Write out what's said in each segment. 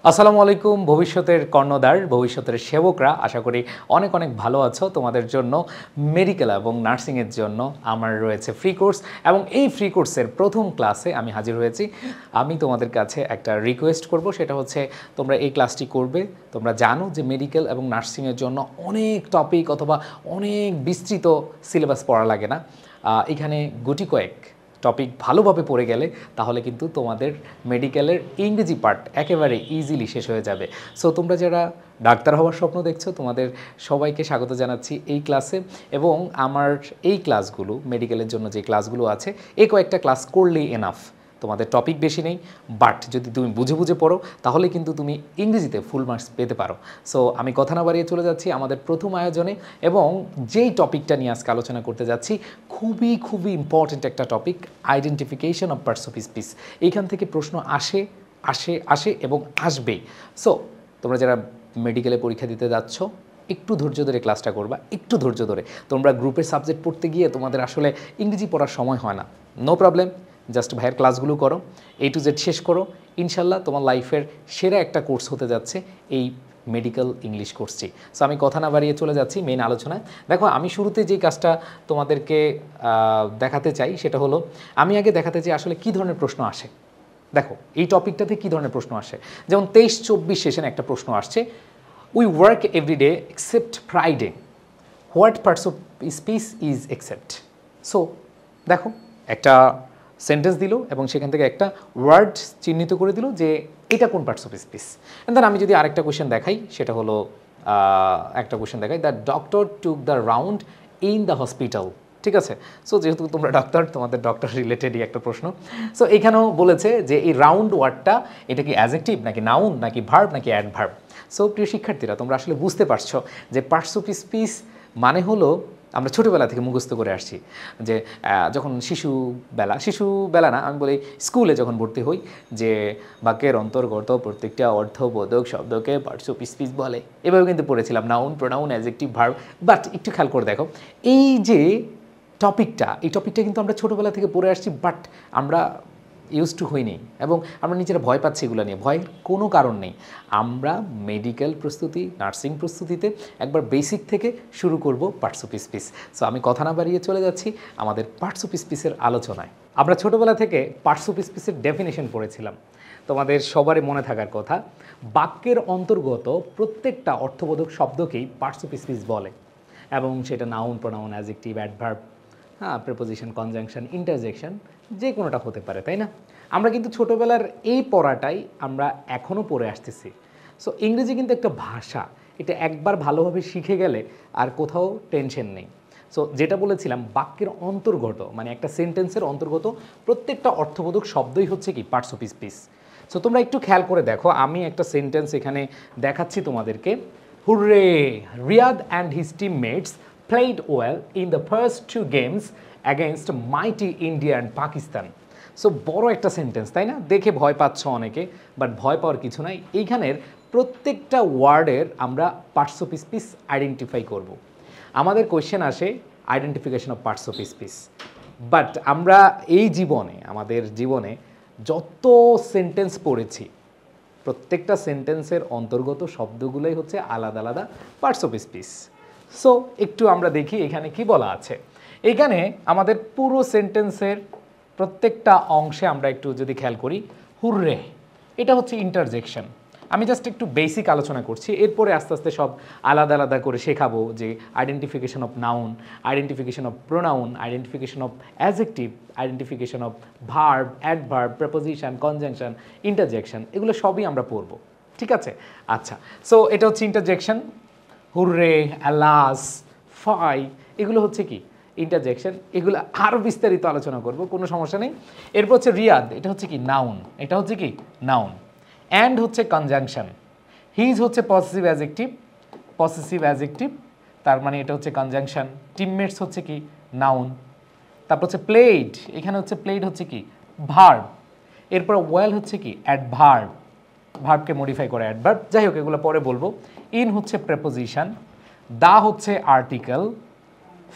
আসসালামু আলাইকুম ভবিষ্যতের কর্ণধার ভবিষ্যতের সেবকরা আশা করি অনেক অনেক ভালো আছো। তোমাদের জন্য মেডিকেল এবং নার্সিংয়ের জন্য আমার রয়েছে ফ্রি কোর্স এবং এই ফ্রি কোর্সের প্রথম ক্লাসে আমি হাজির হয়েছি। আমি তোমাদের কাছে একটা রিকোয়েস্ট করব, সেটা হচ্ছে তোমরা এই ক্লাসটি করবে। তোমরা জানো যে মেডিকেল এবং নার্সিংয়ের জন্য অনেক টপিক অথবা অনেক বিস্তৃত সিলেবাস পড়া লাগে না। এখানে গুটি কয়েক টপিক ভালোভাবে পড়ে গেলে তাহলে কিন্তু তোমাদের মেডিকেলের ইংরেজি পার্ট একেবারে ইজিলি শেষ হয়ে যাবে। সো তোমরা যারা ডাক্তার হওয়ার স্বপ্ন দেখছো তোমাদের সবাইকে স্বাগত জানাচ্ছি এই ক্লাসে। এবং আমার এই ক্লাসগুলো মেডিকেলের জন্য যে ক্লাসগুলো আছে এই কয়েকটা ক্লাস করলেই এনাফ। তোমাদের টপিক বেশি নেই, বাট যদি তুমি বুঝে বুঝে পড়ো তাহলে কিন্তু তুমি ইংরেজিতে ফুল মার্কস পেতে পারো। সো আমি কথা না বাড়িয়ে চলে যাচ্ছি আমাদের প্রথম আয়োজনে, এবং যেই টপিকটা নিয়ে আজকে আলোচনা করতে যাচ্ছি খুবই ইম্পর্ট্যান্ট একটা topic, identification of parts of speech. এইখান থেকে প্রশ্ন আসে এবং আসবেই। সো তোমরা যারা মেডিকেলে পরীক্ষা দিতে যাচ্ছ একটু ধৈর্য ধরে ক্লাসটা করবা, একটু ধৈর্য ধরে। তোমরা গ্রুপের সাবজেক্ট পড়তে গিয়ে তোমাদের আসলে ইংরেজি পড়ার সময় হয় না, নো প্রবলেম, জাস্ট ভাইয়ের ক্লাসগুলো করো, A to Z শেষ করো, ইনশাল্লাহ তোমার লাইফের সেরা একটা কোর্স হতে যাচ্ছে এই মেডিকেল ইংলিশ কোর্সটি। সো আমি কথা না বাড়িয়ে চলে যাচ্ছি মেইন আলোচনায়। দেখো, আমি শুরুতে যে কাজটা তোমাদেরকে দেখাতে চাই সেটা হলো, আমি আগে দেখাতে চাই আসলে কী ধরনের প্রশ্ন আসে। দেখো এই টপিকটাতে কী ধরনের প্রশ্ন আসে, যেমন 23-24 সেশনে একটা প্রশ্ন আসছে, we work everyday except Friday, what parts of speech is except. So দেখো একটা সেন্টেন্স দিল এবং সেখান থেকে একটা ওয়ার্ড চিহ্নিত করে দিল যে এটা কোন parts of speech. And then আমি যদি আরেকটা কোয়েশ্চেন দেখাই, সেটা হলো একটা কোয়েশ্চেন দেখাই, the doctor took the round in the hospital. ঠিক আছে, সো যেহেতু তোমরা ডক্টর, তোমাদের ডক্টর রিলেটেডই একটা প্রশ্ন। সো এখানেও বলেছে যে এই রাউন্ড ওয়ার্ডটা এটা কি অ্যাডজেক্টিভ নাকি নাউন নাকি ভার্ব নাকি অ্যাডভার্ব। সো প্রিয় শিক্ষার্থীরা, তোমরা আসলে বুঝতে পারছো যে পার্টস অফ স্পিচ মানে হলো, আমরা ছোটোবেলা থেকে মুখস্থ করে আসছি যে যখন শিশুবেলা না, আমি বলি স্কুলে যখন ভর্তি হই, যে বাক্যের অন্তর্গত প্রত্যেকটা অর্থবোধক শব্দকে পার্টস অফ স্পিচ বলে। এভাবে কিন্তু পড়েছিলাম, noun, pronoun, adjective, verb. But একটু খেয়াল করে দেখো, এই যে এই টপিকটা কিন্তু আমরা ছোটোবেলা থেকে পড়ে আসছি, বাট আমরা ইউজ টু হইনি এবং আমরা নিজেরা ভয় পাচ্ছি এগুলো নিয়ে। ভয়ের কোনো কারণ নেই। আমরা মেডিকেল প্রস্তুতি, নার্সিং প্রস্তুতিতে একবার বেসিক থেকে শুরু করব পার্টস অফ স্পিচ। সো আমি কথা না বাড়িয়ে চলে যাচ্ছি আমাদের পার্টস অফ স্পিচের আলোচনায়। আমরা ছোটোবেলা থেকে পার্টস অফ স্পিচের ডেফিনেশন পড়েছিলাম, তোমাদের সবারই মনে থাকার কথা, বাক্যের অন্তর্গত প্রত্যেকটা অর্থবোধক শব্দকেই পার্টস অফ স্পিচ বলে, এবং সেটা noun, pronoun, adjective, adverb, preposition, conjunction, interjection, যে কোনোটা হতে পারে, তাই না? আমরা কিন্তু ছোটোবেলার এই পড়াটাই আমরা এখনও পড়ে আসতেছি। সো ইংরেজি কিন্তু একটা ভাষা, এটা একবার ভালোভাবে শিখে গেলে আর কোথাও টেনশন নেই। সো যেটা বলেছিলাম, বাক্যের অন্তর্গত মানে একটা সেন্টেন্সের অন্তর্গত প্রত্যেকটা অর্থবোধক শব্দই হচ্ছে কি পার্টস অফ স্পিচ। সো তোমরা একটু খেয়াল করে দেখো, আমি একটা সেন্টেন্স এখানে দেখাচ্ছি তোমাদেরকে। Hooray, Riyad and his teammates played well in the first two games against mighty India and Pakistan. So বড় একটা সেন্টেন্স, তাই না? দেখে ভয় পাচ্ছ অনেকে, বাট ভয় পাওয়ার কিছু নাই। এইখানের প্রত্যেকটা ওয়ার্ডের আমরা পার্টস অফ স্পিচ আইডেন্টিফাই করব। আমাদের কোয়েশ্চেন আসে identification of parts of speech, but আমরা এই জীবনে, আমাদের জীবনে যত সেন্টেন্স পড়েছি, প্রত্যেকটা সেন্টেন্সের অন্তর্গত শব্দগুলোই হচ্ছে আলাদা আলাদা পার্টস অফ স্পিচ। সো একটু আমরা দেখি এখানে কি বলা আছে। এখানে আমাদের পুরো সেন্টেন্সের প্রত্যেকটা অংশে আমরা একটু যদি খেয়াল করি, হুররে, এটা হচ্ছে ইন্টারজেকশন। আমি জাস্ট একটু বেসিক আলোচনা করছি, এরপরে আস্তে আস্তে সব আলাদা আলাদা করে শেখাবো, যে identification of noun, identification of pronoun, identification of adjective, identification of verb, adverb, preposition, conjunction, interjection, এগুলো সবই আমরা পড়বো। ঠিক আছে, আচ্ছা। সো এটা হচ্ছে ইন্টারজেকশন, হুররে, অ্যালাস, ফাই, এগুলো হচ্ছে কি ইন্টারজেকশন। এগুলো আরও বিস্তারিত আলোচনা করব, কোনো সমস্যা নেই। এরপর হচ্ছে রিয়াদ, এটা হচ্ছে কি নাউন, এটা হচ্ছে কি নাউন। অ্যান্ড হচ্ছে কনজাংশন, হিজ হচ্ছে পসেসিভ অ্যাডজেক্টিভ, তার মানে এটা হচ্ছে কনজাংশন। টিমমেটস হচ্ছে কি নাউন। তারপর হচ্ছে প্লেড, এখানে হচ্ছে প্লেড হচ্ছে কি ভার্ব। এরপর ওয়েল হচ্ছে কি অ্যাডভার্ব, ভার্বকে মডিফাই করে অ্যাডভার্ব। যাই হোক, এগুলো পরে বলবো। ইন হচ্ছে প্রেপোজিশন, দা হচ্ছে আর্টিকেল,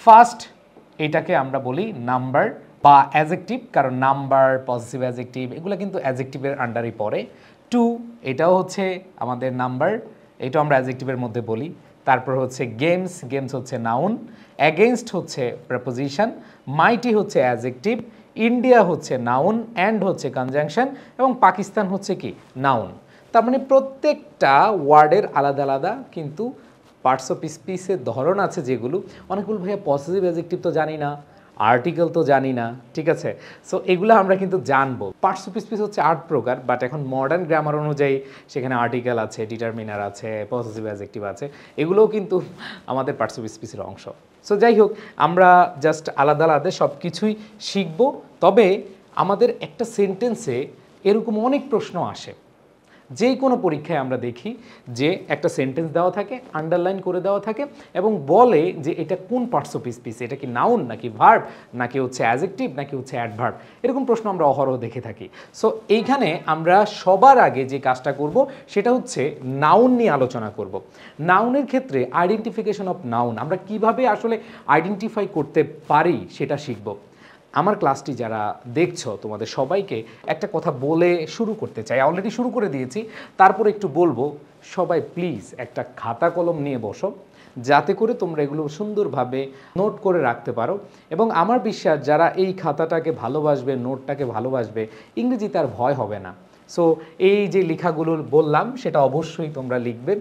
ফার্স্ট এটাকে আমরা বলি নাম্বার বা অ্যাডজেক্টিভ, কারণ নাম্বার, পজিটিভ অ্যাডজেক্টিভ এগুলো কিন্তু অ্যাডজেক্টিভের আন্ডারে পড়ে। টু এটাও হচ্ছে আমাদের নাম্বার, এটা আমরা অ্যাডজেক্টিভের মধ্যে বলি। তারপর হচ্ছে গেমস, গেমস হচ্ছে নাউন, অ্যাগেইনস্ট হচ্ছে প্রেপোজিশন, মাইটি হচ্ছে অ্যাডজেক্টিভ, ইন্ডিয়া হচ্ছে নাউন, অ্যান্ড হচ্ছে কনজাংশন, এবং পাকিস্তান হচ্ছে কি নাউন। তার মানে প্রত্যেকটা ওয়ার্ডের আলাদা আলাদা কিন্তু পার্টস অফ স্পিচের ধরন আছে, যেগুলো অনেকগুলো ভাইয়া পজিটিভ অ্যাডজেক্টিভ তো জানি না, আর্টিকেল তো জানি না, ঠিক আছে। সো এগুলো আমরা কিন্তু জানবো। পার্টস অফ স্পিচ হচ্ছে 8 প্রকার, বাট এখন মডার্ন গ্রামার অনুযায়ী সেখানে আর্টিকেল আছে, ডিটারমিনার আছে, পজিটিভ অ্যাডজেক্টিভ আছে, এগুলোও কিন্তু আমাদের পার্টস অফ স্পিচের অংশ। সো যাই হোক, আমরা জাস্ট আলাদা আলাদা সব কিছুই শিখব। তবে আমাদের একটা সেন্টেন্সে এরকম অনেক প্রশ্ন আসে, যে কোনো পরীক্ষায় আমরা দেখি যে একটা সেন্টেন্স দেওয়া থাকে, আন্ডারলাইন করে দেওয়া থাকে, এবং বলে যে এটা কোন পার্টস অফ স্পিচ, এটা কি নাউন নাকি ভার্ব নাকি হচ্ছে অ্যাডজেক্টিভ নাকি হচ্ছে অ্যাডভার্ব, এরকম প্রশ্ন আমরা অহরহ দেখে থাকি। সো এইখানে আমরা সবার আগে যে কাজটা করব সেটা হচ্ছে নাউন নিয়ে আলোচনা করব। নাউনের ক্ষেত্রে আইডেন্টিফিকেশন অফ নাউন, আমরা কিভাবে আসলে আইডেন্টিফাই করতে পারি সেটা শিখব। আমার ক্লাসটি যারা দেখছো তোমাদের সবাইকে একটা কথা বলে শুরু করতে চাই, অলরেডি শুরু করে দিয়েছি, তারপর একটু বলবো, সবাই প্লিজ একটা খাতা কলম নিয়ে বসো, যাতে করে তোমরা এগুলো সুন্দরভাবে নোট করে রাখতে পারো। এবং আমার বিশ্বাস যারা এই খাতাটাকে ভালোবাসবে, নোটটাকে ভালোবাসবে, ইংরেজিতে আর ভয় হবে না। সো এই যে লেখাগুলো বললাম সেটা অবশ্যই তোমরা লিখবে।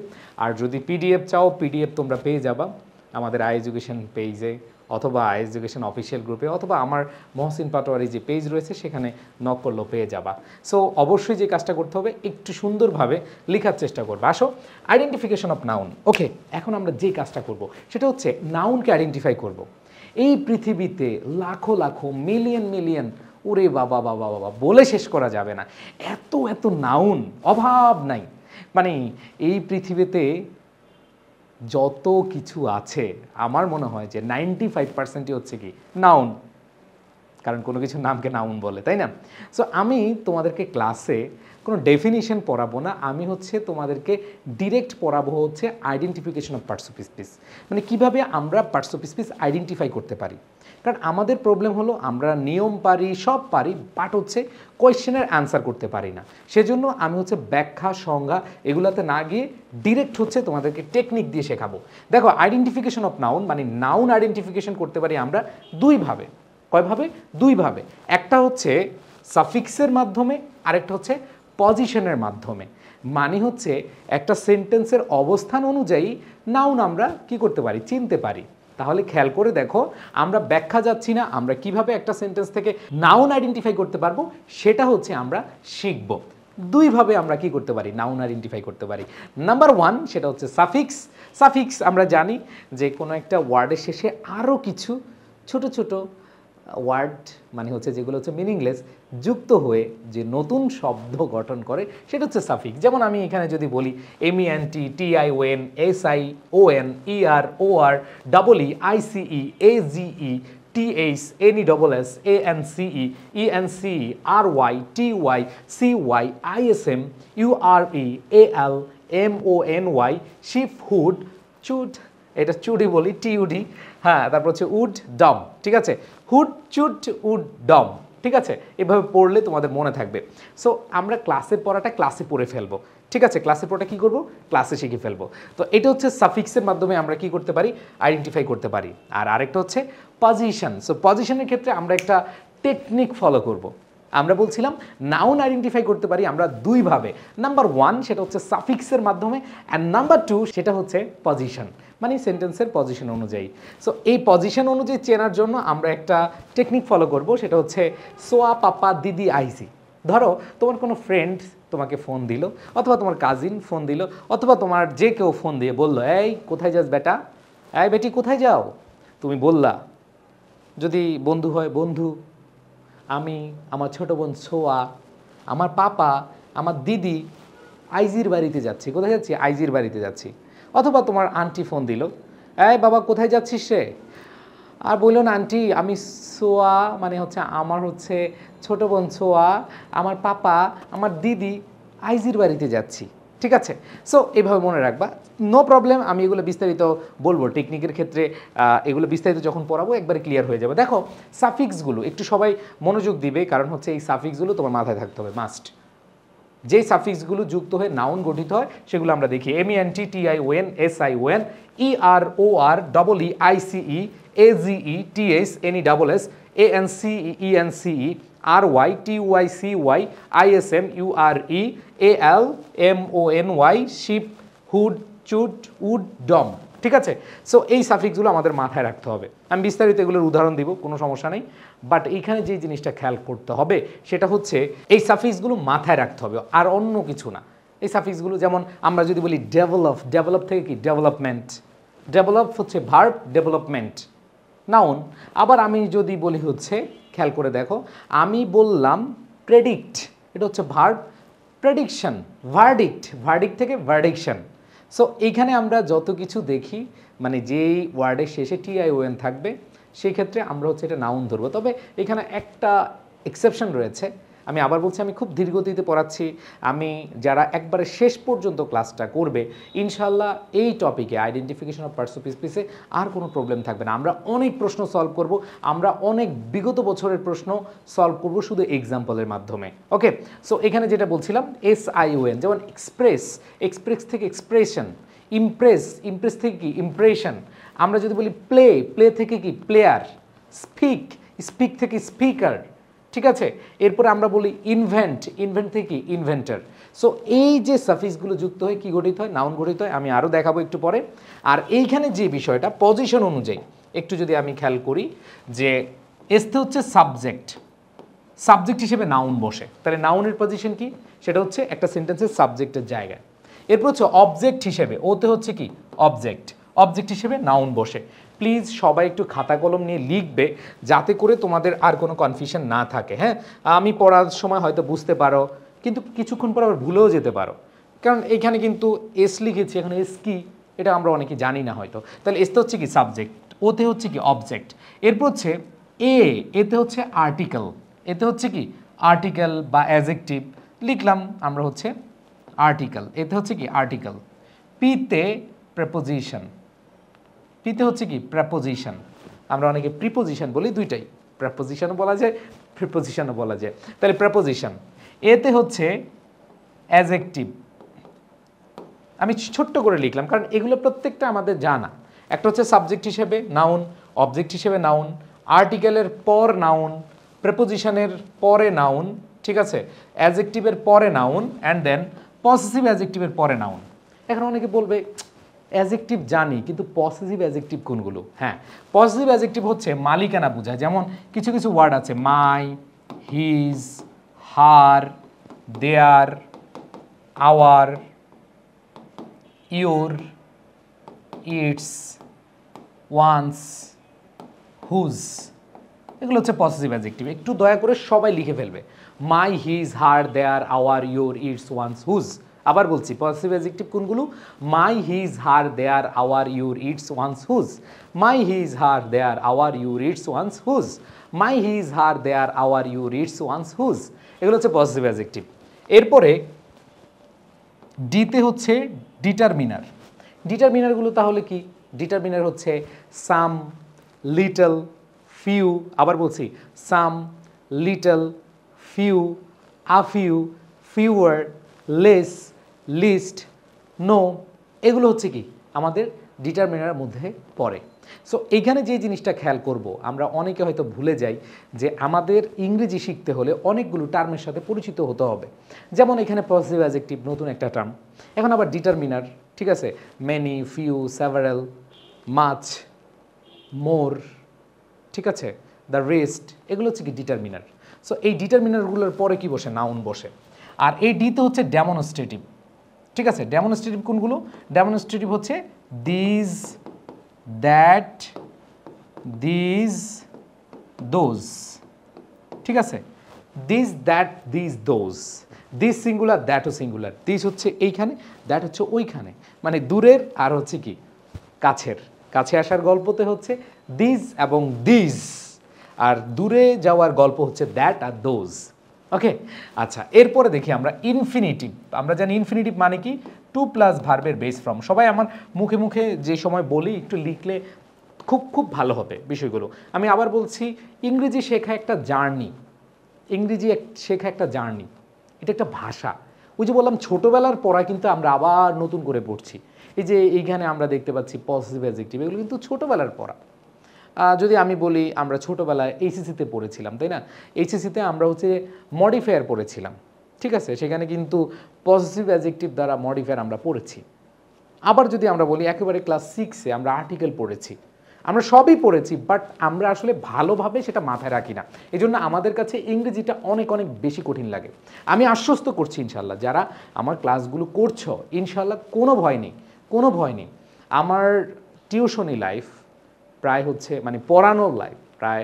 আর যদি পিডিএফ চাও, পিডিএফ তোমরা পেয়ে যাবা আমাদের আই এডুকেশন পেজে, অথবা আই এডুকেশন অফিসিয়াল গ্রুপে, অথবা আমার মহসিন পাটোয়ারি যে পেজ রয়েছে সেখানে নক করলেও পেয়ে যাবা। সো অবশ্যই যে কাজটা করতে হবে, একটু সুন্দরভাবে লেখার চেষ্টা করবে। আসো, আইডেন্টিফিকেশন অফ নাউন। ওকে, এখন আমরা যে কাজটা করব সেটা হচ্ছে নাউনকে আইডেন্টিফাই করব। এই পৃথিবীতে লাখো লাখো মিলিয়ন মিলিয়ন, ওরে বাবা বাবা বাবা বলে শেষ করা যাবে না, এত এত নাউন, অভাব নাই। মানে এই পৃথিবীতে যত কিছু আছে আমার মনে হয় যে 95%ই হচ্ছে কি নাউন, কারণ কোনো কিছুর নামকে নাউন বলে, তাই না? সো আমি তোমাদেরকে ক্লাসে কোনো ডেফিনিশন পড়াবো না, আমি হচ্ছে তোমাদেরকে ডিরেক্ট পড়াবো হচ্ছে identification of parts of speech, মানে কীভাবে আমরা পার্টস অফ স্পিচ আইডেন্টিফাই করতে পারি। কারণ আমাদের প্রবলেম হলো আমরা নিয়ম পারি, সব পারি, বাট হচ্ছে কোয়েশ্চেনের অ্যান্সার করতে পারি না। সেজন্য আমি হচ্ছে ব্যাখ্যা, সংজ্ঞা এগুলাতে না গিয়ে ডিরেক্ট হচ্ছে তোমাদেরকে টেকনিক দিয়ে শেখাবো। দেখো, আইডেন্টিফিকেশন অফ নাউন মানে নাউন আইডেন্টিফিকেশন করতে পারি আমরা দুইভাবে। কয়ভাবে? দুইভাবে। একটা হচ্ছে সাফিক্সের মাধ্যমে, আরেকটা হচ্ছে পজিশনের মাধ্যমে। মানে হচ্ছে একটা সেন্টেন্সের অবস্থান অনুযায়ী নাউন আমরা কি করতে পারি, চিনতে পারি। তাহলে খেয়াল করে দেখো, আমরা ব্যাখ্যা যাচ্ছি না, আমরা কিভাবে একটা সেন্টেন্স থেকে নাউন আইডেন্টিফাই করতে পারবো সেটা হচ্ছে আমরা শিখব। দুইভাবে আমরা কি করতে পারি, নাউন আইডেন্টিফাই করতে পারি। নাম্বার 1 সেটা হচ্ছে সাফিক্স। সাফিক্স আমরা জানি যে কোনো একটা ওয়ার্ডের শেষে আরও কিছু ছোট ছোট ওয়ার্ড, মানে হচ্ছে যেগুলো হচ্ছে মিনিংলেস, যুক্ত হয়ে যে নতুন শব্দ গঠন করে সেটা হচ্ছে সাফিক্স। যেমন আমি এখানে যদি বলি MENT, TION, SION, ER, OR, EEICE, AGE, TH, NESS, ANCE, ENCE, RY, TY, CY, ISM, URE, AL, MONY, ship, hood, tude, এটা চুডি বলি, TUD, হ্যাঁ, তারপর হচ্ছে উড, ডম, ঠিক আছে, হুড, চুড, উড, ডম, ঠিক আছে। এভাবে পড়লে তোমাদের মনে থাকবে। সো আমরা ক্লাসের পড়াটা ক্লাসে পড়ে ফেলবো, ঠিক আছে। ক্লাসে পড়াটা কী করবো, ক্লাসে শিখে ফেলবো। তো এটা হচ্ছে সাফিক্সের মাধ্যমে আমরা কি করতে পারি, আইডেন্টিফাই করতে পারি। আর আরেকটা হচ্ছে পজিশন। সো পজিশনের ক্ষেত্রে আমরা একটা টেকনিক ফলো করব। আমরা বলছিলাম নাউন আইডেন্টিফাই করতে পারি আমরা দুইভাবে। নাম্বার 1 সেটা হচ্ছে সাফিক্সের মাধ্যমে, অ্যান্ড নাম্বার 2 সেটা হচ্ছে পজিশন, মানে সেন্টেন্সের পজিশন অনুযায়ী। সো এই পজিশন অনুযায়ী চেনার জন্য আমরা একটা টেকনিক ফলো করব, সেটা হচ্ছে সোয়া, পাপা, দিদি, আইসি। ধরো তোমার কোনো ফ্রেন্ড তোমাকে ফোন দিল, অথবা তোমার কাজিন ফোন দিল, অথবা তোমার যে কেউ ফোন দিয়ে বললো, এই কোথায় যাস বেটা, এই বেটি কোথায় যাও, তুমি বললা। যদি বন্ধু হয়, বন্ধু, আমি, আমার ছোট বোন সোয়া, আমার পাপা, আমার দিদি আইজির বাড়িতে যাচ্ছি। কোথায় যাচ্ছি, আইজির বাড়িতে যাচ্ছি। অথবা তোমার আন্টি ফোন দিল, এই বাবা কোথায় যাচ্ছিস সে, আর বললো না আন্টি আমি সোয়া, মানে হচ্ছে আমার হচ্ছে ছোট বোন সোয়া, আমার পাপা, আমার দিদি আইজির বাড়িতে যাচ্ছি, ঠিক আছে। সো এইভাবে মনে রাখবা, নো প্রবলেম। আমি এগুলো বিস্তারিত বলবো টেকনিকের ক্ষেত্রে, এগুলো বিস্তারিত যখন পড়াবো একবারে ক্লিয়ার হয়ে যাবে। দেখো, সাফিক্সগুলো একটু সবাই মনোযোগ দিবে, কারণ হচ্ছে এই সাফিক্সগুলো তোমার মাথায় থাকতে হবে, মাস্ট। যে সাফিক্সগুলো যুক্ত হয়ে নাউন গঠিত হয় সেগুলো আমরা দেখি MENT TION SION EROR EEICE AGE TH NESS ANCE ENCE RY TYCY ISM URE ALMONY ship hood tude উড ডম। ঠিক আছে, সো এই সাফিক্সগুলো আমাদের মাথায় রাখতে হবে। আমি বিস্তারিত এগুলোর উদাহরণ দিব, কোনো সমস্যা নেই, বাট এইখানে যে জিনিসটা খেয়াল করতে হবে সেটা হচ্ছে এই সাফিক্সগুলো মাথায় রাখতে হবে, আর অন্য কিছু না। এই সাফিক্সগুলো যেমন আমরা যদি বলি ডেভেলপ, ডেভেলপ থেকে কি ডেভেলপমেন্ট, ডেভেলপ হচ্ছে ভার্ব, ডেভেলপমেন্ট নাউন। আবার আমি যদি বলি হচ্ছে, খেয়াল করে দেখো, আমি বললাম প্রেডিক্ট, এটা হচ্ছে ভার্ব, প্রেডিকশন ভার্ডিক্ট, ভার্ডিক্ট থেকে ভার্ডিকশন। সো এইখানে আমরা যত কিছু দেখি মানে যেই ওয়ার্ডের শেষে TION থাকবে সেই ক্ষেত্রে আমরা হচ্ছে এটা নাউন ধরবো। তবে এখানে একটা এক্সেপশন রয়েছে, আমি আবার বলছি, আমি খুব ধীরগতিতে পড়াচ্ছি, আমি যারা একবারে শেষ পর্যন্ত ক্লাসটা করবে ইনশাল্লাহ এই টপিকে আইডেন্টিফিকেশন অফ পার্টস অফ স্পিচে আর কোনো প্রবলেম থাকবে না। আমরা অনেক প্রশ্ন সলভ করব, আমরা অনেক বিগত বছরের প্রশ্ন সলভ করব শুধু এক্সাম্পলের মাধ্যমে। ওকে, সো এখানে যেটা বলছিলাম SION, যেমন এক্সপ্রেস, এক্সপ্রেস থেকে এক্সপ্রেশন, ইমপ্রেস, ইমপ্রেস থেকে কি ইমপ্রেশন। আমরা যদি বলি প্লে, প্লে থেকে কি প্লেয়ার, স্পিক, স্পিক থেকে স্পিকার। ঠিক আছে, এরপরে আমরা বলি ইনভেন্ট, ইনভেন্ট থেকে কি ইনভেন্টার। সো এই যে সাফিক্সগুলো যুক্ত হয়ে কি গঠিত হয়, নাউন গঠিত হয়, আমি আরও দেখাবো একটু পরে। আর এইখানে যে বিষয়টা পজিশন অনুযায়ী একটু যদি আমি খেয়াল করি যে এসতে হচ্ছে সাবজেক্ট, সাবজেক্ট হিসেবে নাউন বসে, তাহলে নাউনের পজিশন কি, সেটা হচ্ছে একটা সেন্টেন্সের সাবজেক্টের জায়গায়। এরপর হচ্ছে অবজেক্ট হিসেবে, ওতে হচ্ছে কি অবজেক্ট, অবজেক্ট হিসেবে নাউন বসে। প্লিজ সবাই একটু খাতা কলম নিয়ে লিখবে যাতে করে তোমাদের আর কোনো কনফিউশন না থাকে। হ্যাঁ, আমি পড়ার সময় হয়তো বুঝতে পারো, কিন্তু কিছুক্ষণ পর আবার ভুলেও যেতে পারো, কারণ এখানে কিন্তু এস লিখেছি, এখানে এস কি এটা আমরা অনেকে জানি না হয়তো। তাহলে এসতে হচ্ছে কি সাবজেক্ট, ওতে হচ্ছে কি অবজেক্ট। এরপর হচ্ছে এতে হচ্ছে আর্টিকেল, এতে হচ্ছে কি আর্টিকেল বা অ্যাডজেক্টিভ, লিখলাম আমরা হচ্ছে আর্টিকেল, এতে হচ্ছে কি আর্টিকেল। পিতে প্রেপোজিশন, পিতে হচ্ছে কি প্রেপোজিশন, আমরা অনেকে প্রিপোজিশন বলি, দুইটাই, প্রেপোজিশনও বলা যায় প্রিপোজিশনও বলা যায়। তাহলে প্রেপোজিশন। এতে হচ্ছে অ্যাডজেক্টিভ, আমি ছোট্ট করে লিখলাম কারণ এগুলো প্রত্যেকটা আমাদের জানা। একটা হচ্ছে সাবজেক্ট হিসেবে নাউন, অবজেক্ট হিসেবে নাউন, আর্টিকেলের পর নাউন, প্রেপোজিশনের পরে নাউন, ঠিক আছে, অ্যাডজেক্টিভের পরে নাউন, অ্যান্ড দেন পসেসিভ অ্যাডজেক্টিভের পরে নাউন। এখন অনেকে বলবে অ্যাডজেক্টিভ জানি, কিন্তু পসেসিভ অ্যাডজেক্টিভ কোনগুলো? হ্যাঁ, পসেসিভ অ্যাডজেক্টিভ হচ্ছে মালিকানা বোঝায়। যেমন কিছু কিছু ওয়ার্ড আছে, my, his, her, their, our, your, its, one's, whose, এগুলো হচ্ছে পসেসিভ অ্যাডজেক্টিভ। একটু দয়া করে সবাই লিখে ফেলবে, my, his, her, their, our, your, its, one's, whose. আবার বলছি, পসেসিভ অ্যাডজেক্টিভ কোনগুলো? My, his, her, their, our, your, its, one's, whose. My, his, her, their, our, your, its, one's, whose. My, his, her, their, our, your, its, one's, whose. এগুলো হচ্ছে possessive adjective. এরপরে ডিতে হচ্ছে determiner. ডিটারমিনারগুলো তাহলে কি? Determiner হচ্ছে সাম, little, few, আবার বলছি some, little, few, a few, fewer, less, least, no, এগুলো হচ্ছে কি আমাদের ডিটারমিনারের মধ্যে পড়ে। সো এইখানে যে জিনিসটা খেয়াল করব, আমরা অনেকে হয়তো ভুলে যাই যে আমাদের ইংরেজি শিখতে হলে অনেকগুলো টার্মের সাথে পরিচিত হতে হবে। যেমন এখানে পসেসিভ অ্যাডজেক্টিভ নতুন একটা টার্ম, এখন আবার ডিটারমিনার, ঠিক আছে, মেনি, ফিউ, সেভারাল, মাচ, মোর, ঠিক আছে, দ্য রেস্ট, এগুলো হচ্ছে কি ডিটারমিনার। সো এই ডিটারমিনারগুলোর পরে কি বসে? নাউন বসে। আর এই ডিতে হচ্ছে ডেমনস্ট্রেটিভ, ঠিক আছে। ডেমনস্ট্রেটিভ কোনগুলো? ডেমনস্ট্রেটিভ হচ্ছে দিস, দ্যাট, দিস, দোজ, ঠিক আছে, this, that, this, those, this singular, দ্যাটও সিঙ্গুলার, দিস হচ্ছে এইখানে, দ্যাট হচ্ছে ওইখানে, মানে দূরের আর হচ্ছে কি কাছের। কাছে আসার গল্পতে হচ্ছে দিস এবং দিস, আর দূরে যাওয়ার গল্প হচ্ছে দ্যাট আর দোজ। ওকে, আচ্ছা, এরপরে দেখি আমরা ইনফিনিটিভ। আমরা জানি ইনফিনিটিভ মানে কি? টু প্লাস ভার্বের বেস ফর্ম। সবাই আমার মুখে মুখে যে সময় বলি একটু লিখলে খুব খুব ভালো হবে বিষয়গুলো। আমি আবার বলছি, ইংরেজি শেখা একটা জার্নি, ইংরেজি শেখা একটা জার্নি, এটা একটা ভাষা। ওই যে বললাম ছোটোবেলার পড়া কিন্তু আমরা আবার নতুন করে পড়ছি। এই যে এইখানে আমরা দেখতে পাচ্ছি পজিটিভ অ্যাডজেক্টিভ, এগুলো কিন্তু ছোটোবেলার পড়া। যদি আমি বলি আমরা ছোটোবেলায় এইচএসসিতে পড়েছিলাম, তাই না? এইচএসসিতে আমরা হচ্ছে মডিফায়ার পড়েছিলাম, ঠিক আছে? সেখানে কিন্তু পজিটিভ অ্যাডজেক্টিভ দ্বারা মডিফায়ার আমরা পড়েছি। আবার যদি আমরা বলি একেবারে ক্লাস 6-এ আমরা আর্টিকেল পড়েছি, আমরা সবই পড়েছি, বাট আমরা আসলে ভালোভাবে সেটা মাথায় রাখি না। এই জন্য আমাদের কাছে ইংরেজিটা অনেক অনেক বেশি কঠিন লাগে। আমি আশ্বস্ত করছি ইনশাল্লাহ, যারা আমার ক্লাসগুলো করছো ইনশাল্লাহ কোনো ভয় নেই, কোনো ভয় নেই। আমার টিউশনি লাইফ প্রায় হচ্ছে মানে পড়ানোর লাইফ প্রায়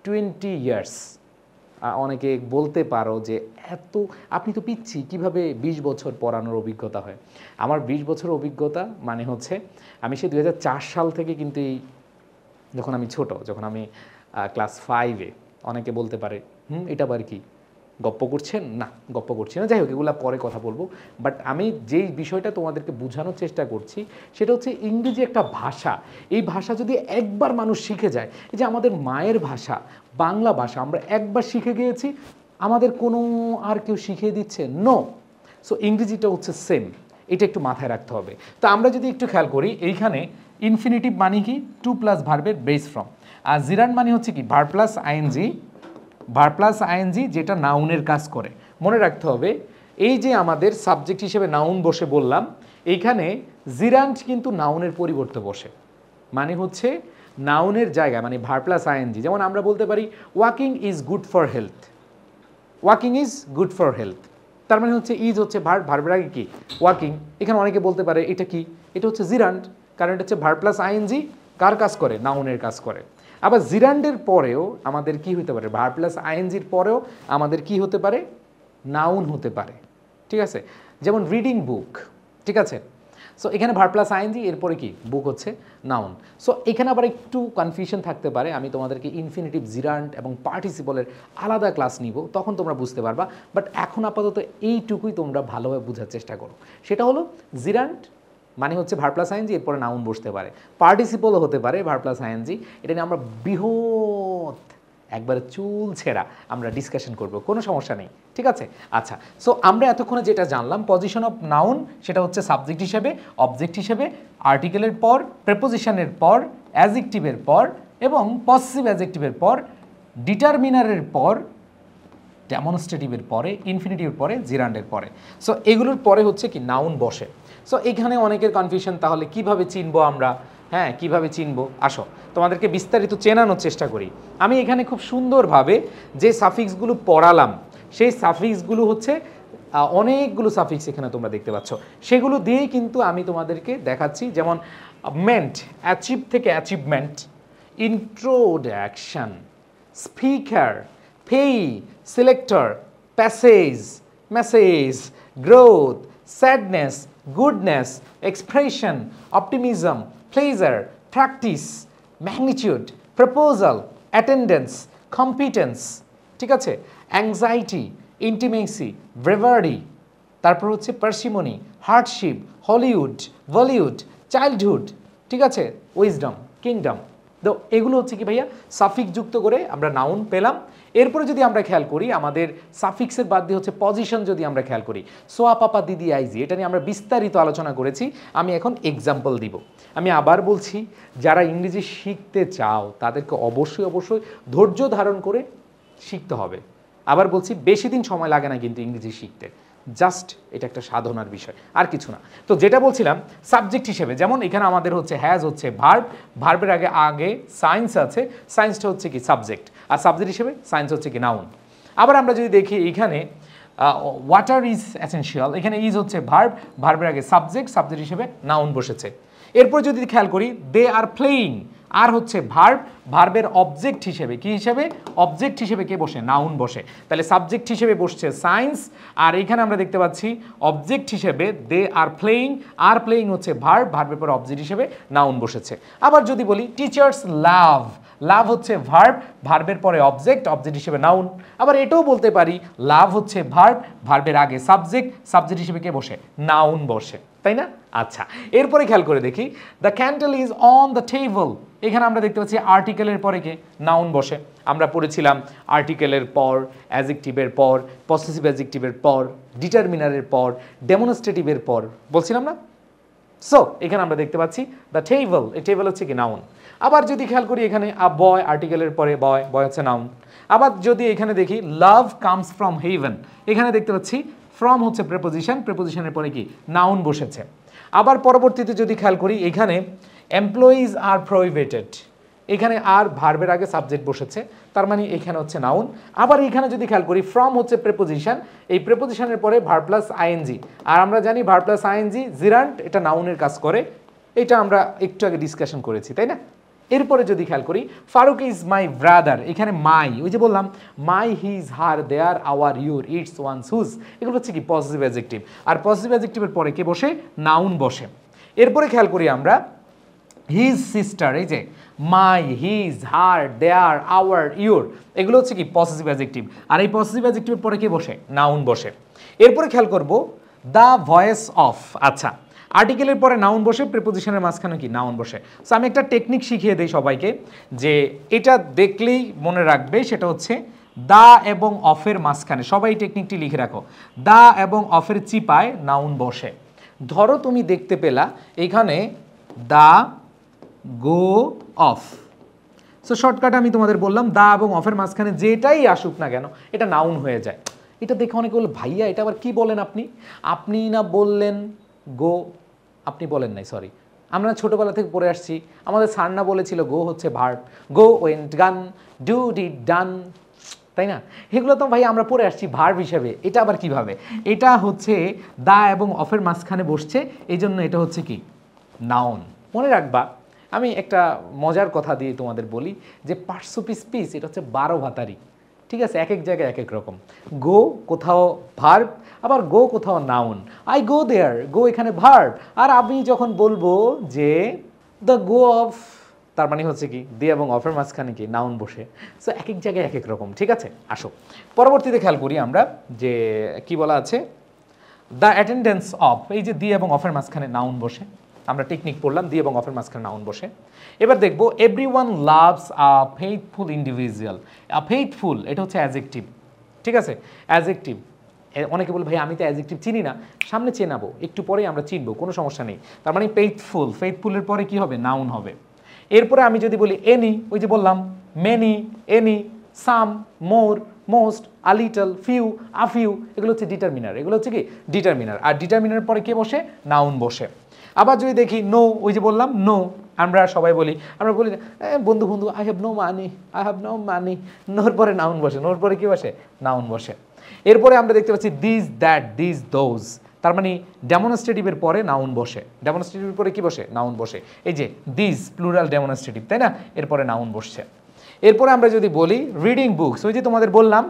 20 ইয়ার্স। অনেকে বলতে পারো যে এত আপনি তো পিচ্ছি, কীভাবে 20 বছর পড়ানোর অভিজ্ঞতা হয়? আমার 20 বছর অভিজ্ঞতা মানে হচ্ছে আমি সে 2004 সাল থেকে কিন্তু এই যখন আমি ছোট, যখন আমি ক্লাস 5-এ, অনেকে বলতে পারে এটা আবার কি গপ্প করছেন? না, গপ্প করছি না। যাই হোক, এগুলো পরে কথা বলবো। বাট আমি যেই বিষয়টা তোমাদেরকে বোঝানোর চেষ্টা করছি সেটা হচ্ছে ইংরেজি একটা ভাষা। এই ভাষা যদি একবার মানুষ শিখে যায়, এই যে আমাদের মায়ের ভাষা বাংলা ভাষা আমরা একবার শিখে গিয়েছি, আমাদের কোনো আর কেউ শিখিয়ে দিচ্ছে নো। সো ইংরেজিটা হচ্ছে সেম, এটা একটু মাথায় রাখতে হবে। তো আমরা যদি একটু খেয়াল করি, এইখানে ইনফিনিটিভ মানে কি? টু প্লাস ভার্বের বেস ফর্ম। আর জিরান্ড মানে হচ্ছে কি? Verb plus ING, verb plus ING যেটা নাউনের কাজ করে। মনে রাখতে হবে এই যে আমাদের সাবজেক্ট হিসেবে নাউন বসে বললাম, এইখানে জিরান্ড কিন্তু নাউনের পরিবর্তে বসে, মানে হচ্ছে নাউনের জায়গায়, মানে ভার্ব প্লাস আইএনজি। যেমন আমরা বলতে পারি walking is good for health, walking is good for health, তার মানে হচ্ছে ইজ হচ্ছে ভার্ব, ভার্বের আগে কি? ওয়াকিং। এখানে অনেকে বলতে পারে এটা কি? এটা হচ্ছে জিরান্ড, কারণ এটা হচ্ছে ভার্ব প্লাস আইএনজি, কার কাজ করে? নাউনের কাজ করে। আবার জিরান্ডের পরেও আমাদের কি হতে পারে? ভার্ব প্লাস আইএনজির পরেও আমাদের কি হতে পারে? নাউন হতে পারে, ঠিক আছে? যেমন রিডিং বুক, ঠিক আছে? সো এখানে ভার্ব প্লাস আইএনজি, এরপরে কি? বুক হচ্ছে নাউন। সো এখানে আবার একটু কনফিউশন থাকতে পারে, আমি তোমাদেরকে ইনফিনিটিভ, জিরান্ড এবং পার্টিসিপলের আলাদা ক্লাস নিব, তখন তোমরা বুঝতে পারবা। বাট এখন আপাতত এইটুকুই তোমরা ভালোভাবে বোঝার চেষ্টা করো। সেটা হলো জিরান্ড মানে হচ্ছে ভার্ব প্লাস আইএনজি, এরপরে নাউন বসতে পারে, পার্টিসিপলও হতে পারে ভার্ব প্লাস আইএনজি। এটা নিয়ে আমরা বৃহৎ একবারে চুল ছেঁড়া আমরা ডিসকাশন করব, কোনো সমস্যা নেই, ঠিক আছে? আচ্ছা, সো আমরা এতক্ষণে যেটা জানলাম, পজিশন অফ নাউন সেটা হচ্ছে সাবজেক্ট হিসেবে, অবজেক্ট হিসেবে, আর্টিকেলের পর, প্রেপোজিশনের পর, অ্যাডজেক্টিভের পর এবং পসেসিভ অ্যাডজেক্টিভের পর, ডিটারমিনারের পর, ডেমনস্ট্রেটিভের পরে, ইনফিনিটিভের পরে, জিরান্ডের পরে। সো এগুলোর পরে হচ্ছে কি? নাউন বসে। সো এখানে অনেকের কনফিউশন, তাহলে কিভাবে চিনবো আমরা? হ্যাঁ, কিভাবে চিনবো? আসো তোমাদেরকে বিস্তারিত চেনানোর চেষ্টা করি। আমি এখানে খুব সুন্দরভাবে যে সাফিক্সগুলো পড়ালাম, সেই সাফিক্সগুলো হচ্ছে অনেকগুলো সাফিক্স এখানে তোমরা দেখতে পাচ্ছ, সেগুলো দিয়েই কিন্তু আমি তোমাদেরকে দেখাচ্ছি। যেমন মেন্ট, অ্যাচিভ থেকে achievement, introduction, speaker, payee, selector, passage, message, growth, sadness, goodness, expression, optimism, pleasure, practice, magnitude, proposal, attendance, competence, ঠিক আছে? অ্যাংজাইটি, ইন্টিমেসি, ব্রেভারি, তারপর হচ্ছে parsimony, hardship, Hollywood, Bollywood, childhood, ঠিক আছে? Wisdom, kingdom. তো এগুলো হচ্ছে কি ভাইয়া সাফিক্স যুক্ত করে আমরা নাউন পেলাম। এরপরে যদি আমরা খেয়াল করি, আমাদের সাফিক্সের বাদ দিয়ে হচ্ছে পজিশন যদি আমরা খেয়াল করি, সোয়া, পাপা, দিদি, আইজি, এটা নিয়ে আমরা বিস্তারিত আলোচনা করেছি। আমি এখন এক্সাম্পল দিব। আমি আবার বলছি, যারা ইংরেজি শিখতে চাও তাদেরকে অবশ্যই অবশ্যই ধৈর্য ধারণ করে শিখতে হবে। আবার বলছি, বেশি দিন সময় লাগে না কিন্তু ইংরেজি শিখতে, জাস্ট এটা একটা সাধনার বিষয়, আর কিছু না। তো যেটা বলছিলাম, সাবজেক্ট হিসেবে যেমন এখানে আমাদের হচ্ছে হ্যাজ হচ্ছে ভার্ব, ভার্বের আগে আগে সায়েন্স আছে, সায়েন্সটা হচ্ছে কি? সাবজেক্ট। আর সাবজেক্ট হিসেবে সায়েন্স হচ্ছে কি? নাউন। আবার আমরা যদি দেখি এখানে ওয়াটার ইজ এসেনশিয়াল, এখানে ইজ হচ্ছে ভার্ব, ভার্বের আগে সাবজেক্ট, সাবজেক্ট হিসেবে নাউন বসেছে। এরপর যদি খেয়াল করি, দে আর প্লেয়িং, আর হচ্ছে ভার্ব, ভার্বের অবজেক্ট হিসেবে কি হিসেবে? অবজেক্ট হিসেবে কে বসে? নাউন বসে। তাহলে সাবজেক্ট হিসেবে বসছে সায়েন্স, আর এখানে আমরা দেখতে পাচ্ছি অবজেক্ট হিসেবে দে আর প্লেয়িং, আর প্লেয়িং হচ্ছে ভার্ব, ভার্বের পর অবজেক্ট হিসেবে নাউন বসেছে। আবার যদি বলি টিচার্স লাভ, লাভ হচ্ছে ভার্ব, ভার্বের পরে অবজেক্ট, অবজেক্ট হিসেবে নাউন। আবার এটাও বলতে পারি লাভ হচ্ছে ভার্ব, ভার্বের আগে সাবজেক্ট, সাবজেক্ট হিসেবে কে বসে? নাউন বসে। তাই না? আচ্ছা, এরপরে খেয়াল করে দেখি the candle is on the table. এখানে আমরা দেখতে পাচ্ছি আর্টিকেলের পরে কে নাউন বসে। আমরা পড়েছিলাম আর্টিকেলের পর, অ্যাডজেক্টিভের পর, পসেসিভ অ্যাডজেক্টিভের পর, ডিটারমিনারের পর, ডেমনস্ট্রেটিভের পর, বলছিলাম না? সো এখানে আমরা দেখতে পাচ্ছি দ্য টেবল, এই টেবল হচ্ছে কি নাউন। আবার যদি খেয়াল করি এখানে আ বয়, আর্টিকেলের পরে বয়, বয় হচ্ছে নাউন। আবার যদি এখানে দেখি লাভ কামস ফ্রম হেভেন, এখানে দেখতে পাচ্ছি ফ্রম হচ্ছে প্রেপোজিশন, প্রেপোজিশনের পরে কি নাউন বসেছে। আবার পরবর্তীতে যদি খেয়াল করি এখানে এমপ্লয়িজ আর প্রহিবিটেড, এখানে আর ভার্বের আগে সাবজেক্ট বসেছে, তার মানে এখানে হচ্ছে নাউন। আবার এখানে যদি খেয়াল করি ফ্রম হচ্ছে প্রেপোজিশন, এই প্রেপোজিশনের পরে ভার্ব প্লাস আইএনজি, আর আমরা জানি ভার্ব প্লাস আইএনজি জিরান্ট, এটা নাউনের কাজ করে, এটা আমরা একটু আগে ডিসকাশন করেছি, তাই না? এরপরে যদি খেয়াল করি ফারুক ইজ মাই ব্রাদার, এখানে মাই, ওই যে বললাম my, his, her, their, our, your, its, one's, whose, এগুলো হচ্ছে কি পজিটিভ অ্যাডজেক্টিভ। আর পজিটিভ অ্যাডজেক্টিভের পরে কে বসে? নাউন বসে। এরপরে খেয়াল করি আমরা হিজ সিস্টার, এই যে my, his, her, their, our, your, এগুলো হচ্ছে কি পজিটিভ অ্যাডজেক্টিভ। আর এই পজিটিভ অ্যাডজেক্টিভের পরে কে বসে? নাউন বসে। এরপরে খেয়াল করব দ্য ভয়েস অফ। আচ্ছা, আর্টিকেলের পরে নাউন বসে, প্রিপোজিশনের মাঝখানে কি নাউন বসে। সো আমি একটা টেকনিক শিখিয়ে দিই সবাইকে, যে এটা দেখলেই মনে রাখবে, সেটা হচ্ছে দা এবং অফের মাঝখানে, সবাই এই টেকনিকটি লিখে রাখো, দা এবং অফের চিপায় নাউন বসে। ধরো তুমি দেখতে পেলা এখানে দা গো অফ, সো শর্টকাট আমি তোমাদের বললাম দা এবং অফের মাঝখানে যেটাই আসুক না কেন এটা নাউন হয়ে যায়। এটা দেখে অনেকে বলে ভাইয়া এটা আবার কি বলেন আপনি, আপনি না বললেন গো, আপনি বলেন নাই, সরি, আমরা ছোটোবেলা থেকে পড়ে আসছি, আমাদের স্যার না বলেছিল গো হচ্ছে ভার্ব, গো ওয়েন্ট গান, ডু ডিড ডান, তাই না? এগুলো তো ভাই আমরা পড়ে আসছি ভার্ব হিসেবে, এটা আবার কিভাবে? এটা হচ্ছে দা এবং অফের মাঝখানে বসছে, এই জন্য এটা হচ্ছে কি নাউন। মনে রাখবা, আমি একটা মজার কথা দিয়ে তোমাদের বলি যে পার্টসিপিস স্পিচ এটা হচ্ছে 12 ভাতারি, ঠিক আছে? এক এক জায়গায় এক এক রকম। গো কোথাও ভার্ব, আবার গো কোথাও নাউন। আই গো দেয়ার, গো এখানে ভার্ব, আর আমি যখন বলবো যে দ্য গো অফ, তার মানে হচ্ছে কি দি এবং অফের মাঝখানে কি নাউন বসে। সো এক এক জায়গায় এক এক রকম, ঠিক আছে? আসো পরবর্তীতে খেয়াল করি আমরা যে কি বলা আছে, দ্য অ্যাটেন্ডেন্স অফ, এই যে দি এবং অফের মাঝখানে নাউন বসে, আমরা টেকনিক পড়লাম দি এবং অফের মাঝখানে নাউন বসে। এবার দেখবো এভরিওয়ান লাভস আ ফেইথফুল ইন্ডিভিজুয়াল। আ ফেইথফুল এটা হচ্ছে অ্যাডজেক্টিভ, ঠিক আছে? অ্যাডজেক্টিভ, অনেকে বলে ভাই আমি তো অ্যাডজেক্টিভ চিনি না, সামনে চেনাবো, একটু পরেই আমরা চিনবো, কোনো সমস্যা নেই। তার মানে ফেইথফুল, ফেইথফুলের পরে কি হবে? নাউন হবে। এরপরে আমি যদি বলি এনি, ওই যে বললাম many, any, some, more, most, a little, few, a few, এগুলো হচ্ছে ডিটারমিনার, এগুলো হচ্ছে কি ডিটারমিনার। আর ডিটারমিনার পরে কে বসে? নাউন বসে। আবার যদি দেখি নো, ওই যে বললাম নো, আমরা সবাই বলি, আমরা বলি বন্ধু বন্ধু I have no money, I have no money, নোর পরে নাউন বসে, নোর পরে কি বসে? নাউন বসে। এরপরে আমরা দেখতে পাচ্ছি দিস, দ্যাট, দিস, দোজ, তার মানে ডেমনস্ট্রেটিভের পরে নাউন বসে, ডেমনস্ট্রেটিভের পরে কি বসে? নাউন বসে। এই যে দিস প্লুরাল ডেমনস্ট্রেটিভ, তাই না? এরপরে নাউন বসছে। এরপরে আমরা যদি বলি রিডিং বুকস, ওই যে তোমাদের বললাম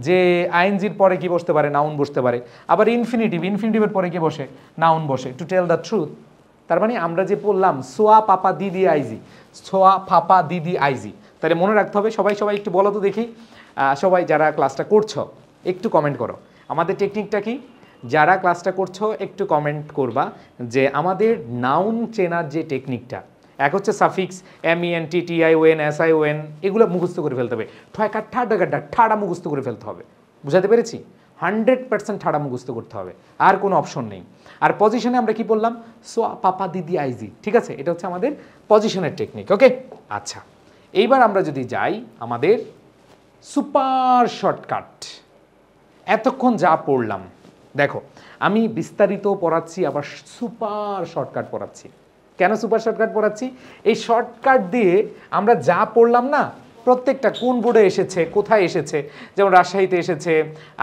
যে আইএনজির পরে কি বসতে পারে? নাউন বসতে পারে। আবার ইনফিনিটিভ, ইনফিনিটিভের পরে কি বসে? নাউন বসে। টু টেল দ্য ট্রুথ, তার মানে আমরা যে বললাম সোয়া পাপা দিদি আইজি, সোয়া পাপা দিদি আইজি, তাহলে মনে রাখতে হবে। সবাই সবাই একটু বলো তো দেখি, সবাই যারা ক্লাসটা করছো একটু কমেন্ট করো আমাদের টেকনিকটা কি। যারা ক্লাসটা করছো একটু কমেন্ট করবা যে আমাদের নাউন চেনার যে টেকনিকটা, এক হচ্ছে সাফিক্স MEN TTION SION, এগুলো মুখস্থ করে ফেলতে হবে। ঠয়কা ঠাডা গাড্ডা ঠাডা মুখস্থ করে ফেলতে হবে। বুঝাতে পেরেছি? 100% ঠাডা মুখস্থ করতে হবে, আর কোনো অপশন নেই। আর পজিশনে আমরা কি বললাম? সোয়া পাপা দিদি আইজি, ঠিক আছে? এটা হচ্ছে আমাদের পজিশনের টেকনিক, ওকে? আচ্ছা, এইবার আমরা যদি যাই আমাদের সুপার শর্টকাট, এতক্ষণ যা পড়লাম, দেখো আমি বিস্তারিত পড়াচ্ছি, আবার সুপার শর্টকাট পড়াচ্ছি। কেন সুপার শর্টকাট পড়াচ্ছি? এই শর্টকাট দিয়ে আমরা যা পড়লাম না, প্রত্যেকটা কোন বোর্ডে এসেছে, কোথায় এসেছে, যেমন রাজশাহীতে এসেছে,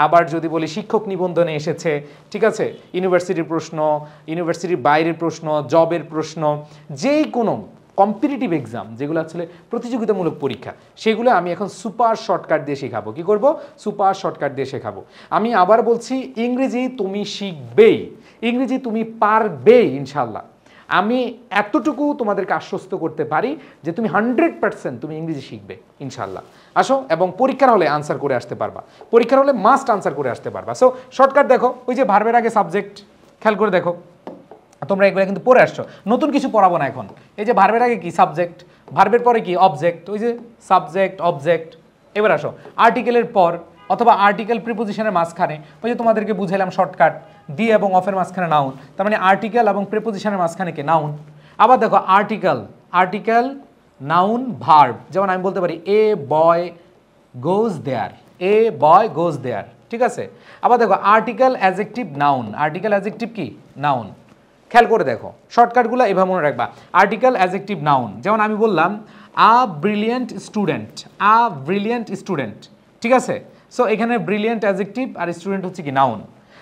আবার যদি বলি শিক্ষক নিবন্ধনে এসেছে, ঠিক আছে? ইউনিভার্সিটির প্রশ্ন, ইউনিভার্সিটির বাইরের প্রশ্ন, জবের প্রশ্ন, যেই কোনো কম্পিটিটিভ এক্সাম যেগুলো আসলে প্রতিযোগিতামূলক পরীক্ষা, সেগুলো আমি এখন সুপার শর্টকাট দিয়ে শেখাবো। কি করব? সুপার শর্টকাট দিয়ে শেখাবো। আমি আবার বলছি, ইংরেজি তুমি শিখবেই, ইংরেজি তুমি পারবেই ইনশাল্লাহ। আমি এতটুকু তোমাদেরকে আশ্বস্ত করতে পারি যে তুমি 100% তুমি ইংরেজি শিখবে ইনশাল্লাহ। আসো, এবং পরীক্ষার হলে আনসার করে আসতে পারবা, পরীক্ষার হলে মাস্ট আনসার করে আসতে পারবা। সো শর্টকাট দেখো, ওই যে ভার্বের আগে সাবজেক্ট, খেয়াল করে দেখো তোমরা এগুলো কিন্তু পড়ে আসছো, নতুন কিছু পড়াবো না এখন। এই যে ভার্বের আগে কি সাবজেক্ট, ভার্বের পরে কি অবজেক্ট, ওই যে সাবজেক্ট অবজেক্ট। এবার আসো আর্টিকেলের পর অথবা আর্টিকেল প্রিপোজিশনের মাঝখানে, ওই যে তোমাদেরকে বুঝাইলাম শর্টকাট, দি এবং অফের মাঝখানে নাউন, তার মানে আর্টিকেল এবং প্রিপোজিশনের মাঝখানে কি নাউন। আবার দেখো আর্টিকেল নাউন ভার্ব, যেমন আমি বলতে পারি এ বয় গোজ দেয়ার, এ বয় গোজ দেয়ার, ঠিক আছে। আবার দেখো article adjective noun, article adjective কি নাউন। খেয়াল করে দেখো শর্টকাটগুলো এভাবে মনে রাখবা। আর্টিকেল অ্যাডজেক্টিভ নাউন, যেমন আমি বললাম আ ব্রিলিয়েন্ট স্টুডেন্ট, ঠিক আছে। সো এখানে ব্রিলিয়েন্ট অ্যাডজেক্টিভ আর স্টুডেন্ট হচ্ছে কি নাউন।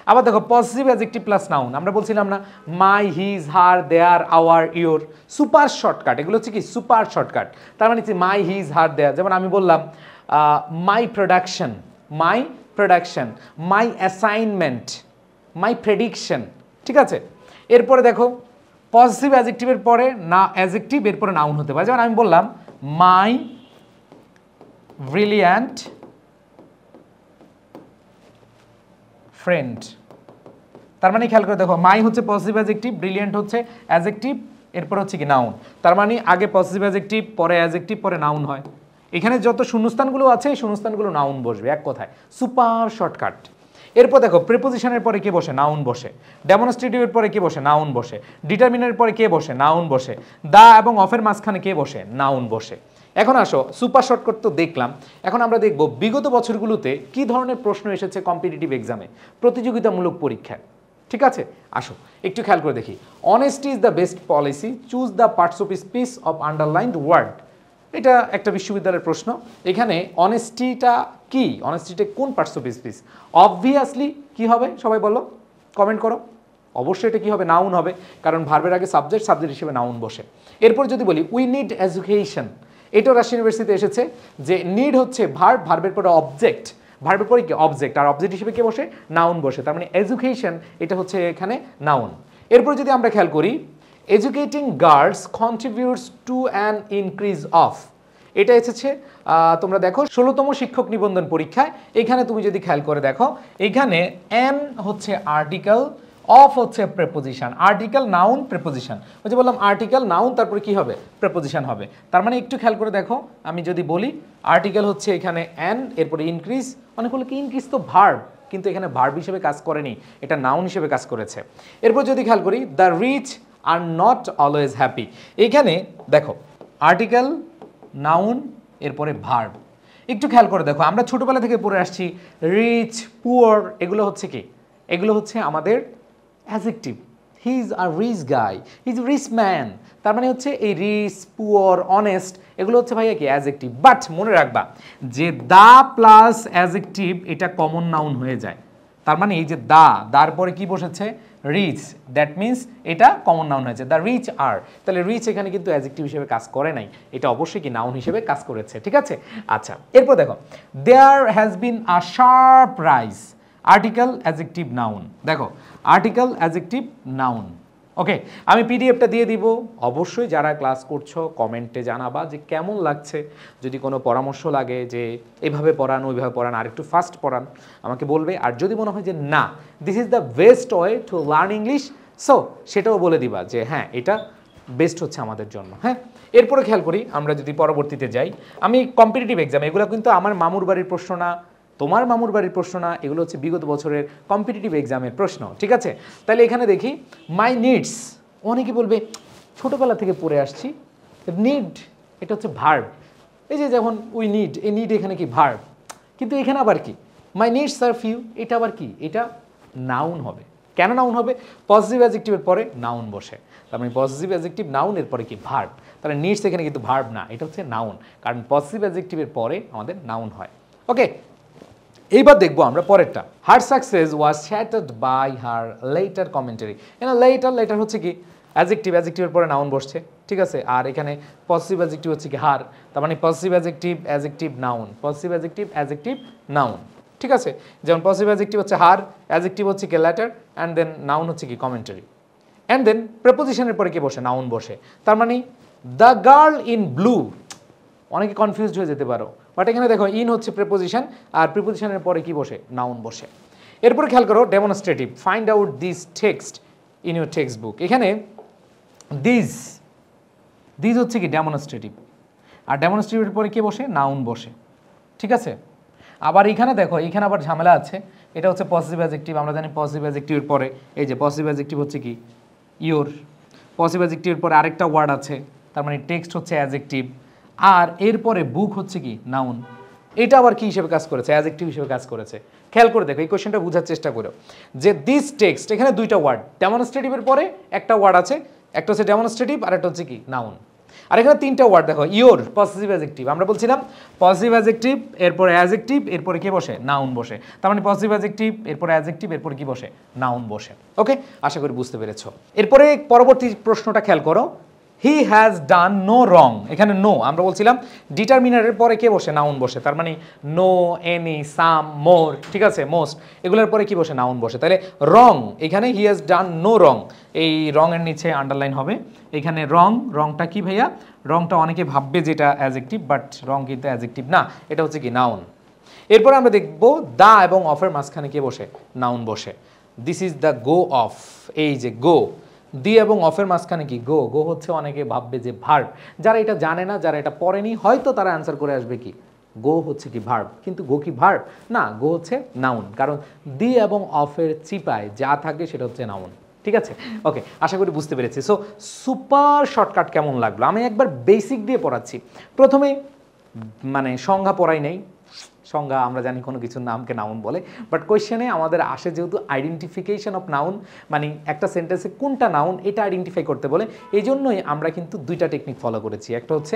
আবার দেখো পজিটিভ অ্যাডজেক্টিভ প্লাস নাউন, আমরা বলছিলাম না my, his, her, their, our, your, super shortcut, এগুলো হচ্ছে কি সুপার শর্টকাট। তার মানে হচ্ছে মাই, হিজ, হার, দেয়ার। যেমন আমি বললাম my production, my assignment, my prediction, ঠিক আছে। এরপরে দেখো পজিটিভ অ্যাডজেক্টিভের পরে না অ্যাডজেক্টিভ, এরপরে নাউন হতে পারে। যেমন আমি বললাম মাই ব্রিলিয়ান্ট ফ্রেন্ড, তার মানে খেয়াল করে দেখো মাই হচ্ছে পজিটিভ অ্যাডজেক্টিভ, ব্রিলিয়ান্ট হচ্ছে অ্যাডজেক্টিভ, এরপর হচ্ছে কি নাউন। তার মানে আগে পজিটিভ অ্যাডজেক্টিভ, পরে অ্যাডজেক্টিভ, পরে নাউন হয়। এখানে যত শূন্যস্থানগুলো আছে এই শূন্যস্থানগুলো নাউন বসবে, এক কথায় সুপার শর্টকাট। এরপর দেখো প্রিপোজিশনের পরে কে বসে, নাউন বসে। ডেমনস্ট্রেটিভের পরে কে বসে, নাউন বসে। ডিটারমিনের পরে কে বসে, নাউন বসে। দা এবং অফের মাঝখানে কে বসে, নাউন বসে। এখন আসো সুপার শর্টকাট তো দেখলাম, এখন আমরা দেখব বিগত বছরগুলোতে কি ধরনের প্রশ্ন এসেছে কম্পিটিটিভ এক্সামে, প্রতিযোগিতামূলক পরীক্ষায়, ঠিক আছে। আসো একটু খেয়াল করে দেখি। Honesty is the best policy, choose the parts of speech of underlined word. এটা একটা বিশ্ববিদ্যালয়ের প্রশ্ন। এখানে অনেস্টিটা কি, অনেস্টিটা কোন পার্টস অফ স্পিচ? অবভিয়াসলি কি হবে সবাই বলো, কমেন্ট করো। অবশ্যই এটা কি হবে, নাউন হবে, কারণ ভার্বের আগে সাবজেক্ট, সাবজেক্ট হিসেবে নাউন বসে। এরপর যদি বলি উই নিড এডুকেশন, এটাও রাজশাহী ইউনিভার্সিটিতে এসেছে যে নিড হচ্ছে ভার্ব, ভার্বের পরে অবজেক্ট, ভার্বের পরে কি অবজেক্ট, আর অবজেক্ট হিসেবে কে বসে, নাউন বসে। তার মানে এডুকেশন এটা হচ্ছে এখানে নাউন। এরপর যদি আমরা খেয়াল করি educating girls contributes to an increase of, এটা এসেছে তোমরা দেখো 16তম শিক্ষক নিবন্ধন পরীক্ষায়। এখানে তুমি যদি খেয়াল করে দেখো এখানে অ্যান হচ্ছে আর্টিকেল, অফ হচ্ছে প্রেপোজিশন, আর্টিকেল নাউন প্রেপোজিশন, ওই যে বললাম আর্টিকেল নাউন তারপরে কি হবে, প্রেপোজিশন হবে। তার মানে একটু খেয়াল করে দেখো, আমি যদি বলি আর্টিকেল হচ্ছে এখানে অ্যান, এরপরে ইনক্রিজ, অনেক হলো কি ইনক্রিজ তো ভার্ব, কিন্তু এখানে ভার্ব হিসেবে কাজ করেনি, এটা নাউন হিসেবে কাজ করেছে। এরপর যদি খেয়াল করি the rich are not always happy, এইখানে দেখো আর্টিকেল নাউন এরপরে ভার্ব। একটু খেয়াল করে দেখো আমরা ছোটবেলা থেকে পড়ে আসছি রিচ, পুয়ার, এগুলো হচ্ছে কি, এগুলো হচ্ছে আমাদের adjective. He is a rich guy, he is rich man, তার মানে হচ্ছে এই রিচ, পুয়ার, অনেস্ট, এগুলো হচ্ছে ভাইয়া কি অ্যাডজেক্টিভ। বাট মনে রাখবা যে দা প্লাস অ্যাডজেক্টিভ এটা কমন নাউন হয়ে যায়। তার মানে এই যে দার পরে কি বসেছে, রিচ, দ্যাট মিনস এটা কমন নাউন হয়েছে, দ্য রিচ আর। তাহলে রিচ এখানে কিন্তু অ্যাডজেক্টিভ হিসেবে কাজ করে নাই, এটা অবশ্যই কি নাউন হিসেবে কাজ করেছে, ঠিক আছে। আচ্ছা এরপর দেখো there has been a sharp rise, article adjective noun. দেখো আর্টিকেল অ্যাডজেক্টিভ নাউন, ওকে। আমি পিডিএফটা দিয়ে দিব, অবশ্যই যারা ক্লাস করছো কমেন্টে জানাবা যে কেমন লাগছে। যদি কোনো পরামর্শ লাগে যে এইভাবে পড়ান ওইভাবে পড়ান আর একটু ফাস্ট পড়ান আমাকে বলবে। আর যদি মনে হয় যে না this is the best way to learn English, so সেটাও বলে দিবা যে হ্যাঁ এটা বেস্ট হচ্ছে আমাদের জন্য। হ্যাঁ এরপরে খেয়াল করি আমরা যদি পরবর্তীতে যাই, আমি কম্পিটিটিভ এক্সাম, এগুলো কিন্তু আমার মামুর বাড়ির প্রশ্ন না, তোমার মামুর বাড়ির প্রশ্ন না, এগুলো হচ্ছে বিগত বছরের কম্পিটিটিভ এক্সামের প্রশ্ন, ঠিক আছে। তাহলে এখানে দেখি মাই নিডস, অনেকে বলবে ছোটোবেলা থেকে পড়ে আসছি নিড, এটা হচ্ছে ভার্ব। এই যে যেমন উই নিড, এই নিড এখানে কি ভার্ব, কিন্তু এখানে আবার কি মাই নিডস আর ফিউ, এটা আবার কি, এটা নাউন হবে। কেন নাউন হবে, পজিটিভ অ্যাডজেক্টিভের পরে নাউন বসে, তার মানে পজিটিভ অ্যাডজেক্টিভ নাউন এর পরে কি ভার্ব। তাহলে নিডস এখানে কিন্তু ভার্ব না, এটা হচ্ছে নাউন, কারণ পজিটিভ অ্যাডজেক্টিভের পরে আমাদের নাউন হয়, ওকে। এইবার দেখবো আমরা পরেরটা, her success was shattered by her later commentary. এখানে লেটার হচ্ছে কি অ্যাডজেক্টিভ, অ্যাডজেক্টিভের পরে নাউন বসছে, ঠিক আছে। আর এখানে পজিটিভ অ্যাডজেক্টিভ হচ্ছে কি হার, তার মানে positive adjective, adjective noun, positive adjective, adjective noun, ঠিক আছে। যেমন পজিটিভ অ্যাডজেক্টিভ হচ্ছে হার, অ্যাডজেক্টিভ হচ্ছে কি লেটার, অ্যান্ড দেন নাউন হচ্ছে কি কমেন্টারি, অ্যান্ড দেন প্রেপোজিশনের পরে কি বসে, নাউন বসে। তার মানে দ্য গার্ল ইন ব্লু, অনেকে কনফিউজড হয়ে যেতে পারো, বাট এখানে দেখো ইন হচ্ছে প্রিপোজিশন, আর প্রিপোজিশনের পরে কি বসে, নাউন বসে। এরপরে খেয়াল করো demonstrative, find out this text in your text book. এখানে দিস হচ্ছে কি ডেমনস্ট্রেটিভ, আর ডেমনস্ট্রেটিভের পরে কে বসে? নাউন বসে, ঠিক আছে। আবার এখানে দেখো, এখানে আবার ঝামেলা আছে, এটা হচ্ছে পজিটিভ অ্যাডজেক্টিভ। আমরা জানি পজিটিভ অ্যাডজেক্টিভের পরে এই যে পজিটিভ অ্যাডজেক্টিভ হচ্ছে কি ইওর, পজিটিভ অ্যাডজেক্টিভের পরে আরেকটা ওয়ার্ড আছে, তার মানে টেক্সট হচ্ছে অ্যাডজেক্টিভ, আর এরপরে বুক হচ্ছে কি নাউন। এটা আবার কি হিসেবে কাজ করেছে? অ্যাডজেক্টিভ হিসেবে কাজ করেছে। খেয়াল করে দেখো, এই কোশ্চেনটা বোঝার চেষ্টা করো যে দিস টেক্সট, এখানে দুইটা ওয়ার্ড, ডেমনস্ট্রেটিভের পরে একটা ওয়ার্ড আছে, একটা হচ্ছে ডেমনস্ট্রেটিভ আর একটা হচ্ছে কি নাউন। আর এখানে তিনটা ওয়ার্ড দেখো, ইওর পজিটিভ অ্যাডজেক্টিভ, আমরা বলছিলাম পজিটিভ অ্যাডজেক্টিভ, এরপরে অ্যাডজেক্টিভ, এরপরে কি বসে? নাউন বসে। তার মানে পজিটিভ অ্যাডজেক্টিভ, এরপরে অ্যাডজেক্টিভ, এরপরে কি বসে? নাউন বসে। ওকে, আশা করি বুঝতে পেরেছো। এরপরে পরবর্তী প্রশ্নটা খেয়াল করো, হি হ্যাজ ডান নো রং। এখানে নো আমরা বলছিলাম ডিটারমিনারের পরে কে বসে? নাউন বসে। তার মানে নো, এনি, সাম, মোর, ঠিক আছে, মোস্ট, এগুলোর পরে কি বসে? নাউন বসে। তাহলে রং, এখানে হি হ্যাজ ডান নো রং, এই রং এর নিচে আন্ডারলাইন হবে। এখানে রং, রংটা কি ভাইয়া? রংটা অনেকে ভাববে যেটা অ্যাডজেক্টিভ, বাট রং কিন্তু অ্যাডজেক্টিভ না, এটা হচ্ছে কি নাউন। এরপর আমরা দেখব দা এবং অফের মাঝখানে কে বসে? নাউন বসে। This is the go of, এই যে গো, দি এবং অফের মাঝখানে কি? গো। গো হচ্ছে অনেকে ভাববে যে ভার্ব, যারা এটা জানে না, যারা এটা পড়েনি, হয়তো তারা অ্যান্সার করে আসবে কি গো হচ্ছে কি ভার্ব, কিন্তু গো কি ভার্ব? না, গো হচ্ছে নাউন, কারণ দি এবং অফের চিপায় যা থাকে সেটা হচ্ছে নাউন, ঠিক আছে। ওকে, আশা করি বুঝতে পেরেছি। সো সুপার শর্টকাট কেমন লাগলো? আমি একবার বেসিক দিয়ে পড়াচ্ছি। প্রথমে মানে সংজ্ঞা পড়াই নেই, সংজ্ঞা আমরা জানি কোনো কিছুর নামকে নাউন বলে, বাট কোয়েশ্চেনে আমাদের আসে যেহেতু আইডেন্টিফিকেশন অফ নাউন, মানে একটা সেন্টেন্সে কোনটা নাউন এটা আইডেন্টিফাই করতে বলে, এই জন্যই আমরা কিন্তু দুইটা টেকনিক ফলো করেছি। একটা হচ্ছে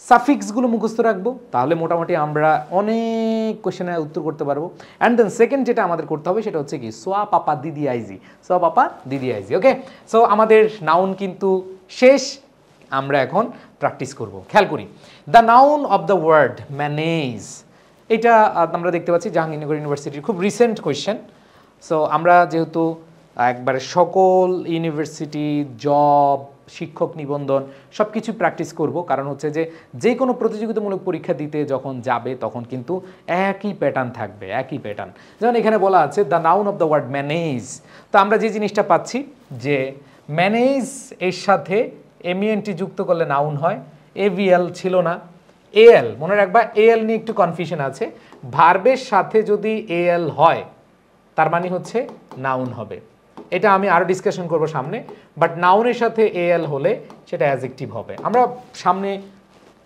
সাফিক্সগুলো মুখস্থ রাখবো, তাহলে মোটামুটি আমরা অনেক কোয়েশ্চেনের উত্তর করতে পারবো। অ্যান্ড দেন সেকেন্ড যেটা আমাদের করতে হবে সেটা হচ্ছে কি সোয়া পাপা দিদি আইজি, সোয়া পাপা দিদি আইজি। ওকে, সো আমাদের নাউন কিন্তু শেষ, আমরা এখন প্র্যাকটিস করব। খেয়াল করি, the noun of the word manage, এটা আমরা দেখতে পাচ্ছি জাহাঙ্গীরনগর ইউনিভার্সিটির খুব রিসেন্ট কোয়েশ্চেন। সো আমরা যেহেতু একবারে সকল ইউনিভার্সিটি, জব, শিক্ষক নিবন্ধন সব কিছু প্র্যাকটিস করব, কারণ হচ্ছে যে কোনো প্রতিযোগিতামূলক পরীক্ষা দিতে যখন যাবে তখন কিন্তু একই প্যাটার্ন থাকবে, একই প্যাটার্ন। যেমন এখানে বলা আছে the noun of the word manage, তো আমরা যে জিনিসটা পাচ্ছি যে ম্যানেজ এর সাথে এমইএনটি যুক্ত করলে নাউন হয়, এভিএল ছিল না, এএল মনে রাখবা, এএল নিয়ে একটু কনফিউশন আছে, ভার্বের সাথে যদি এএল হয় তার মানে হচ্ছে নাউন হবে, এটা আমি আরও ডিসকাশন করব সামনে, বাট নাউনের সাথে এএল হলে সেটা অ্যাডজেক্টিভ হবে। আমরা সামনে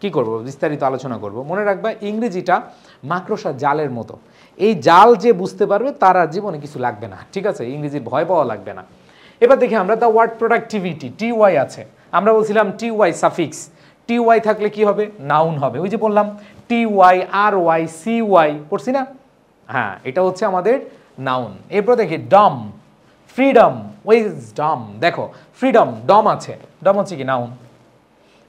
কি করব, বিস্তারিত আলোচনা করব। মনে রাখবা ইংরেজিটা মাকড়সা জালের মতো, এই জাল যে বুঝতে পারবে তার আর জীবনে কিছু লাগবে না, ঠিক আছে, ইংরেজির ভয় পাওয়া লাগবে না। এবার দেখি আমরা দ্য ওয়ার্ড প্রোডাক্টিভিটি, টিওয়াই আছে, আমরা বলছিলাম টিওয়াই সাফিক্স, টিওয়াই থাকলে কি হবে? নাউন হবে। ওই যে বললাম টিওয়াই, আর ওয়াই, সি ওয়াই পড়ছি না, হ্যাঁ, এটা হচ্ছে আমাদের নাউন। এরপর দেখি ডম, ফ্রিডম, উইজডম, দেখো ফ্রিডম, ডম আছে, ডম হচ্ছে কি নাউন।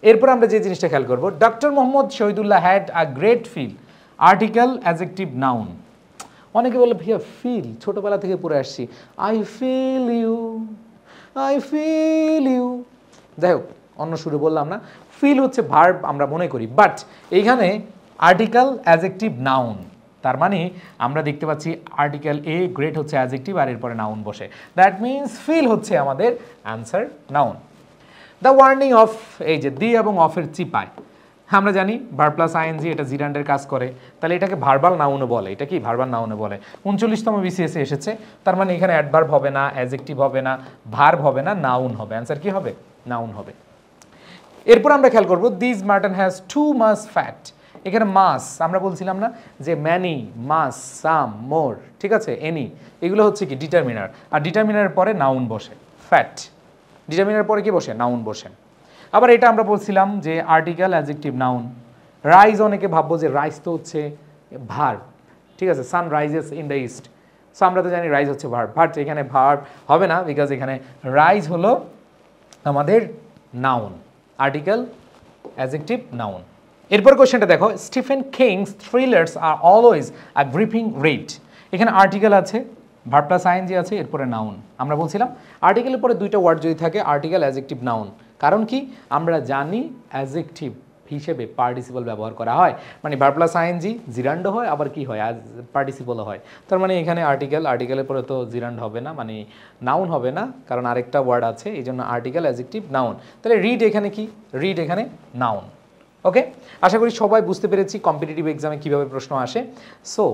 এরপর আমরা যে জিনিসটা খেয়াল করবো, doctor Mohammad Shahidullah had a great feel, article, adjective, noun. অনেকে বলে ভাইয়া ফিল ছোটবেলা থেকে পড়ে আসছি, I feel you, I feel you, যাই হোক অন্য সুরে বললাম না, ফিল হচ্ছে ভার্ব আমরা মনে করি, বাট এইখানে আর্টিকেল, অ্যাডজেক্টিভ, নাউন, তার মানে আমরা দেখতে পাচ্ছি আর্টিকেল এ, গ্রেট হচ্ছে অ্যাডজেক্টিভ, আর এরপরে নাউন বসে, দ্যাট মিনস ফিল হচ্ছে আমাদের answer, noun. The warning of, এই যে দি এবং অফের চিপায়, আমরা জানি ভার্ব প্লাস আইএনজি এটা জিরান্ডের কাজ করে, তাহলে এটাকে ভার্বাল নাউনও বলে, এটা কি ভার্বাল নাউনও বলে। 39তম বিসিএসে এসেছে, তার মানে এখানে অ্যাডভার্ব হবে না, অ্যাডজেক্টিভ হবে না, ভার্ব হবে না, নাউন হবে, অ্যান্সার কি হবে? নাউন হবে। এরপর আমরা খেয়াল করবো this mutton has too much fat, এখানে মাস আমরা বলছিলাম না যে ম্যানি, মাস, সাম, মোর, ঠিক আছে, এনি, এগুলো হচ্ছে কি ডিটারমিনার, আর ডিটারমিনারের পরে নাউন বসে, ফ্যাট, ডিটারমিনারের পরে কি বসে? নাউন বসে। আবার এটা আমরা বলছিলাম যে আর্টিকেল, অ্যাডজেক্টিভ, নাউন। রাইজ, অনেকে ভাববো যে রাইজ তো হচ্ছে ভার্ব, ঠিক আছে, sun rises in the east, so আমরা তো জানি রাইজ হচ্ছে ভার্ব, বাট এখানে ভার্ব হবে না, বিকজ এখানে রাইজ হলো আমাদের নাউন, আর্টিকেল, অ্যাডজেক্টিভ, নাউন। এরপর কোশ্চেনটা দেখো, Stephen King's thrillers are always a gripping read, এখানে আর্টিকেল আছে, ভার্ব প্লাস আইএনজি আছে, এরপরে নাউন। আমরা বলছিলাম আর্টিকেলের পরে দুইটা ওয়ার্ড যদি থাকে, আর্টিকেল, অ্যাডজেক্টিভ, নাউন, কারণ কি আমরা জানি অ্যাডজেক্টিভ হিসেবে পার্টিসিপল ব্যবহার করা হয়, মানে ভার্ব প্লাস আইএনজি জিরান্ড হয়, আবার কি হয় আজ পার্টিসিপলও হয়। তার মানে এখানে আর্টিকেলের পরে তো জিরান্ড হবে না, মানে নাউন হবে না, কারণ আরেকটা ওয়ার্ড আছে, এই জন্য আর্টিকেল, অ্যাডজেক্টিভ, নাউন। তাহলে রিড এখানে কি, রিড এখানে নাউন। ওকে, আশা করি সবাই বুঝতে পেরেছি কম্পিটিটিভ এক্সামে কীভাবে প্রশ্ন আসে। সো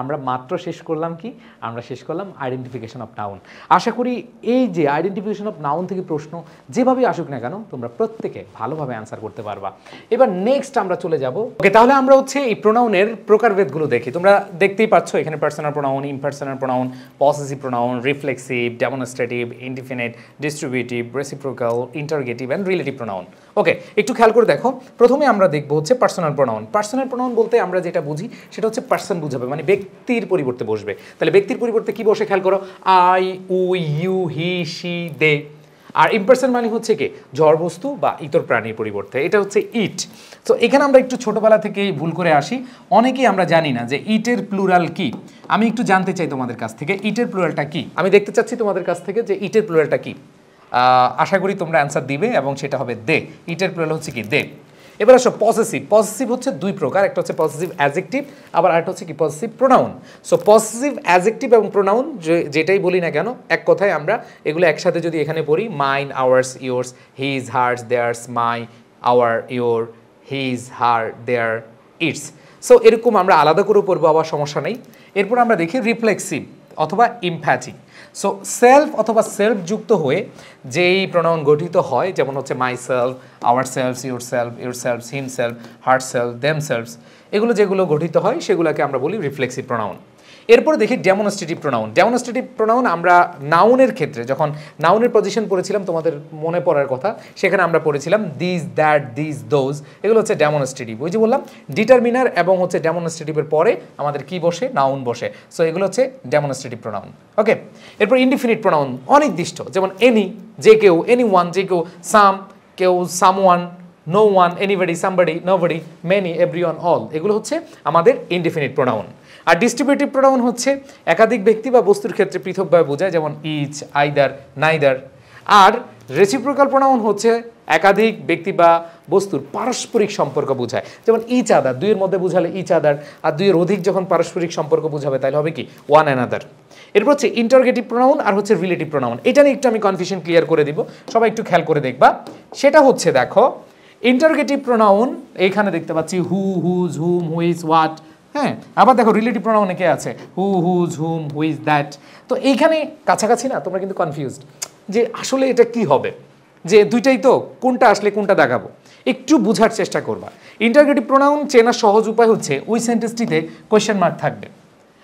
আমরা মাত্র শেষ করলাম কি, আমরা শেষ করলাম আইডেন্টিফিকেশন অফ নাউন। আশা করি এই যে আইডেন্টিফিকেশন অফ নাউন থেকে প্রশ্ন যেভাবেই আসুক না কেন তোমরা প্রত্যেকে ভালোভাবে অ্যান্সার করতে পারবা। এবার নেক্সট আমরা চলে যাব। ওকে, তাহলে আমরা হচ্ছে এই প্রোনাউনের প্রকারভেদগুলো দেখি। তোমরা দেখতেই পাচ্ছ এখানে personal pronoun, impersonal pronoun, possessive pronoun, reflexive, demonstrative, indefinite, distributive, reciprocal, interrogative and relative pronoun. Okay, একটু খেয়াল করে দেখো। প্রথমে আমরা দেখবো হচ্ছে পার্সোনাল প্রোনাউন। পার্সোনাল প্রোনাউন বলতে আমরা যেটা বুঝি সেটা হচ্ছে পার্সন বুঝাবে, মানে ব্যক্তির পরিবর্তে বসবে। তাহলে ব্যক্তির পরিবর্তে কি বসে খেয়াল করো, I, we, you, he, she, they. আর ইমপার্সন মানে হচ্ছে কি, জড় বস্তু বা ইতর প্রাণীর পরিবর্তে, এটা হচ্ছে ইট। তো এখানে আমরা একটু ছোটবেলা থেকেই ভুল করে আসি, অনেকেই আমরা জানি না যে ইটের প্লুরাল কি। আমি একটু জানতে চাই তোমাদের কাছ থেকে ইটের প্লুরালটা কি, আমি দেখতে চাচ্ছি তোমাদের কাছ থেকে যে ইটের প্লুরালটা কি। আশা করি তোমরা অ্যান্সার দিবে এবং সেটা হবে দে। ইটের প্লুরাল হচ্ছে কি, দে। এবার আসো পসেসিভ। পসেসিভ হচ্ছে দুই প্রকার, একটা হচ্ছে পসেসিভ অ্যাডজেক্টিভ, আবার আরেকটা হচ্ছে কি possessive pronoun. So possessive adjective এবং প্রোনাউন যেটাই বলি না কেন, এক কথায় আমরা এগুলো একসাথে যদি এখানে পড়ি, mine, ours, yours, his, hers, theirs, my, our, your, his, her, their, its. So এরকম আমরা আলাদা করে পড়বো, আবার সমস্যা নেই। এরপর আমরা দেখি রিফ্লেক্সিভ অথবা ইমপ্যাথিক। সো সেলফ অথবা সেলফ যুক্ত হয়ে যেই প্রোনাউন গঠিত হয়, যেমন হচ্ছে myself, ourselves, yourselves, himself, herself, themselves, এগুলো যেগুলো গঠিত হয় সেগুলোকে আমরা বলি রিফ্লেক্সিভ প্রোনাউন। এরপরে দেখি ডেমনস্ট্রেটিভ প্রোনাউন। ডেমনস্ট্রেটিভ প্রোনাউন আমরা নাউনের ক্ষেত্রে যখন নাউনের পজিশন পড়েছিলাম, তোমাদের মনে পড়ার কথা, সেখানে আমরা পড়েছিলাম দিস, দ্যাট, দিস, দোজ, এগুলো হচ্ছে ডেমনস্ট্রেটিভ। ওই যে বললাম ডিটারমিনার এবং হচ্ছে ডেমনস্ট্রেটিভের পরে আমাদের কি বসে, নাউন বসে। সো এগুলো হচ্ছে ডেমনস্ট্রেটিভ প্রোনাউন। ওকে, এরপর ইনডিফিনিট প্রোনাউন, অনির্দিষ্ট, যেমন এনি, যে কেউ, এনি ওয়ান, যে কেউ, সাম, কেউ, someone, no one, anybody, somebody, nobody, many, everyone, all, এগুলো হচ্ছে আমাদের ইনডিফিনিট প্রোনাউন। আর ডিস্ট্রিবিউটিভ প্রোনাউন হচ্ছে একাধিক ব্যক্তি বা বস্তুর ক্ষেত্রে পৃথকভাবে বোঝায়, যেমন ইচ, আইদার, নাইদার। আর রেসিপ্রোকাল প্রোনাউন হচ্ছে একাধিক ব্যক্তি বা বস্তুর পারস্পরিক সম্পর্ক বোঝায়, যেমন ইচ আদার, দুইয়ের মধ্যে বোঝালে ইচ আদার, আর দুইয়ের অধিক যখন পারস্পরিক সম্পর্ক বোঝাবে তাহলে হবে কি, ওয়ান অ্যানাদার। এরপর হচ্ছে ইন্টারগেটিভ প্রোনাউন আর হচ্ছে রিলেটিভ প্রোনাউন। এটা নিয়ে একটু আমি কনফিউশন ক্লিয়ার করে দিব, সবাই একটু খেয়াল করে দেখবা। সেটা হচ্ছে দেখো, ইন্টারগেটিভ প্রোনাউন এইখানে দেখতে পাচ্ছি হু, হুজ, হুম, হুইজ, হোয়াট। হ্যাঁ, আবার দেখো রিলেটিভ প্রোনাউনে কে আছে, হু, হুজ, হুম, হুইজ, দ্যাট। তো এইখানে কাছাকাছি না, তোমরা কিন্তু কনফিউজড যে আসলে এটা কি হবে, যে দুইটাই তো, কোনটা আসলে কোনটা দেখাবো, একটু বোঝার চেষ্টা করবা। ইন্টারগেটিভ প্রোনাউন চেনার সহজ উপায় হচ্ছে ওই সেন্টেন্সটিতে কোয়েশ্চেন মার্ক থাকবে,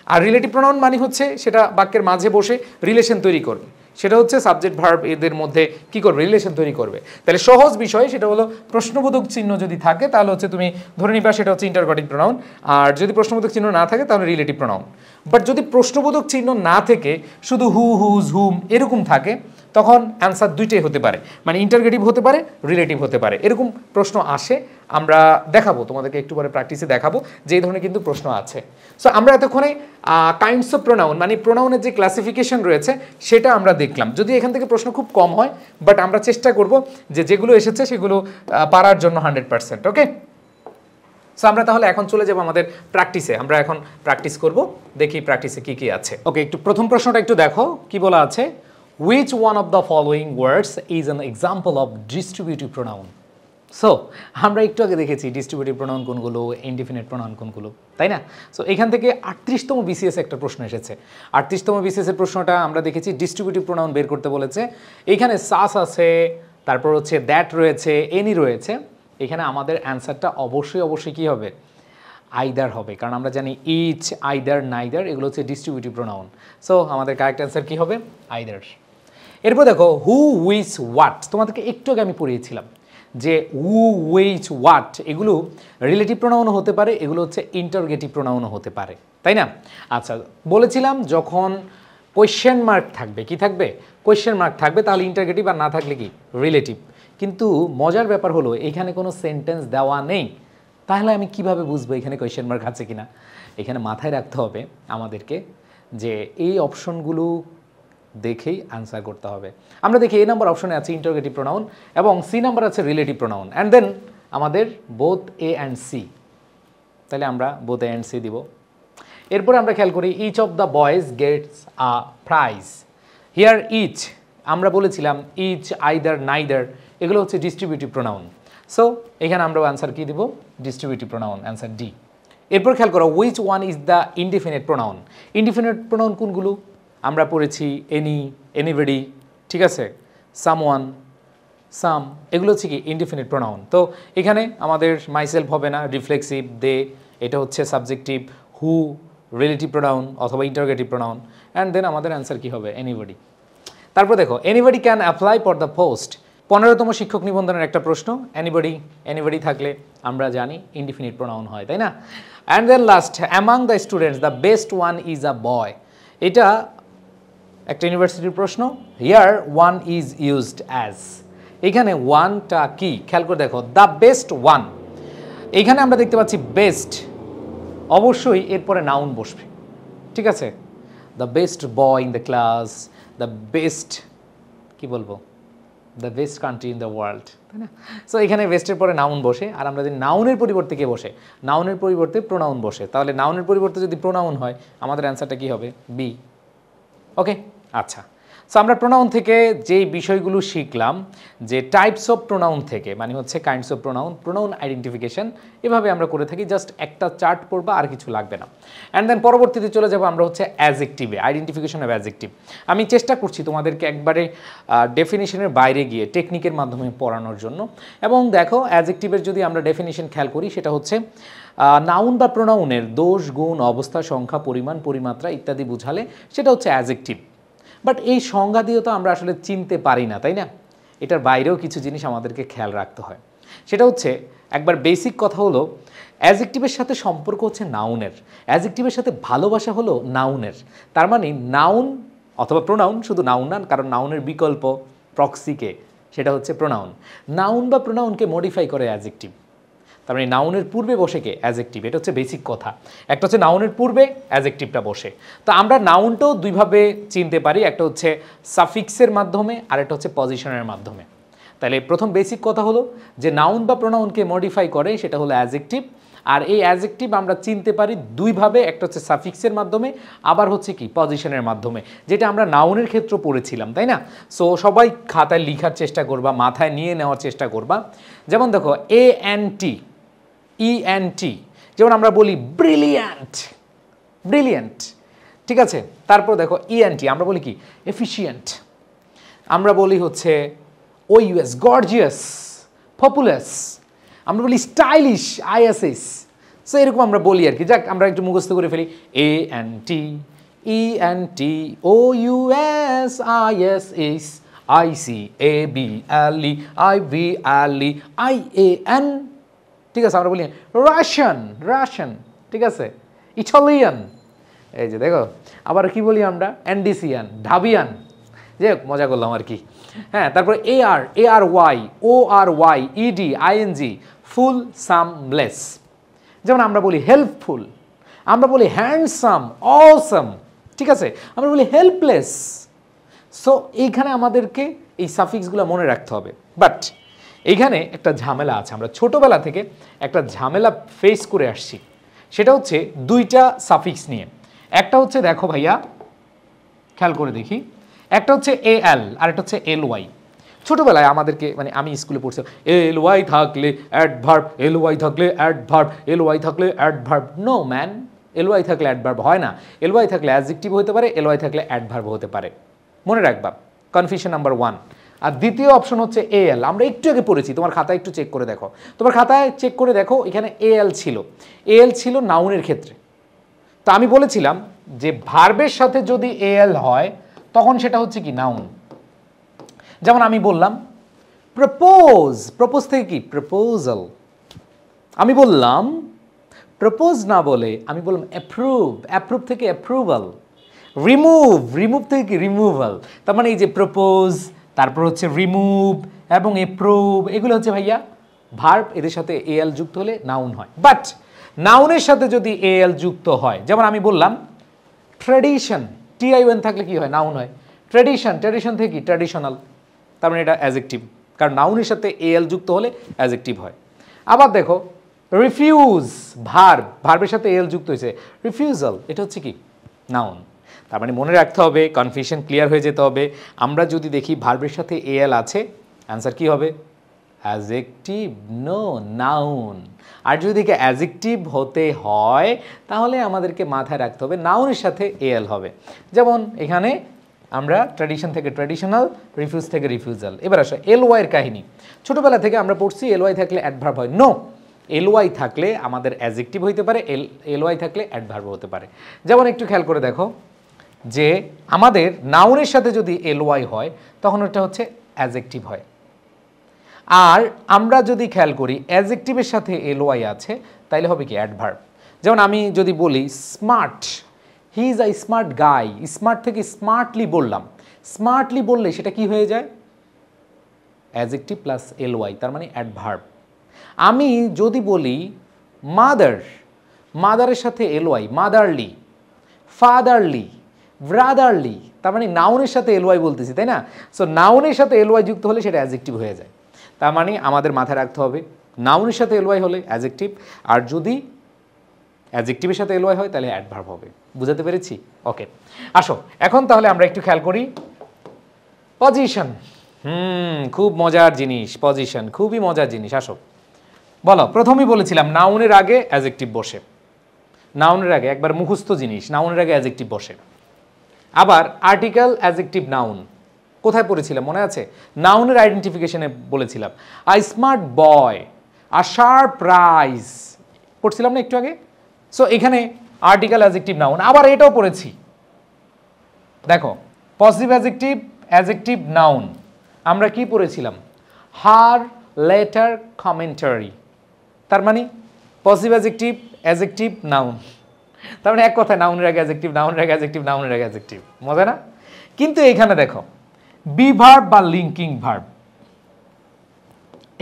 আর রিলেটিভ প্রোনাউন মানে হচ্ছে সেটা বাক্যের মাঝে বসে রিলেশন তৈরি করবে, সেটা হচ্ছে সাবজেক্ট ভার্ব এদের মধ্যে কি করবে, রিলেশন তৈরি করবে। তাহলে সহজ বিষয় সেটা হলো প্রশ্নবোধক চিহ্ন যদি থাকে তাহলে হচ্ছে তুমি ধরে নিবা সেটা হচ্ছে ইন্টারগেটিভ প্রোনাউন, আর যদি প্রশ্নবোধক চিহ্ন না থাকে তাহলে রিলেটিভ প্রোনাউন। বাট যদি প্রশ্নবোধক চিহ্ন না থেকে শুধু হু, হুজ, হুম এরকম থাকে, তখন অ্যান্সার দুইটাই হতে পারে, মানে ইন্টারগেটিভ হতে পারে, রিলেটিভ হতে পারে। এরকম প্রশ্ন আসে, আমরা দেখাবো তোমাদেরকে একটু পরে প্র্যাকটিসে দেখাবো যে এই ধরনের কিন্তু প্রশ্ন আছে। সো আমরা এতক্ষণে কাইন্ডস অফ প্রোনাউন মানে প্রোনাউনের যে ক্লাসিফিকেশন রয়েছে সেটা আমরা দেখলাম। যদি এখান থেকে প্রশ্ন খুব কম হয়, বাট আমরা চেষ্টা করব যে যেগুলো এসেছে সেগুলো পারার জন্য 100%। ওকে, সো আমরা তাহলে এখন চলে যাব আমাদের প্র্যাকটিসে। আমরা এখন প্র্যাকটিস করব, দেখি প্র্যাকটিসে কি কি আছে। ওকে, একটু প্রথম প্রশ্নটা একটু দেখো কি বলা আছে, which one of the following words is an example of distributive pronoun? So আমরা একটু আগে দেখেছি ডিস্ট্রিবিউটিভ প্রোনাউন কোনগুলো, ইনডিফিনিট প্রোনাউন কোনগুলো, তাই না? সো এখান থেকে 38তম বিসিএস একটা প্রশ্ন এসেছে। 38তম বিসিএস এর প্রশ্নটা আমরা দেখেছি ডিস্ট্রিবিউটিভ প্রোনাউন বের করতে বলেছে। এখানে সাস আছে, তারপর হচ্ছে দ্যাট রয়েছে, এনি রয়েছে। এখানে আমাদের অ্যান্সারটা অবশ্যই কী হবে, আইদার হবে, কারণ আমরা জানি ইচ, আইদার, নাইদার এগুলো হচ্ছে ডিস্ট্রিবিউটিভ প্রোনাউন। সো আমাদের কারেক্ট অ্যান্সার কী হবে, আইদার। এরপর দেখো হু, হুইচ, হোয়াট, তোমাদেরকে একটু আগে আমি পড়িয়েছিলাম যে হু, হুইচ, হোয়াট এগুলো রিলেটিভ প্রোনাউনও হতে পারে, এগুলো হচ্ছে ইন্টারগেটিভ প্রোনাউনও হতে পারে, তাই না? আচ্ছা, বলেছিলাম যখন কোয়েশ্চেন মার্ক থাকবে, কি থাকবে, কোয়েশ্চেন মার্ক থাকবে, তাহলে ইন্টারগেটিভ, আর না থাকলে কি রিলেটিভ। কিন্তু মজার ব্যাপার হলো এখানে কোনো সেন্টেন্স দেওয়া নেই, তাহলে আমি কিভাবে বুঝবো এখানে কোয়েশ্চেন মার্ক আছে কিনা? এখানে মাথায় রাখতে হবে আমাদেরকে যে এই অপশনগুলো দেখেই আনসার করতে হবে। আমরা দেখি এ নাম্বার অপশনে আছে ইন্টারগেটিভ প্রোনাউন এবং সি নাম্বার আছে রিলেটিভ প্রোনাউন, অ্যান্ড দেন আমাদের বোথ এ অ্যান্ড সি, তাহলে আমরা বোথ এ অ্যান্ড সি দিব। এরপরে আমরা খেয়াল করি each of the boys gets a prize. Here each আমরা বলেছিলাম ইচ, আইদার, নাইদার এগুলো হচ্ছে ডিস্ট্রিবিউটিভ প্রোনাউন। সো এখানে আমরা আনসার কি দিব? Distributive pronoun, answer D. এরপর খেয়াল করো which one is the indefinite pronoun. Indefinite pronoun কোনগুলো? আমরা পড়েছি এনি, এনিবডি, ঠিক আছে, সামওয়ান, সাম, এগুলো হচ্ছে কি ইনডিফিনিট প্রোনাউন। তো এখানে আমাদের মাইসেলফ হবে না, রিফ্লেক্সিভ, দে, এটা হচ্ছে সাবজেক্টিভ, হু রিলেটিভ প্রোনাউন অথবা ইন্টারোগেটিভ প্রোনাউন, অ্যান্ড দেন আমাদের অ্যান্সার কি হবে? এনিবডি। তারপর দেখো anybody can apply for the post. 15তম শিক্ষক নিবন্ধনের একটা প্রশ্ন। এনিবডি, এনিবডি থাকলে আমরা জানি ইনডিফিনিট প্রোনাউন হয়, তাই না? And then last, among the students the best one is a boy. এটা একটা ইউনিভার্সিটির প্রশ্ন। Here one is used as, এখানে ওয়ানটা কি খেয়াল করে দেখো, দ্য বেস্ট ওয়ান। এইখানে আমরা দেখতে পাচ্ছি বেস্ট, অবশ্যই এরপরে নাউন বসবে, ঠিক আছে? The best boy in the class, the best, কি বলবো, the best country in the world, তাই না? সো এখানে বেস্টের পরে নাউন বসে, আর আমরা যদি নাউনের পরিবর্তে কে বসে? নাউনের পরিবর্তে প্রোনাউন বসে, তাহলে নাউনের পরিবর্তে যদি প্রোনাউন হয় আমাদের অ্যান্সারটা কি হবে? বি। ওকে, আচ্ছা। সো আমরা প্রোনাউন থেকে যেই বিষয়গুলো শিখলাম, যে টাইপস অফ প্রোনাউন থেকে, মানে হচ্ছে kinds of pronoun, pronoun identification, এভাবে আমরা করে থাকি। জাস্ট একটা চার্ট পড়বা, আর কিছু লাগবে না। অ্যান্ড দেন পরবর্তীতে চলে যাব আমরা হচ্ছে অ্যাজেক্টিভে, আইডেন্টিফিকেশন অফ অ্যাজেক্টিভ। আমি চেষ্টা করছি তোমাদেরকে একবারে ডেফিনিশনের বাইরে গিয়ে টেকনিকের মাধ্যমে পড়ানোর জন্য। এবং দেখো অ্যাজেক্টিভের যদি আমরা ডেফিনিশন খেয়াল করি, সেটা হচ্ছে নাউন বা প্রোনাউনের দোষ, গুণ, অবস্থা, সংখ্যা, পরিমাণ, পরিমাত্রা ইত্যাদি বুঝালে সেটা হচ্ছে অ্যাজেক্টিভ। বাট এই সংজ্ঞা দিয়ে তো আমরা আসলে চিনতে পারি না, তাই না? এটার বাইরেও কিছু জিনিস আমাদেরকে খেয়াল রাখতে হয়। সেটা হচ্ছে একবার বেসিক কথা হলো, অ্যাজেক্টিভের সাথে সম্পর্ক হচ্ছে নাউনের, অ্যাজেক্টিভের সাথে ভালোবাসা হলো নাউনের। তার মানে নাউন অথবা প্রোনাউন, শুধু নাউন না, কারণ নাউনের বিকল্প প্রক্সিকে, সেটা হচ্ছে প্রোনাউন। নাউন বা প্রোনাউনকে মডিফাই করে অ্যাজেক্টিভ। তার মানে নাউনের পূর্বে বসে কে? অ্যাজেক্টিভ। এটা হচ্ছে বেসিক কথা। একটা হচ্ছে নাউনের পূর্বে অ্যাজেক্টিভটা বসে। তো আমরা নাউনটাও দুইভাবে চিনতে পারি, একটা হচ্ছে সাফিক্সের মাধ্যমে, আর একটা হচ্ছে পজিশনের মাধ্যমে। তাহলে প্রথম বেসিক কথা হলো যে নাউন বা প্রোনাউনকে মডিফাই করে, সেটা হলো অ্যাজেক্টিভ। আর এই অ্যাজেক্টিভ আমরা চিনতে পারি দুইভাবে, একটা হচ্ছে সাফিক্সের মাধ্যমে, আবার হচ্ছে কি পজিশনের মাধ্যমে, যেটা আমরা নাউনের ক্ষেত্রে পড়েছিলাম, তাই না? সো সবাই খাতায় লিখার চেষ্টা করবা, মাথায় নিয়ে নেওয়ার চেষ্টা করবা। যেমন দেখো ANT, ENT, যেমন আমরা বলি ব্রিলিয়ান্ট, ব্রিলিয়ান্ট, ঠিক আছে? তারপর দেখো ENT, আমরা বলি কি? এফিশিয়েন্ট। আমরা বলি হচ্ছে OUS, গর্জিয়াস, পপুলাস। আমরা বলি স্টাইলিশ, ISS। সো এরকম আমরা বলি আর কি। যাক, আমরা একটু মুখস্থ করে ফেলি। ANT, ENT, OUS, ISS, ICABLE, IVLE, IAN, ঠিক আছে? আমরা বলি রাশিয়ান, রাশিয়ান, ঠিক আছে? ইটালিয়ান, এই যে দেখো। আবার কি বলি আমরা? অ্যান্ডিসিয়ান, ঢাবিয়ান। যে মজা করলাম আর কি। হ্যাঁ, তারপরে AR, ARY, ORY, ED, ING, ফুল, সামলেস। যেমন আমরা বলি হেল্পফুল, আমরা বলি হ্যান্ডসাম, অসাম, ঠিক আছে? আমরা বলি হেল্পলেস। সো এইখানে আমাদেরকে এই সাফিক্সগুলো মনে রাখতে হবে। বাট এইখানে একটা ঝামেলা আছে, আমরা ছোটোবেলা থেকে একটা ঝামেলা ফেস করে আসছি। সেটা হচ্ছে দুইটা সাফিক্স নিয়ে। একটা হচ্ছে, দেখো ভাইয়া খেয়াল করে দেখি, একটা হচ্ছে AL আর একটা হচ্ছে LY। ছোটোবেলায় আমাদেরকে, মানে আমি স্কুলে পড়ছি, LY থাকলে অ্যাডভার্ব, LY থাকলে অ্যাডভার্ব, LY থাকলে অ্যাডভার্ব। নো ম্যান, LY থাকলে অ্যাডভার্ব হয় না। LY থাকলে অ্যাডজেক্টিভ হতে পারে, LY থাকলে অ্যাডভার্ব হতে পারে। মনে রাখবা, কনফিউশন নাম্বার 1। আর দ্বিতীয় অপশন হচ্ছে AL। আমরা একটু আগে পড়েছি, তোমার খাতায় একটু চেক করে দেখো, তোমার খাতায় চেক করে দেখো, এখানে AL ছিল। AL ছিল নাউনের ক্ষেত্রে। তো আমি বলেছিলাম যে ভার্বের সাথে যদি AL হয় তখন সেটা হচ্ছে কি? নাউন। যেমন আমি বললাম প্রপোজ, প্রপোজ থেকে কি? প্রপোজাল। আমি বললাম প্রপোজ না বলে আমি বললাম অ্যাপ্রুভ, অ্যাপ্রুভ থেকে অ্যাপ্রুভাল। রিমুভ, রিমুভ থেকে কি? রিমুভাল। তার মানে এই যে প্রপোজ, তারপর হচ্ছে রিমুভ এবং অ্যাপ্রুভ, এগুলো হচ্ছে ভাইয়া ভার্ব, এদের সাথে AL যুক্ত হলে নাউন হয়। বাট নাউনের সাথে যদি AL যুক্ত হয়, যেমন আমি বললাম ট্র্যাডিশন, TION থাকলে কি হয়? নাউন হয়। ট্র্যাডিশন, ট্র্যাডিশন থেকে কি? ট্র্যাডিশনাল। তার মানে এটা অ্যাজেক্টিভ, কারণ নাউনের সাথে AL যুক্ত হলে অ্যাজেক্টিভ হয়। আবার দেখো রিফিউজ, ভার্বের সাথে এল যুক্ত হয়েছে, রিফিউজাল, এটা হচ্ছে কি নাউন। তার মানে মনে রাখতে হবে, কনফিউশন ক্লিয়ার হয়ে যেতে হবে। আমরা যদি দেখি ভার্বের সাথে এল আছে, অ্যান্সার কি হবে? Adjective, no, noun. আর যদি দেখি অ্যাডজেক্টিভ হতে হয় তাহলে আমাদেরকে মাথায় রাখতে হবে নাউনের সাথে এল হবে। যেমন এখানে আমরা ট্র্যাডিশন থেকে ট্র্যাডিশনাল, রিফিউজ থেকে রিফিউজাল। এবার আসো এলওয়াই এর কাহিনী। ছোটবেলা থেকে আমরা পড়ছি এলওয়াই থাকলে অ্যাডভার্ব হয়। নো, এলওয়াই থাকলে আমাদের অ্যাডজেক্টিভ হইতে পারে, এলওয়াই থাকলে অ্যাডভার্ব হতে পারে। যেমন একটু খেয়াল করে দেখো যে আমাদের নাউনের সাথে যদি এলওয়াই হয় তখন ওটা হচ্ছে অ্যাডজেক্টিভ হয়। আর আমরা যদি খেয়াল করি অ্যাডজেক্টিভের সাথে এলওয়াই আছে তাইলে হবে কি অ্যাডভার্ব। যেমন আমি যদি বলি smart, he is a smart guy, smart থেকে স্মার্টলি বললাম, স্মার্টলি বললে সেটা কি হয়ে যায়? অ্যাডজেক্টিভ প্লাস এলওয়াই, তার মানে অ্যাডভার্ব। আমি যদি বলি মাদার, মাদারের সাথে এলওয়াই, মাদারলি, ফাদারলি, ব্রাদারলি, তার মানে নাউনের সাথে এলওয়াই বলতেছি, তাই না? সো নাউনের সাথে এলওয়াই যুক্ত হলে সেটা অ্যাডজেক্টিভ হয়ে যায়। তার মানে আমাদের মাথায় রাখতে হবে নাউনের সাথে এলওয়াই হলে অ্যাডজেক্টিভ, আর যদি অ্যাডজেক্টিভের সাথে এলওয়াই হয় তাহলে অ্যাডভার্ব হবে। বুঝাতে পেরেছি? ওকে, আসো এখন তাহলে আমরা একটু খেয়াল করি পজিশন। খুব মজার জিনিস পজিশন, খুবই মজার জিনিস। আসো বলো, প্রথমেই বলেছিলাম নাউনের আগে অ্যাডজেক্টিভ বসে, নাউনের আগে একবার মুখস্থ জিনিস, নাউনের আগে অ্যাডজেক্টিভ বসে। আবার আর্টিকেল, অ্যাডজেক্টিভ, নাউন কোথায় পড়েছিলাম মনে আছে? নাউনের আইডেন্টিফিকেশনে বলেছিলাম I smart boy, a sharp rise, পড়ছিলাম না একটু আগে? সো এখানে আর্টিকেল, অ্যাডজেক্টিভ, নাউন। আবার এটাও পড়েছি, দেখো পজিটিভ অ্যাডজেক্টিভ, অ্যাডজেক্টিভ, নাউন। আমরা কি পড়েছিলাম? হার লেটার কমেন্টারি, তার মানে পজিটিভ অ্যাডজেক্টিভ, অ্যাডজেক্টিভ, নাউন। তার মানে এক কথায় নাউনের আগে অ্যাডজেক্টিভ, নাউনের আগে অ্যাডজেক্টিভ, নাউনের আগে অ্যাডজেক্টিভ। মজা না? কিন্তু এখানে দেখো বি ভার্ব বা লিঙ্কিং ভার্ব,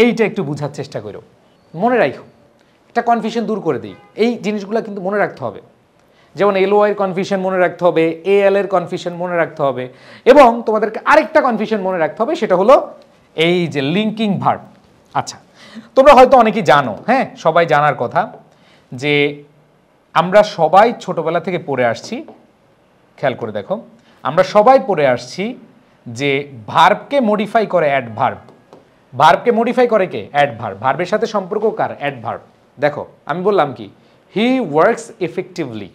এইটা একটু বোঝার চেষ্টা করো, মনে রাখো, একটা কনফিউশন দূর করে দিই। এই জিনিসগুলো কিন্তু মনে রাখতে হবে। যেমন এলওয়াই এর কনফিউশন মনে রাখতে হবে, এএল এর কনফিউশন মনে রাখতে হবে, এবং তোমাদেরকে আরেকটা কনফিউশন মনে রাখতে হবে, সেটা হলো এই যে লিঙ্কিং ভার্ব। আচ্ছা, তোমরা হয়তো অনেকেই জানো, হ্যাঁ সবাই জানার কথা, যে আমরা সবাই ছোটবেলা থেকে পড়ে আসছি, খেয়াল করে দেখো আমরা সবাই পড়ে আসছি যে ভার্বকে মডিফাই করে অ্যাডভার্ব। ভার্বকে মডিফাই করে কে? অ্যাডভার্ব। ভার্বের সাথে সম্পর্ক কার? অ্যাডভার্ব। দেখো আমি বললাম কি হি ওয়ার্কস এফেক্টিভলি,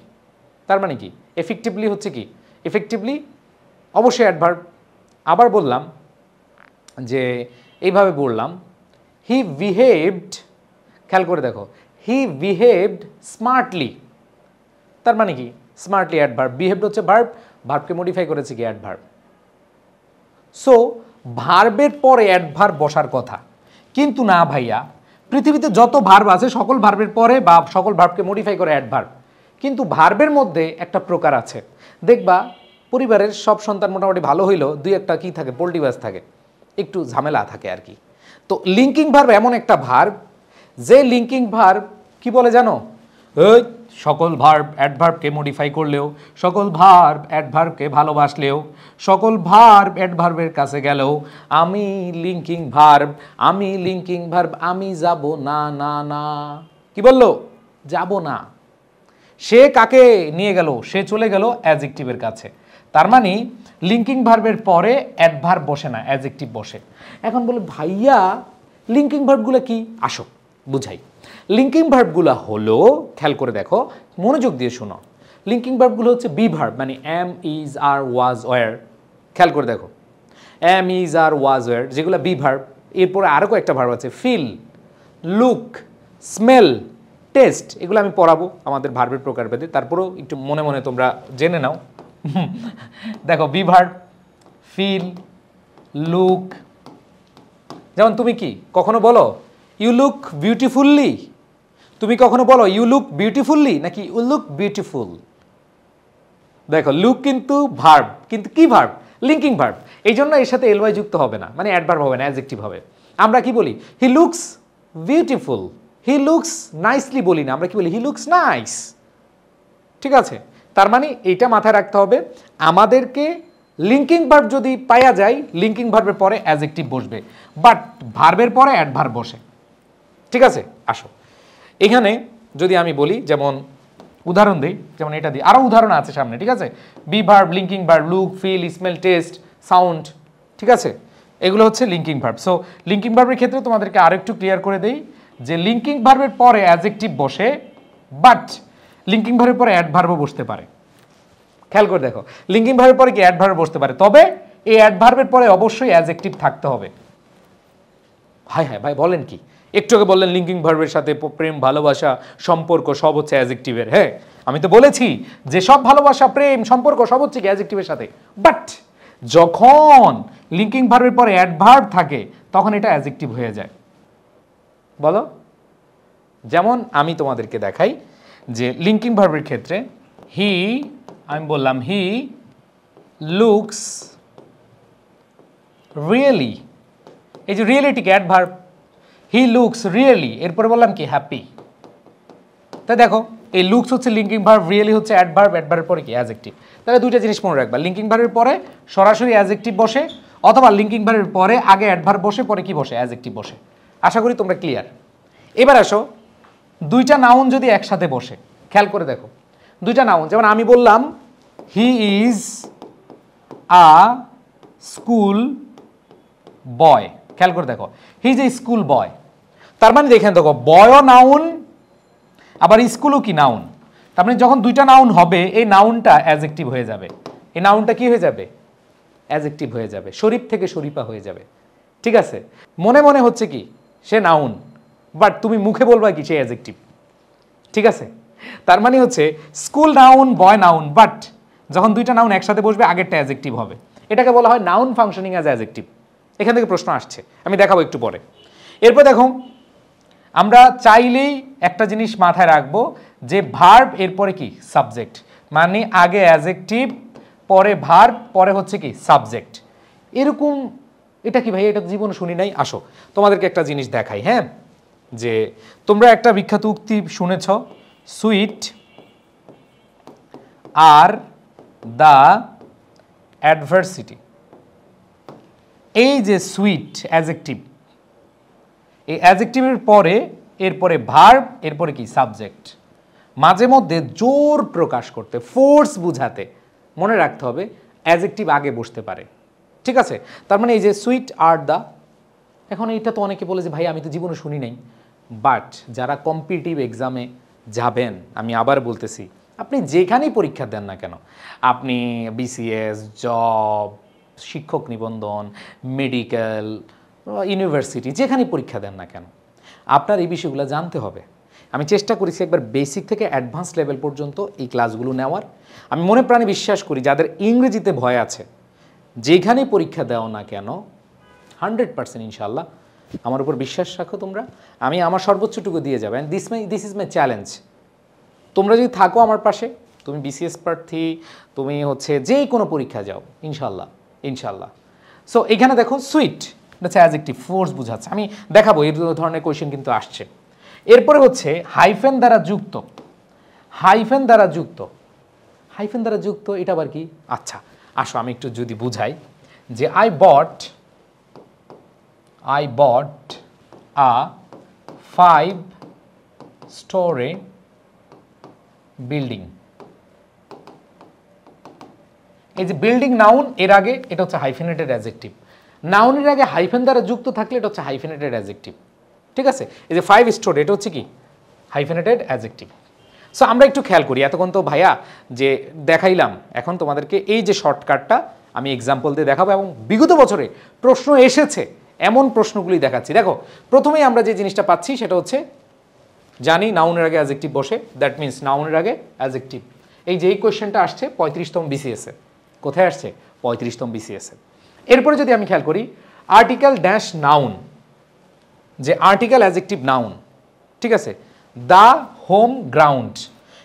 তার মানে কি এফেক্টিভলি হচ্ছে কি? এফেক্টিভলি অবশ্যই অ্যাডভার্ব। আবার বললাম যে এইভাবে বললাম হি বিহেভড, খেয়াল করে দেখো হি বিহেভড স্মার্টলি, তার মানে কি স্মার্টলি অ্যাডভার্ব, বিহেভড হচ্ছে ভার্ব, ভার্বকে মডিফাই করেছে কি? অ্যাডভার্ব। সো ভার্বের পরে অ্যাডভার্ব বসার কথা, কিন্তু না ভাইয়া, পৃথিবীতে যত ভার্ব আছে সকল ভার্বের পরে বা সকল ভার্বকে মডিফাই করে অ্যাডভার্ব, কিন্তু ভার্বের মধ্যে একটা প্রকার আছে, দেখবা পরিবারের সব সন্তান মোটামুটি ভালো হইলেও দুই একটা কি থাকে? পোল্টিবাজ থাকে, একটু ঝামেলা থাকে আর কি। তো লিঙ্কিং ভার্ব এমন একটা ভার্ব যে লিঙ্কিং ভার্ব কি বলে জানো? ওই সকল ভার্ব অ্যাডভার্বকে মডিফাই করলেও, সকল ভার্ব অ্যাডভার্বকে ভালোবাসলেও, সকল ভার্ব অ্যাডভার্বের কাছে গেলেও আমি লিঙ্কিং ভার্ব, আমি লিঙ্কিং ভার্ব, আমি যাব না, না না, কি বললো? যাব না। সে কাকে নিয়ে গেল? সে চলে গেল অ্যাডজেক্টিভের কাছে। তার মানে লিঙ্কিং ভার্বের পরে অ্যাডভার্ব বসে না, অ্যাডজেক্টিভ বসে। এখন বলে ভাইয়া লিঙ্কিং ভার্বগুলো কি? আসো বুঝাই। লিঙ্কিং ভার্বগুলো হলো, খেয়াল করে দেখো, মনোযোগ দিয়ে শোনো, লিঙ্কিং ভার্বগুলো হচ্ছে বি ভার্ব, মানে am, is, are, was, were. খেয়াল করে দেখো am, is, are, was, were যেগুলো বি ভার্ব। এরপরে আরও কয়েকটা ভার্ব আছে, ফিল, লুক, স্মেল, টেস্ট, এগুলো আমি পড়াবো আমাদের ভার্বের প্রকারভেদে, তারপরেও একটু মনে মনে তোমরা জেনে নাও। দেখো বি ভার্ব, ফিল, লুক। যেমন তুমি কি কখনো বলো ইউ লুক বিউটিফুললি? তুমি কখনো বলো ইউ লুক বিউটিফুললি নাকি ইউ লুক বিউটিফুল? দেখো লুক কিন্তু ভার্ব, কিন্তু কি ভার্ব? Linking verb. এই জন্য এর সাথে এলওয়াই যুক্ত হবে না, মানে অ্যাডভার্ব হবে না, অ্যাডজেক্টিভ হবে। আমরা কি বলি? He looks beautiful, he looks nicely বলি না, আমরা কি বলি? He looks nice. ঠিক আছে, তার মানে এইটা মাথায় রাখতে হবে, আমাদেরকে লিঙ্কিং ভার্ব যদি পাওয়া যায়, লিঙ্কিং ভার্বের পরে অ্যাডজেক্টিভ বসবে, বাট ভার্বের পরে অ্যাডভার্ব বসে। ঠিক আছে, আসো এখানে যদি আমি বলি, যেমন উদাহরণ দিই, যেমন এটা দিই, আরও উদাহরণ আছে সামনে, ঠিক আছে, be verb, linking verb, look, feel, smell, taste, sound, ঠিক আছে, এগুলো হচ্ছে লিঙ্কিং ভার্ব। সো লিঙ্কিং ভার্বের ক্ষেত্রে তোমাদেরকে আরো একটু ক্লিয়ার করে দেই যে লিঙ্কিং ভার্বের পরে অ্যাডজেক্টিভ বসে, বাট লিঙ্কিং ভার্বের পরে অ্যাডভার্বও বসতে পারে। খেয়াল করে দেখো, লিঙ্কিং ভার্বের পরে কি অ্যাডভার্ব বসতে পারে, তবে এই অ্যাডভার্বের পরে অবশ্যই অ্যাডজেক্টিভ থাকতে হবে। হ্যাঁ ভাই বলেন কি, একটু আগে বললেন লিঙ্কিং ভার্বের সাথে প্রেম, ভালোবাসা, সম্পর্ক সব হচ্ছে অ্যাডজেক্টিভের। হ্যাঁ, আমি তো বলেছি যে সব ভালোবাসা, প্রেম, সম্পর্ক সব হচ্ছে কি অ্যাডজেক্টিভের সাথে, বাট যখন লিঙ্কিং ভার্বের পরে অ্যাডভার্ব থাকে তখন এটা অ্যাডজেক্টিভ হয়ে যায়। বলো, যেমন আমি তোমাদেরকে দেখাই যে লিঙ্কিং ভার্বের ক্ষেত্রে হি, আমি বললাম হি লুকস রিয়েলি, এই যে রিয়েলিটিকে অ্যাডভার্ব, হি লুকস রিয়েলি, এরপরে বললাম কি হ্যাপি। তাই দেখো, এই লুকস হচ্ছে লিঙ্কিং ভার্ব, রিয়েলি হচ্ছে অ্যাডভার্ব, অ্যাডভার্বের পরে কি অ্যাডজেক্টিভ। তাহলে দুইটা জিনিস মনে রাখবা, লিঙ্কিং ভার্বের পরে সরাসরি অ্যাডজেক্টিভ বসে, অথবা লিঙ্কিং ভার্বের পরে আগে অ্যাডভার্ব বসে, পরে কি বসে অ্যাডজেক্টিভ বসে। আশা করি তোমরা ক্লিয়ার। এবার আসো, দুইটা নাউন যদি একসাথে বসে, খেয়াল করে দেখো, দুইটা নাউন, যেমন আমি বললাম হি ইজ আ স্কুল বয়, খেয়াল করে দেখো, হি ইজ এ স্কুল বয়, তার মানে দেখেন দেখো, বয়ও নাউন আবার স্কুলও কি নাউন। তার মানে যখন দুইটা নাউন হবে, এই নাউনটা অ্যাডজেক্টিভ হয়ে যাবে, এই নাউনটা কি হয়ে যাবে অ্যাডজেক্টিভ হয়ে যাবে, শরীফ থেকে শরীফা হয়ে যাবে। ঠিক আছে, মনে মনে হচ্ছে কি সে নাউন, বাট তুমি মুখে বলবা কি সে অ্যাডজেক্টিভ। ঠিক আছে, তার মানে হচ্ছে school noun, boy noun, but যখন দুইটা নাউন একসাথে বসবে আগেরটা অ্যাডজেক্টিভ হবে, এটাকে বলা হয় নাউন ফাংশনিং অ্যাজ অ্যাডজেক্টিভ। এখান থেকে প্রশ্ন আসছে, আমি দেখাবো একটু পরে। এরপর দেখো, আমরা চাইলেই একটা জিনিস মাথায় রাখবো যে ভার্ব এরপরে কি সাবজেক্ট, মানে আগে অ্যাডজেক্টিভ, পরে ভার্ব, পরে হচ্ছে কি সাবজেক্ট। এরকম এটা কি ভাই, এটা জীবনে শুনি নাই। আসো তোমাদেরকে একটা জিনিস দেখাই। হ্যাঁ, যে তোমরা একটা বিখ্যাত উক্তি শুনেছ, সুইট আর দ্য অ্যাডভার্সিটি। এই যে সুইট অ্যাডজেক্টিভ, এই অ্যাডজেক্টিভের পরে এরপরে ভার্ব, এরপরে কি সাবজেক্ট। মাঝে মধ্যে জোর প্রকাশ করতে, ফোর্স বুঝাতে মনে রাখতে হবে অ্যাডজেক্টিভ আগে বসতে পারে। ঠিক আছে, তার মানে এই যে সুইট আর দ্য, এখন এইটা তো অনেকে বলে যে ভাই আমি তো জীবনে শুনি নাই, বাট যারা কম্পিটিটিভ এক্সামে যাবেন, আমি আবার বলতেছি, আপনি যেখানেই পরীক্ষা দেন না কেন, আপনি বিসিএস, জব, শিক্ষক নিবন্ধন, মেডিকেল, ইউনিভার্সিটি, যেখানেই পরীক্ষা দেন না কেন, আপনার এই বিষয়গুলো জানতে হবে। আমি চেষ্টা করেছি একবার বেসিক থেকে অ্যাডভান্স লেভেল পর্যন্ত এই ক্লাসগুলো নেওয়ার। আমি মনে প্রাণে বিশ্বাস করি যাদের ইংরেজিতে ভয় আছে, যেখানেই পরীক্ষা দেও না কেন 100% ইনশাল্লাহ, আমার উপর বিশ্বাস রাখো তোমরা, আমি আমার সর্বোচ্চটুকু দিয়ে যাবেন। This is my challenge. তোমরা যদি থাকো আমার পাশে, তুমি বিসিএস প্রার্থী, তুমি হচ্ছে যে কোনো পরীক্ষা যাও, ইনশাল্লাহ ইনশাল্লাহ। সো এখানে দেখো সুইট, এটা হচ্ছে অ্যাডজেক্টিভ, ফোর্স বোঝাচ্ছে। আমি দেখাবো এই ধরনের কোয়েশ্চেন কিন্তু আসছে। এরপরে হচ্ছে হাইফেন দ্বারা যুক্ত, হাইফেন দ্বারা যুক্ত, হাইফেন দ্বারা যুক্ত এটা আবার কি? আচ্ছা আসো আমি একটু যদি বুঝাই, যে I bought a 5-story building. এই যে বিল্ডিং নাউন, এর আগে এটা হচ্ছে হাইফেনেটেড অ্যাডজেক্টিভ। নাউনের আগে হাইফেন দ্বারা যুক্ত থাকলে এটা হচ্ছে হাইফেনেটেড অ্যাডজেক্টিভ। ঠিক আছে, এই যে 5 স্টোরি, এটা হচ্ছে কি হাইফেনেটেড অ্যাডজেক্টিভ। সো আমরা একটু খেয়াল করি, এতক্ষণ তো ভাইয়া যে দেখাইলাম, এখন তোমাদেরকে এই যে শর্টকাটটা আমি এক্সাম্পল দিয়ে দেখাবো, এবং বিগত বছরে প্রশ্ন এসেছে এমন প্রশ্নগুলি দেখাচ্ছি। দেখো প্রথমেই আমরা যে জিনিসটা পাচ্ছি সেটা হচ্ছে, জানি নাউনের আগে অ্যাডজেক্টিভ বসে, দ্যাট মিনস নাউনের আগে অ্যাডজেক্টিভ। এই যে এই কোয়েশ্চেনটা আসছে 35তম বিসিএসে, কোথায় আসছে 35তম বিসিএসে। এরপরে যদি আমি খেয়াল করি, আর্টিকেল ড্যাশ নাউন, যে আর্টিকেল অ্যাডজেক্টিভ নাউন, ঠিক আছে, দ্য হোম গ্রাউন্ড,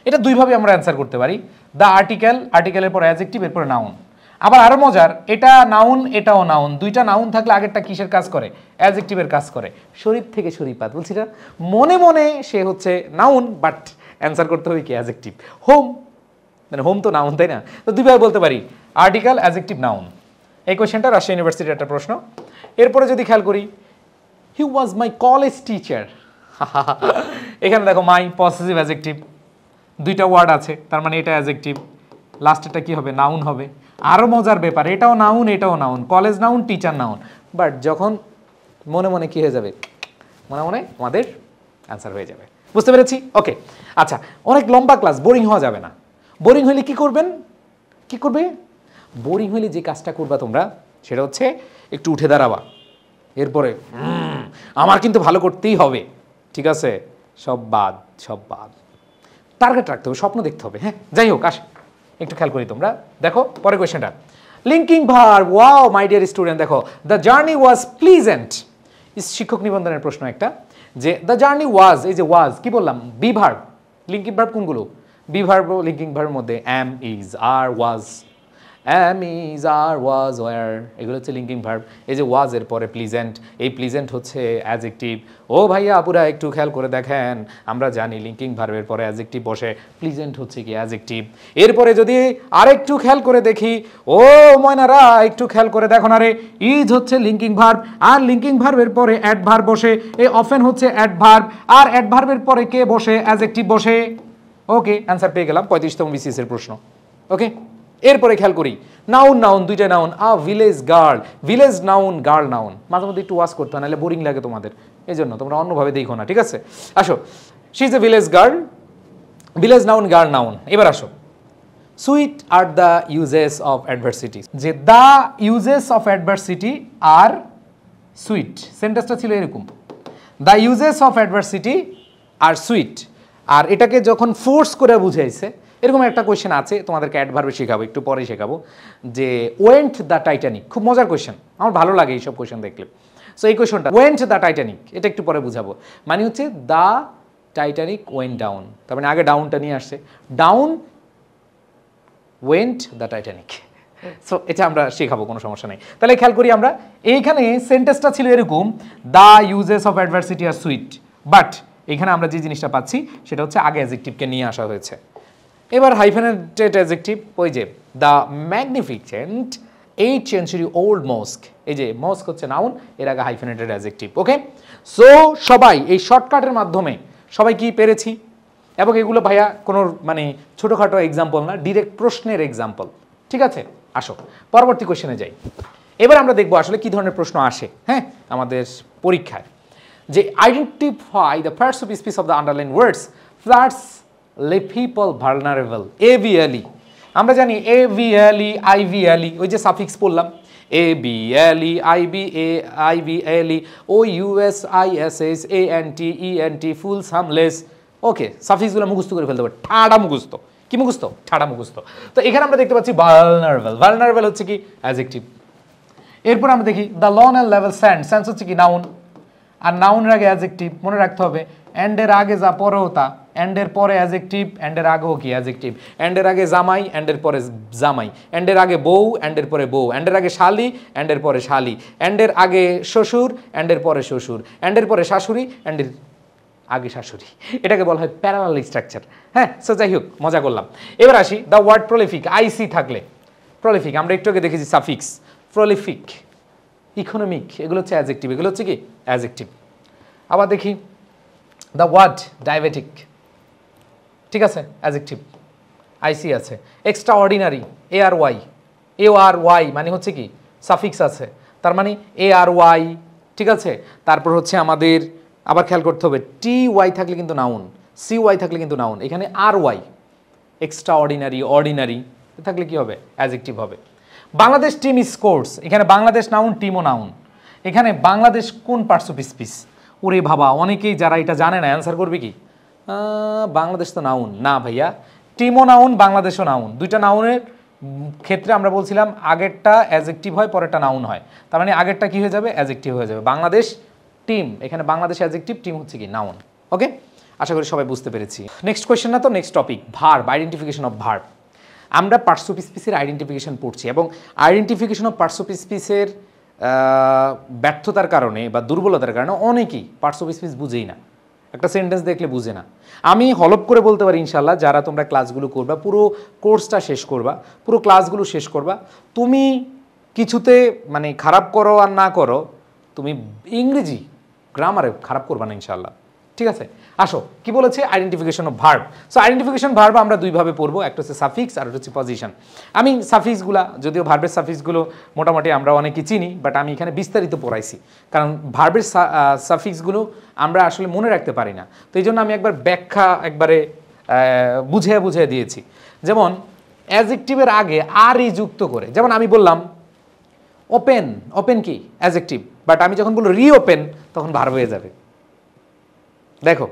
এটা দুইভাবে আমরা অ্যান্সার করতে পারি, দ্য আর্টিকেল, আর্টিকেলের পর অ্যাডজেক্টিভ, এরপরে নাউন। আবার আরো মজার, এটা নাউন এটাও নাউন, দুইটা নাউন থাকলে আগেরটা কিসের কাজ করে? অ্যাডজেক্টিভের কাজ করে। শরীফ থেকে শরীফাত বলছি না, মনে মনে সে হচ্ছে নাউন, বাট অ্যান্সার করতে হবে কি অ্যাডজেক্টিভ। হোম মানে হোম তো নাউন, তাই না? তো দুইভাবে বলতে পারি, আর্টিকেল, অ্যাডজেক্টিভ, নাউন। এই কোয়েশ্চেনটা রাজশাহী ইউনিভার্সিটির একটা প্রশ্ন। এরপরে যদি খেয়াল করি, হি ওয়াজ মাই কলেজ টিচার, এখানে দেখো মাই পসেসিভ অ্যাডজেক্টিভ, দুইটা ওয়ার্ড আছে, তার মানে এটা অ্যাডজেক্টিভ, লাস্টেরটা কি হবে, নাউন হবে। আরও মজার ব্যাপার, এটাও নাউন এটাও noun, college noun teacher noun, but যখন মনে মনে কি হয়ে যাবে, মনে মনে আমাদের অ্যান্সার হয়ে যাবে। বুঝতে পেরেছি? ওকে, আচ্ছা, অনেক লম্বা ক্লাস, বোরিং হওয়া যাবে না। বোরিং হলে কি করবেন, কি করবে, বোরিং হলে যে কাজটা করবা তোমরা সেটা হচ্ছে একটু উঠে দাঁড়াবা, এরপরে আমার কিন্তু ভালো করতেই হবে, ঠিক আছে, সব বাদ, সব বাদ, টার্গেট রাখতে হবে, স্বপ্ন দেখতে হবে। হ্যাঁ, যাই হোক, আসে একটু খেয়াল করি, তোমরা দেখো পরের কোয়েশ্চেনটা, linking verb, wow my dear student, দেখো দ্য জার্নি ওয়াজ প্লিজেন্ট, শিক্ষক নিবন্ধনের প্রশ্ন একটা, যে দ্য জার্নি ওয়াজ, এই যে ওয়াজ কি বললাম, বি ভার্ব, লিঙ্কিং ভার্ব কোনগুলো, বি ভার্ব লিঙ্কিং ভার্বের মধ্যে am, is, are, was, am, is, are, was, were, এগুলো হচ্ছে লিঙ্কিং ভার্ব। এই যে ওয়াজ এর পরে প্লিজেন্ট, এই প্লিজেন্ট হচ্ছে অ্যাডজেক্টিভ। ও ভাইয়া আপুরা একটু খেয়াল করে দেখেন, আমরা জানি লিঙ্কিং ভার্বের পরে অ্যাডজেক্টিভ বসে, প্লিজেন্ট হচ্ছে কি অ্যাডজেক্টিভ। এরপরে যদি আরেকটু খেয়াল করে দেখি, ও ময়নারা একটু খেয়াল করে দেখো না রে, ইজ হচ্ছে লিঙ্কিং ভার্ব, আর লিঙ্কিং ভার্বের পরে অ্যাডভার্ব বসে, এ অফেন হচ্ছে অ্যাডভার্ব, আর অ্যাডভার্বের পরে কে বসে, অ্যাডজেক্টিভ বসে। ওকে, অ্যান্সার পেয়ে গেলাম 35তম বিসিএস এর প্রশ্ন। ওকে, এরপরে খেয়াল করি, নাউন নাউন দুইটা noun, a village girl, village noun, girl noun, মাঝে মধ্যে একটু ওয়াশ করতে হয়, নাহলে বোরিং লাগে তোমাদের, এই জন্য তোমরা অন্যভাবে দেখো না, ঠিক আছে। আসো, she is a village girl, village noun, girl noun. এবার আসো, sweet are the uses of adversity, যে the uses of adversity are sweet, সেন্টেন্সটা ছিল এরকম, the uses of adversity are sweet, আর এটাকে যখন ফোর্স করে বুঝাইছে, এরকম একটা কোয়েশ্চেন আছে, তোমাদেরকে অ্যাডভার্বে শেখাবো, একটু পরে শেখাবো, যে ওয়েন্ট দ্য টাইটানিক, খুব মজার কোয়েশ্চেন, আমার ভালো লাগে এইসব কোয়েশ্চেন দেখলে। সো এই কোয়েশ্চনটা, ওয়েন্ট দ্য টাইটানিক, এটা একটু পরে বুঝাবো, মানে হচ্ছে দ্য টাইটানিক ওয়েন্ট ডাউন, তার মানে আগে ডাউনটা নিয়ে আসছে, down went the Titanic. So এটা আমরা শেখাবো, কোনো সমস্যা নেই। তাহলে খেয়াল করি আমরা, এইখানে সেন্টেন্সটা ছিল এরকম, the uses of adversity are sweet, but এখানে আমরা যে জিনিসটা পাচ্ছি সেটা হচ্ছে আগে অ্যাডজেক্টিভকে নিয়ে আসা হয়েছে। এবার হাইফেনেটেড অ্যাডজেক্টিভ, ওই যে the magnificent 8th century old মস্ক, এই যে মস্ক হচ্ছে নাউন, এর আগে হাইফেনেটেড অ্যাডজেক্টিভ। ওকে, সো সবাই এই শর্টকাটের মাধ্যমে সবাই কি পেরেছি, এবং এগুলো ভাইয়া কোনো মানে ছোটোখাটো এক্সাম্পল না, ডিরেক্ট প্রশ্নের এক্সাম্পল, ঠিক আছে। আসো পরবর্তী কোশ্চেনে যাই। এবার আমরা দেখবো আসলে কি ধরনের প্রশ্ন আসে, হ্যাঁ, আমাদের পরীক্ষায়, যে identify the parts of speech of the underline words flats leave people vulnerable, AVLE, আমরা জানি AVLE IVLE, ওই যে সাফিক্স পড়লাম, ABLE IVLE OUSISS ANT ENT ফুল সামলেস। ওকে, সাফিক্সগুলো মুখস্থ করে ফেলতে হবে, ঠাড়া মুখস্থ, কি মুখস্থ, ঠাড়া মুখস্থ। তো এখানে আমরা দেখতে পাচ্ছি ভালনারেবল, ভালনারেবল হচ্ছে কি অ্যাডজেক্টিভ। এরপর আমরা দেখি the lone and level sand, sand হচ্ছে কি নাউন, আর নাউনের আগে অ্যাডজেক্টিভ, মনে রাখতে হবে, অ্যান্ডের আগে যা পরেও তা, অ্যান্ডের পরে অ্যাডজেক্টিভ, অ্যান্ডের আগেও কি অ্যাডজেক্টিভ, অ্যান্ডের আগে জামাই, অ্যান্ডের পরে জামাই, অ্যান্ডের আগে বউ, অ্যান্ডের পরে বউ, অ্যান্ডের আগে শালি, অ্যান্ডের পরে শালি, অ্যান্ডের আগে শ্বশুর, অ্যান্ডের পরে শ্বশুর, অ্যান্ডের পরে শাশুড়ি, অ্যান্ডের আগে শাশুড়ি, এটাকে বলা হয় প্যারালাল স্ট্রাকচার। হ্যাঁ, সো যাই হোক, মজা করলাম। এবার আসি, দ্য ওয়ার্ড প্রলিফিক, আইসি থাকলে প্রলিফিক, আমরা একটু আগে দেখেছি সাফিক্স, প্রলিফিক, ইকোনমিক, এগুলো হচ্ছে অ্যাডজেক্টিভ, এগুলো হচ্ছে কি অ্যাডজেক্টিভ। আবার দেখি দ্য ওয়ার্ড ডায়াবেটিক, ঠিক আছে, অ্যাডজেক্টিভ, আইসি আছে। এক্সট্রা অর্ডিনারি, ARY মানে হচ্ছে কি সাফিক্স আছে, তার মানে ARY, ঠিক আছে। তারপর হচ্ছে আমাদের আবার খেয়াল করতে হবে, TY থাকলে কিন্তু নাউন, CY থাকলে কিন্তু নাউন, এখানে RY, এক্সট্রা অর্ডিনারি, অর্ডিনারি থাকলে কি হবে, অ্যাডজেক্টিভ হবে। বাংলাদেশ টিম স্কোর্স, এখানে বাংলাদেশ নাউন, টিমও নাউন। এখানে বাংলাদেশ কোন পার্টস অফ স্পিচ, ওরে বাবা, অনেকেই যারা এটা জানে না অ্যান্সার করবে কি, বাংলাদেশ তো নাউন না ভাইয়া, টিমও নাউন, বাংলাদেশও নাউন, দুইটা নাউনের ক্ষেত্রে আমরা বলছিলাম আগেরটা অ্যাডজেক্টিভ হয়, পরেরটা নাউন হয়, তার মানে আগেরটা কি হয়ে যাবে, অ্যাডজেক্টিভ হয়ে যাবে। বাংলাদেশ টিম, এখানে বাংলাদেশ অ্যাডজেক্টিভ, টিম হচ্ছে কি নাউন। ওকে, আশা করি সবাই বুঝতে পেরেছি। নেক্সট কোয়েশ্চেন না তো, next topic, verb, identification of verb. আমরা পার্টস অফ স্পিচের আইডেন্টিফিকেশন পড়ছি, এবং আইডেন্টিফিকেশন অফ পার্টস অফ স্পিচের ব্যর্থতার কারণে বা দুর্বলতার কারণে অনেকেই পার্টস অফ স্পিচ বুঝেই না, একটা সেন্টেন্স দেখলে বুঝে না। আমি হলপ করে বলতে পারি ইনশাল্লাহ, যারা তোমরা ক্লাসগুলো করবা, পুরো কোর্সটা শেষ করবা, পুরো ক্লাসগুলো শেষ করবা, তুমি কিছুতে মানে খারাপ করো আর না করো, তুমি ইংরেজি গ্রামারে খারাপ করবা না ইনশাল্লাহ, ঠিক আছে, আসো কি বলেছে identification of verb. So identification verb আমরা দুইভাবে পড়বো, একটা হচ্ছে সাফিক্স আর একটা হচ্ছে পজিশন। আমি সাফিক্সগুলা, যদিও ভার্বের সাফিক্সগুলো মোটামুটি আমরা অনেকে চিনি, বাট আমি এখানে বিস্তারিত পড়াইছি, কারণ ভার্বের সাফিক্সগুলো আমরা আসলে মনে রাখতে পারি না। তো এই জন্য আমি একবার ব্যাখ্যা একবারে বুঝিয়ে বুঝিয়ে দিয়েছি। যেমন অ্যাডজেক্টিভের আগে আর ই যুক্ত করে, যেমন আমি বললাম ওপেন, ওপেন কি অ্যাডজেক্টিভ, বাট আমি যখন বলবো রিওপেন তখন ভার্ব হয়ে যাবে। দেখো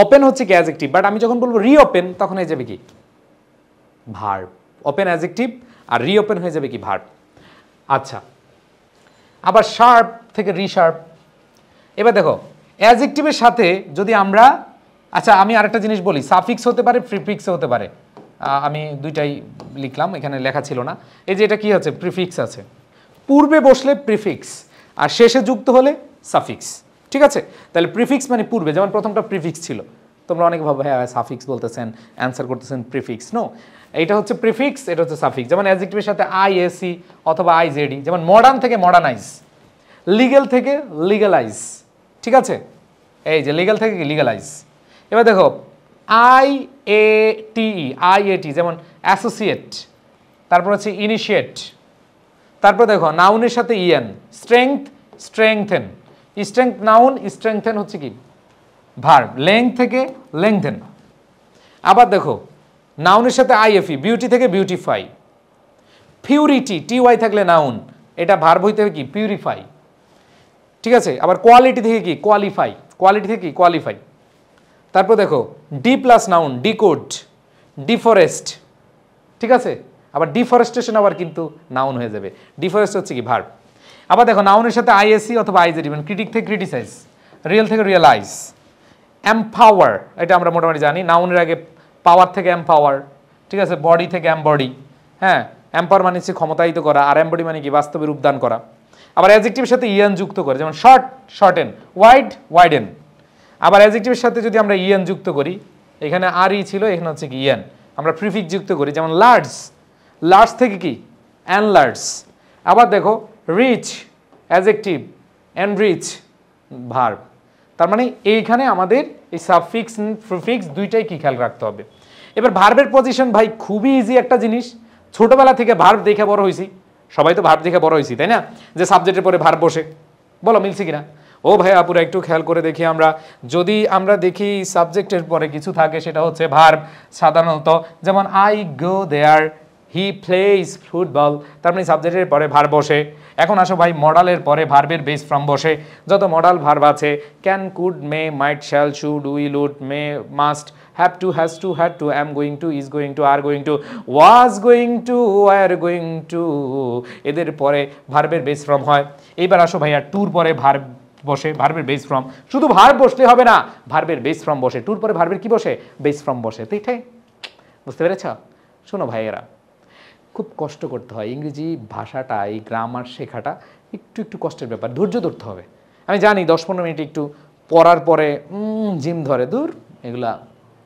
ওপেন হচ্ছে কি অ্যাডজেক্টিভ, বাট আমি যখন বলবো রিওপেন তখন হয়ে যাবে কি ভার্ব। ওপেন অ্যাডজেক্টিভ আর রিওপেন হয়ে যাবে কি ভার্ব। আচ্ছা, আবার শার্প থেকে রিশার্প। এবার দেখো অ্যাডজেক্টিভের সাথে যদি আমরা, আচ্ছা আমি আরেকটা জিনিস বলি, সাফিক্স হতে পারে, প্রিফিক্সও হতে পারে। আমি দুইটাই লিখলাম, এখানে লেখা ছিল না। এই যে এটা কি আছে, প্রিফিক্স আছে, পূর্বে বসলে প্রিফিক্স আর শেষে যুক্ত হলে সাফিক্স। ঠিক আছে, তাহলে প্রিফিক্স মানে পূর্বে, যেমন প্রথমটা প্রিফিক্স ছিল, তোমরা অনেক ভাবে হ্যাঁ সাফিক্স বলতেছেন, অ্যান্সার করতেছেন প্রিফিক্স। নো, এটা হচ্ছে প্রিফিক্স, এটা হচ্ছে সাফিক্স। যেমন অ্যাডজেক্টিভের সাথে আইএসি অথবা আইজেডি, যেমন মডার্ন থেকে মডার্নাইজ, লিগ্যাল থেকে লিগ্যালাইজ। ঠিক আছে, এই যে লিগ্যাল থেকে লিগ্যালাইজ। এবার দেখো আইএটি, যেমন অ্যাসোসিয়েট, তারপর হচ্ছে ইনিশিয়েট। তারপর দেখো নাউনের সাথে EN, strength, strengthen. Strength noun, strengthen হচ্ছে কি ভার্ব। লেংথ থেকে লেংথেন। আবার দেখো নাউনের সাথে আইএফই, বিউটি থেকে বিউটিফাই। পিউরিটি, টিওয়াই থাকলে নাউন, এটা ভার্ব হইতে হবে কি পিউরিফাই। ঠিক আছে, আবার কোয়ালিটি থেকে কি কোয়ালিফাই, কোয়ালিটি থেকে কি কোয়ালিফাই। তারপর দেখো D plus noun, decode, defrost. ঠিক আছে, আবার ডিফরেস্টেশন আবার কিন্তু নাউন হয়ে যাবে, ডিফরেস্ট হচ্ছে কি ভার্ব। আবার দেখো নাউনের সাথে আইএসসি অথবা আইজেডি, মানে ক্রিটিক থেকে ক্রিটিসাইজ, রিয়েল থেকে রিয়েলাইজ। এমপাওয়ার, এটা আমরা মোটামুটি জানি, নাউনের আগে পাওয়ার থেকে এমপাওয়ার। ঠিক আছে, বডি থেকে এমবডি। হ্যাঁ, এম্পাওয়ার মানে হচ্ছে ক্ষমতায়িত করা, আর এমবডি মানে কি বাস্তবে রূপদান করা। আবার অ্যাডজেক্টিভের সাথে ইএন যুক্ত করে, যেমন শর্ট, শর্টেন, ওয়াইড, ওয়াইডেন। আবার অ্যাডজেক্টিভের সাথে যদি আমরা ইএন যুক্ত করি, এখানে আর ই ছিল, এখানে হচ্ছে কি ইএন, আমরা প্রিফিক্স যুক্ত করি, যেমন লার্জ, লার্জ থেকে কি এনলার্জ। আবার দেখো রিচ, অ্যাডজেক্টিভ, এনরিচ ভার্ব। তার মানে এইখানে আমাদের এই সাফিক্স প্রিফিক্স দুইটাই কি খেয়াল রাখতে হবে। এবার ভার্বের পজিশন ভাই খুবই ইজি একটা জিনিস, ছোটবেলা থেকে ভার্ব দেখে বড় হয়েছি, সবাই তো ভার্ব দেখে বড় হয়েছি তাই না, যে সাবজেক্টের পরে ভার্ব বসে। বলো মিলছে কিনা? ও ভাই আপুরা একটু খেয়াল করে দেখি, আমরা যদি আমরা দেখি সাবজেক্টের পরে কিছু থাকে সেটা হচ্ছে ভার্ব সাধারণত, যেমন I go there, he plays football, তার মানে সাবজেক্টের পরে ভার্ব বসে। এখন আসো ভাই মডালের পরে ভার্বের বেস ফর্ম বসে। যত মডাল ভার্ব আছে, can, could, may, might, shall, should, will, would, may, must, have to, has to, had to, am going to, is going to, are going to, was going to, were going to, এদের পরে ভার্বের base form হয়। এইবার আসো ভাইয়া টুর পরে verb বসে, ভার্বের বেস ফর্ম। শুধু ভার্ব বসলে হবে না, ভার্বের বেস ফর্ম বসে, টুর পরে ভার্বের কি বসে, বেস ফর্ম বসে। ঠিক বুঝতে পেরেছ? শোনো ভাইয়েরা, খুব কষ্ট করতে হয় ইংরেজি ভাষাটা, এই গ্রামার শেখাটা একটু একটু কষ্টের ব্যাপার, ধৈর্য ধরতে হবে। আমি জানি 10-15 মিনিট একটু পড়ার পরে জিম ধরে, দূর এগুলা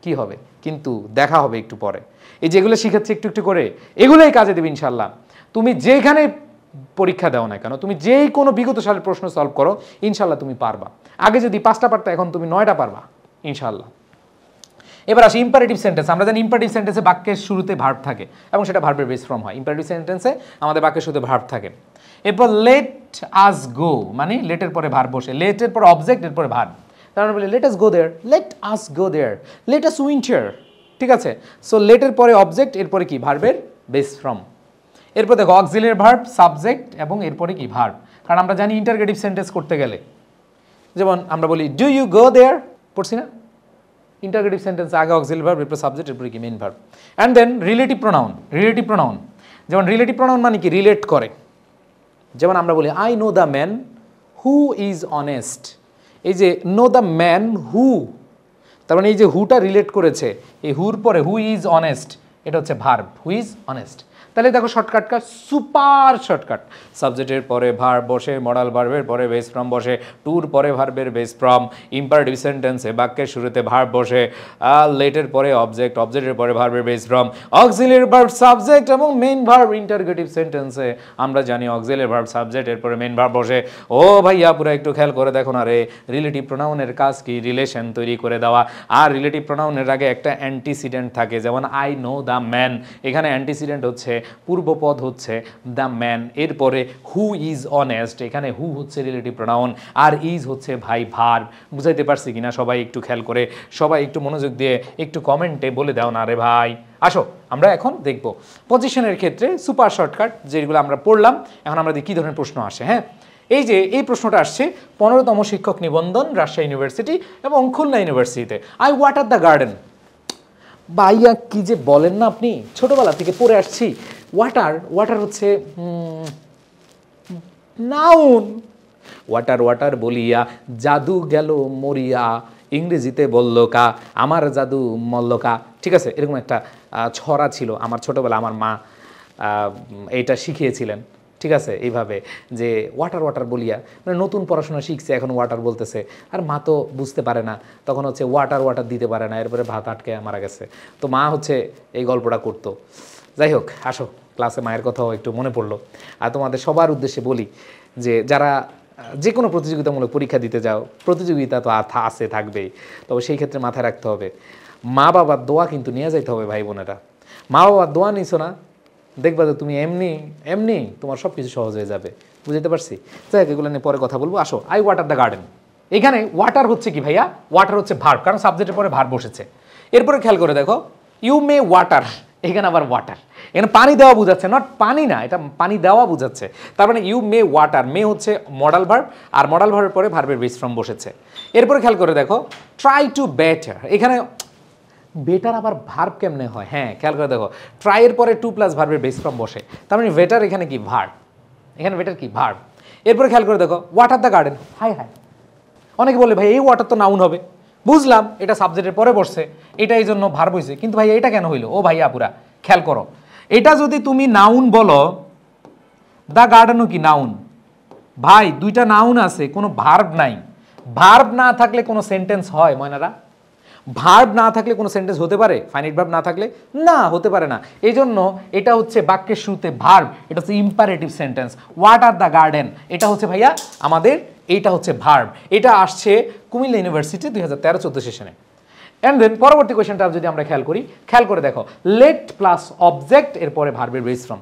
কি হবে, কিন্তু দেখা হবে একটু পরে। এই যেগুলো শিখাচ্ছি একটু একটু করে, এগুলোই কাজে দেবে ইনশাল্লাহ। তুমি যেখানে পরীক্ষা দাও না কেন, তুমি যেই কোনো বিগত সালের প্রশ্ন সলভ করো, ইনশাল্লাহ তুমি পারবা। আগে যদি 5টা পারতা, এখন তুমি 9টা পারবা ইনশাল্লাহ। এবার আসি ইম্পারেটিভ সেন্টেন্স। আমরা জানি ইম্পারেটিভ সেন্টেন্সে বাক্যের শুরুতে ভার্ব থাকে এবং সেটা ভার্বের বেস ফর্ম হয়। ইম্পারেটিভ সেন্টেন্সে আমাদের বাক্যের শুরুতে ভার্ব থাকে। এরপর লেট আস গো, মানে লেটের পরে ভার্ব বসে, লেটের পর অবজেক্ট, এর পরে ভার্ব। তার মানে বলি লেট আস গো দেয়ার, লেট আস গো দেয়ার, লেট আস উইন্টার। ঠিক আছে, সো লেটের পরে অবজেক্ট, এরপরে কি ভার্বের বেস ফর্ম। এরপর দেখো অক্সিলিয়ারি ভার্ব, সাবজেক্ট এবং এরপরে কি ভার্ব। কারণ আমরা জানি ইন্টারগেটিভ সেন্টেন্স করতে গেলে, যেমন আমরা বলি ডু ইউ গো দেয়ার, পড়ছি না, ইন্টারগেটিভ সেন্টেন্স আগে অক্সিলিয়ারি ভার্ব, এরপর সাবজেক্ট, এরপরে কি main verb. And then relative pronoun. Relative pronoun, যেমন রিলেটিভ প্রোনাউন মানে কি রিলেট করে। যেমন আমরা বলি I know the man who is honest. এই যে নো দ্য ম্যান হু, তার মানে এই যে হুটা রিলেট করেছে, এই হুর পরে হু ইজ অনেস্ট, এটা হচ্ছে ভার্ব, হু ইজ অনেস্ট। তাহলে দেখো শর্টকাটটা সুপার শর্টকাট। সাবজেক্টের পরে ভার্ব বসে, মডাল ভার্বের পরে বেস ফ্রম বসে, টুর পরে ভার্বের বেস ফ্রম, ইম্পারেটিভ সেন্টেন্সে বাক্যের শুরুতে ভার্ব বসে, লেটের পরে অবজেক্ট, অবজেক্টের পরে ভার্বের base form, auxiliary verb subject এবং মেইন ভার্ব। ইন্টারগেটিভ সেন্টেন্সে আমরা জানি অক্সিলিয়ারি ভার্ব সাবজেক্ট এরপরে মেইন ভার্ব বসে। ও ভাইয়া পুরো একটু খেয়াল করে দেখো না রে, রিলেটিভ প্রোনাউনের কাজ কি? রিলেশন তৈরি করে দেওয়া। আর রিলেটিভ প্রোনাউনের আগে একটা অ্যান্টিসিডেন্ট থাকে, যেমন আই নো দ্য ম্যান, এখানে অ্যান্টিসিডেন্ট হচ্ছে পূর্বপদ হচ্ছে দ্য ম্যান, এরপরে হু ইজ অনেস্ট, এখানে হু হচ্ছে রিলেটিভ প্রোনাউন আর ইজ হচ্ছে ভাই ভার্ব। বুঝাইতে পারছি কিনা সবাই একটু খেয়াল করে, সবাই একটু মনোযোগ দিয়ে একটু কমেন্টে বলে দাও না রে ভাই। আসো আমরা এখন দেখব পজিশনের ক্ষেত্রে সুপার শর্টকাট যেগুলো আমরা পড়লাম। এখন আমরা দেখি কী ধরনের প্রশ্ন আসে। হ্যাঁ, এই যে এই প্রশ্নটা আসছে 15তম শিক্ষক নিবন্ধন রাজশাহী ইউনিভার্সিটি এবং খুলনা ইউনিভার্সিটিতে। I water the garden. ভাইয়া কি যে বলেন না, আপনি ছোটবেলা থেকে পড়ে আসছি। ওয়াটার, ওয়াটার হচ্ছে নাউন। ওয়াটার ওয়াটার বলিয়া জাদু গেল মরিয়া, ইংরেজিতে বলল কা আমার জাদু মল্লকা। ঠিক আছে, এরকম একটা ছড়া ছিল আমার ছোটবেলা, আমার মা এইটা শিখিয়েছিলেন। ঠিক আছে, এইভাবে যে ওয়াটার ওয়াটার বলিয়া, মানে নতুন পড়াশোনা শিখছে এখন ওয়াটার বলতেছে, আর মা তো বুঝতে পারে না, তখন হচ্ছে ওয়াটার ওয়াটার দিতে পারে না, এরপরে ভাত আটকে মারা গেছে। তো মা হচ্ছে এই গল্পটা করতো। যাই হোক, আসো ক্লাসে মায়ের কথাও একটু মনে পড়লো। আর তোমাদের সবার উদ্দেশ্যে বলি যে যারা যে কোনো প্রতিযোগিতামূলক পরীক্ষা দিতে যাও, প্রতিযোগিতা তো আছে থাকবেই, তবে সেই ক্ষেত্রে মাথায় রাখতে হবে মা বাবার দোয়া কিন্তু নিয়ে যাইতে হবে ভাই বোনেরা। মা বাবার দোয়া নিছো না, দেখবা যে তুমি এমনি এমনি তোমার সব কিছু সহজ হয়ে যাবে। বুঝতে পারছি? যাই হোক, এগুলো নিয়ে পরে কথা বলবো। আসো, আই ওয়াটার দ্য গার্ডেন। এখানে ওয়াটার হচ্ছে কি ভাইয়া? ওয়াটার হচ্ছে ভার্ব, কারণ সাবজেক্টের পরে ভার্ব বসেছে। এরপরে খেয়াল করে দেখো, ইউ মে ওয়াটার, এখানে আবার ওয়াটার, এখানে পানি দেওয়া বুঝাচ্ছে, নট পানি না, এটা পানি দেওয়া বুঝাচ্ছে। তার মানে ইউ মে ওয়াটার, মে হচ্ছে মডাল ভার্ব, আর মডাল ভার্বের পরে ভার্বের বেস ফর্ম বসেছে। এরপরে খেয়াল করে দেখো, ট্রাই টু বেটার, এখানে বেটার আবার ভার্ব কেমনে হয়? হ্যাঁ, খেয়াল করে দেখো, ট্রাই এর পরে টু প্লাস ভার্বের বেস ফর্ম বসে, তার মানে বেটার এখানে কি? ভার্ব। এখানে বেটার কি? ভার্ব। এরপরে খেয়াল করে দেখো, water the garden. High high, অনেকে বলে ভাই এই ওয়াটার তো নাউন হবে। বুঝলাম এটা সাবজেক্টের পরে বসছে, এটা এই জন্য ভার্ব হয়েছে, কিন্তু ভাই এটা কেন হইলো? ও ভাই আপুরা খেয়াল করো, এটা যদি তুমি নাউন বলো, দ্য গার্ডেনও কি নাউন? ভাই দুইটা নাউন আছে, কোনো ভার্ব নাই। ভার্ব না থাকলে কোনো সেন্টেন্স হয় ময়নারা? ভার্ব না থাকলে কোনো সেন্টেন্স হতে পারে? ফাইনাইট ভার্ব না থাকলে না, হতে পারে না। এই জন্য এটা হচ্ছে বাক্যের শুরুতে ভার্ব, এটা হচ্ছে imperative sentence. Water the garden, এটা হচ্ছে ভাইয়া আমাদের, এইটা হচ্ছে ভার্ব। এটা আসছে কুমিল্লা ইউনিভার্সিটি 2013-14 সেশনে। অ্যান্ড দেন পরবর্তী কোয়েশ্চেনটা যদি আমরা খেয়াল করি, খেয়াল করে দেখো, লেট প্লাস অবজেক্ট এরপরে ভার্বের বেস ফর্ম।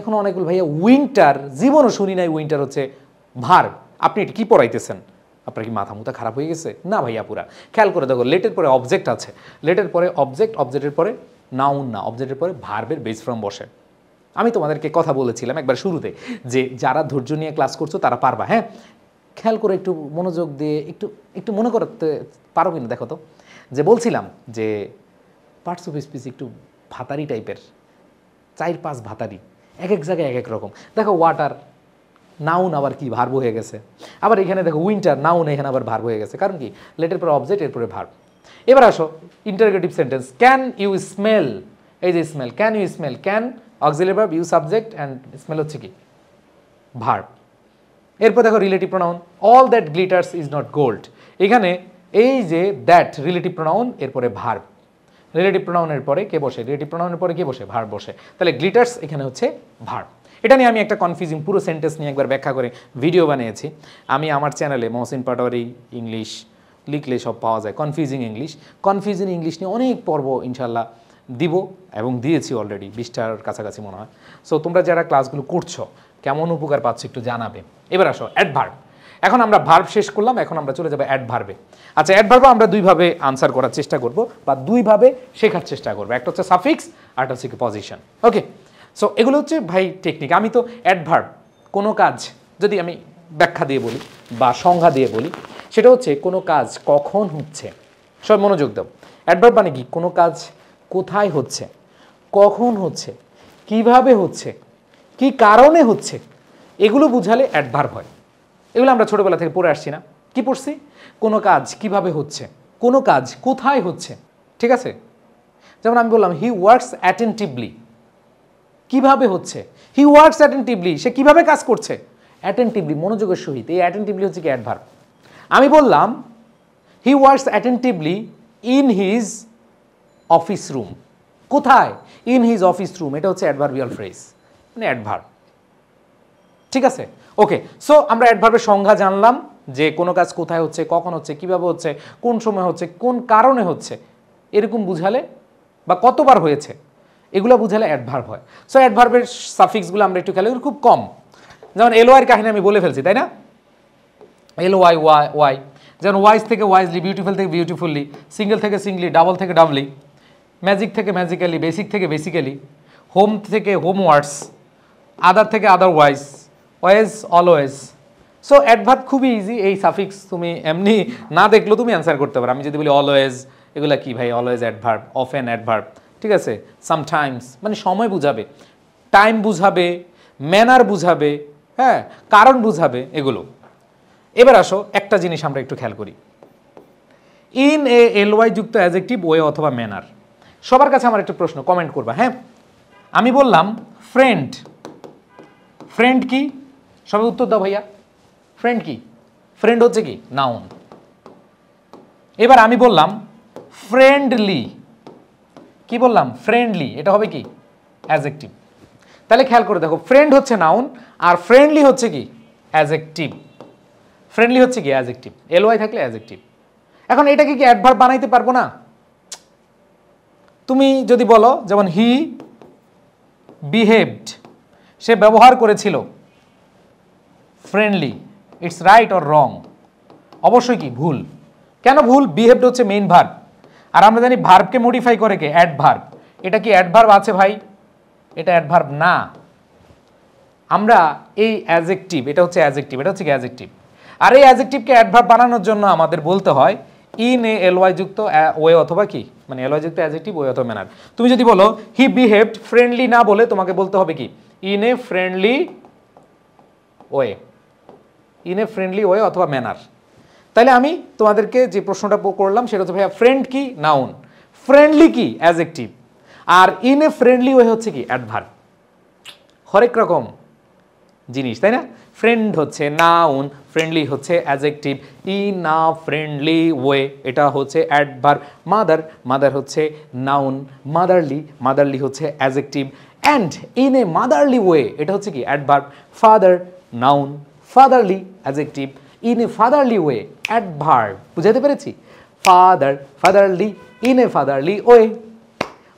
এখন অনেকগুলো ভাইয়া উইন্টার, জীবনও শুনি নাই উইন্টার হচ্ছে ভার্ব। আপনি এটা কি পড়াইতেছেন? আপনার কি মাথা মুথা খারাপ হয়ে গেছে? না ভাইয়া পুরা খেয়াল করে দেখো, লেটের পরে অবজেক্ট আছে, লেটের পরে অবজেক্ট, অবজেক্টের পরে নাউন না, অবজেক্টের পরে ভার্বের বেস ফর্ম বসে। আমি তোমাদেরকে কথা বলেছিলাম একবার শুরুতে যে যারা ধৈর্য নিয়ে ক্লাস করছো তারা পারবা। হ্যাঁ, খেয়াল করে একটু মনোযোগ দিয়ে একটু একটু মনে করতে পারো কিনা দেখো তো। যে বলছিলাম যে পার্টস অফ স্পিচ একটু ভাতারি টাইপের, 4-5 ভাতারি, এক এক জায়গায় এক এক রকম। দেখো ওয়াটার নাউন আবার কি ভার্ব হয়ে গেছে, আবার এখানে দেখো উইন্টার নাউন, এখানে আবার ভার্ব হয়ে গেছে। কারণ কি? লেটের পরে অবজেক্ট, এরপরে ভার্ব। এবার আসো interrogative sentence, can you smell, এই যে smell, can you smell, can auxiliary verb, you subject, and smell হচ্ছে কি? ভার্ব। এরপর দেখো relative pronoun, all that glitters is not gold, এখানে এই যে দ্যাট রিলেটিভ প্রোনাউন, এরপরে ভার্ব। রিলেটিভ প্রোনাউনের পরে কে বসে? রিলেটিভ প্রোনাউনের পরে কে বসে? ভার্ব বসে। তাহলে গ্লিটার্স এখানে হচ্ছে ভার্ব। এটা নিয়ে আমি একটা কনফিউজিং পুরো সেন্টেন্স নিয়ে একবার ব্যাখ্যা করে ভিডিও বানিয়েছি। আমি আমার চ্যানেলে মহসিন পাটোয়ারি ইংলিশ লিখলে সব পাওয়া যায়, কনফিউজিং ইংলিশ। কনফিউজিং ইংলিশ নিয়ে অনেক পর্ব ইনশাল্লাহ দিব এবং দিয়েছি অলরেডি, 20টার কাছাকাছি মনে হয়। সো তোমরা যারা ক্লাসগুলো করছো কেমন উপকার পাচ্ছ একটু জানাবে। এবার আসো অ্যাডভার্ব। এখন আমরা ভার্ব শেষ করলাম, এখন আমরা চলে যাবো অ্যাডভার্বে। আচ্ছা, অ্যাডভার্ব আমরা দুইভাবে আনসার করার চেষ্টা করব বা দুইভাবে শেখার চেষ্টা করবো, একটা হচ্ছে সাফিক্স আর একটা হচ্ছে পজিশন। ওকে, সো এগুলো হচ্ছে ভাই টেকনিক। আমি তো অ্যাডভার্ব কোনো কাজ যদি আমি ব্যাখ্যা দিয়ে বলি বা সংজ্ঞা দিয়ে বলি, সেটা হচ্ছে কোনো কাজ কখন হচ্ছে। সব মনোযোগ দাও। অ্যাডভার্ব মানে কি? কোনো কাজ কোথায় হচ্ছে, কখন হচ্ছে, কিভাবে হচ্ছে, কি কারণে হচ্ছে, এগুলো বুঝালে অ্যাডভার্ব হয়। এগুলো আমরা ছোটবেলা থেকে পড়ে আসছি না? কি পড়ছি? কোনো কাজ কিভাবে হচ্ছে, কোনো কাজ কোথায় হচ্ছে। ঠিক আছে, যেমন আমি বললাম হি ওয়ার্কস অ্যাটেন্টিভলি, কিভাবে হচ্ছে, হি ওয়ার্কস অ্যাটেন্টিভলি, সে কিভাবে কাজ করছে, অ্যাটেন্টিভলি, মনোযোগের সহিত। এই অ্যাটেন্টিভলি হচ্ছে কি অ্যাডভার্ব। আমি বললাম he works attentively in his office room. কোথায়? ইন হিজ অফিস রুম, এটা হচ্ছে অ্যাডভার্বিয়াল ফ্রেজ, মানে অ্যাডভার্ব। ঠিক আছে, ওকে। সো আমরা অ্যাডভার্বের সংজ্ঞা জানলাম, যে কোনো কাজ কোথায় হচ্ছে, কখন হচ্ছে, কিভাবে হচ্ছে, কোন সময় হচ্ছে, কোন কারণে হচ্ছে, এরকম বুঝালে বা কতবার হয়েছে, এগুলো বুঝালে অ্যাডভার্ব হয়। সো অ্যাডভার্বের সাফিক্সগুলো আমরা একটু খেলে, খুব কম। যেমন এলওয়াইয়ের কাহিনী আমি বলে ফেলছি, তাই না? এলওয়াই, ওয়াই, যেমন ওয়াইজ থেকে ওয়াইজলি, বিউটিফুল থেকে বিউটিফুল্লি, সিঙ্গেল থেকে সিঙ্গলি, ডাবল থেকে ডাবলি, ম্যাজিক থেকে ম্যাজিক্যালি, বেসিক থেকে বেসিক্যালি, হোম থেকে হোমওয়ার্ডস, আদার থেকে otherwise, ways always. So adverb খুবই ইজি, এই সাফিক্স তুমি এমনি না দেখলেও তুমি অ্যান্সার করতে পারো। আমি যদি বলি অলওয়েজ, এগুলা কি ভাই? অলওয়েজ অ্যাডভার্ব, অফেন অ্যাডভার্ব, ঠিক আছে? সামটাইমস মানে সময় বুঝাবে, টাইম বুঝাবে, ম্যানার বুঝাবে, হ্যাঁ, কারণ বুঝাবে, এগুলো। এবার আসো একটা জিনিস আমরা একটু খেয়াল করি, ইন এ এলওয়াই যুক্ত অ্যাডজেক্টিভ, ওয়ে অথবা ম্যানার। সবার কাছে আমার একটা প্রশ্ন, কমেন্ট করবা, হ্যাঁ? আমি বললাম ফ্রেন্ড, ফ্রেন্ড কি? সবাই উত্তর দাও ভাইয়া, ফ্রেন্ড কি? ফ্রেন্ড হচ্ছে কি? নাউন। এবার আমি বললাম ফ্রেন্ডলি, কি বললাম? ফ্রেন্ডলি, এটা হবে কি? অ্যাডজেক্টিভ। তাহলে খেয়াল করে দেখো, ফ্রেন্ড হচ্ছে নাউন আর ফ্রেন্ডলি হচ্ছে কি? অ্যাডজেক্টিভ। ফ্রেন্ডলি হচ্ছে কি? অ্যাডজেক্টিভ। এলওয়াই থাকলে অ্যাডজেক্টিভ। এখন এটাকে কি অ্যাডভার্ব বানাইতে পারবো না? তুমি যদি বলো, যেমন হি বিহেভড, সে ব্যবহার করেছিল, friendly, it's right or wrong? অবশ্যই কি? ভুল। কেন ভুল? বিহেভড হচ্ছে মেইন ভার্ব, আর আমরা জানি ভার্বকে মডিফাই করে কে? অ্যাডভার্ব। এটা কি অ্যাডভার্ব আছে ভাই? এটা অ্যাডভার্ব না। আমরা এই অ্যাডজেক্টিভ, এটা হচ্ছে অ্যাডজেক্টিভ, এটা হচ্ছে কি? অ্যাডজেক্টিভ। আর এই অ্যাডজেক্টিভকে অ্যাডভার্ব বানানোর জন্য আমাদের বলতে হয় ইন এ এলওয়াই যুক্ত ওয়ে অথবা কি? মানে এলওয়াই যুক্ত অ্যাডজেক্টিভ, ওয়ে অথবা ম্যানার। তুমি যদি বলো হি বিহেভড ফ্রেন্ডলি না বলে তোমাকে বলতে হবে কি? In a friendly way, in a friendly way অথবা ম্যানার। তাহলে আমি তোমাদেরকে যে প্রশ্নটা করলাম সেটা হচ্ছে ভাইয়া ফ্রেন্ড কি? নাউন। ফ্রেন্ডলি কি? অ্যাডজেক্টিভ। আর ইন এ ফ্রেন্ডলি ওয়ে হচ্ছে কি? অ্যাডভার্ব। হরেক রকম জিনিস, তাই না? ফ্রেন্ড হচ্ছে নাউন, ফ্রেন্ডলি হচ্ছে adjective, in a friendly way এটা হচ্ছে অ্যাডভার্ব। মাদার, মাদার হচ্ছে নাউন, মাদারলি, মাদারলি হচ্ছে adjective, and in a motherly way এটা হচ্ছে কি? Adverb. Father noun, fatherly adjective, in a fatherly way adverb. বুঝাতে পেরেছি? Father, fatherly, in a fatherly way.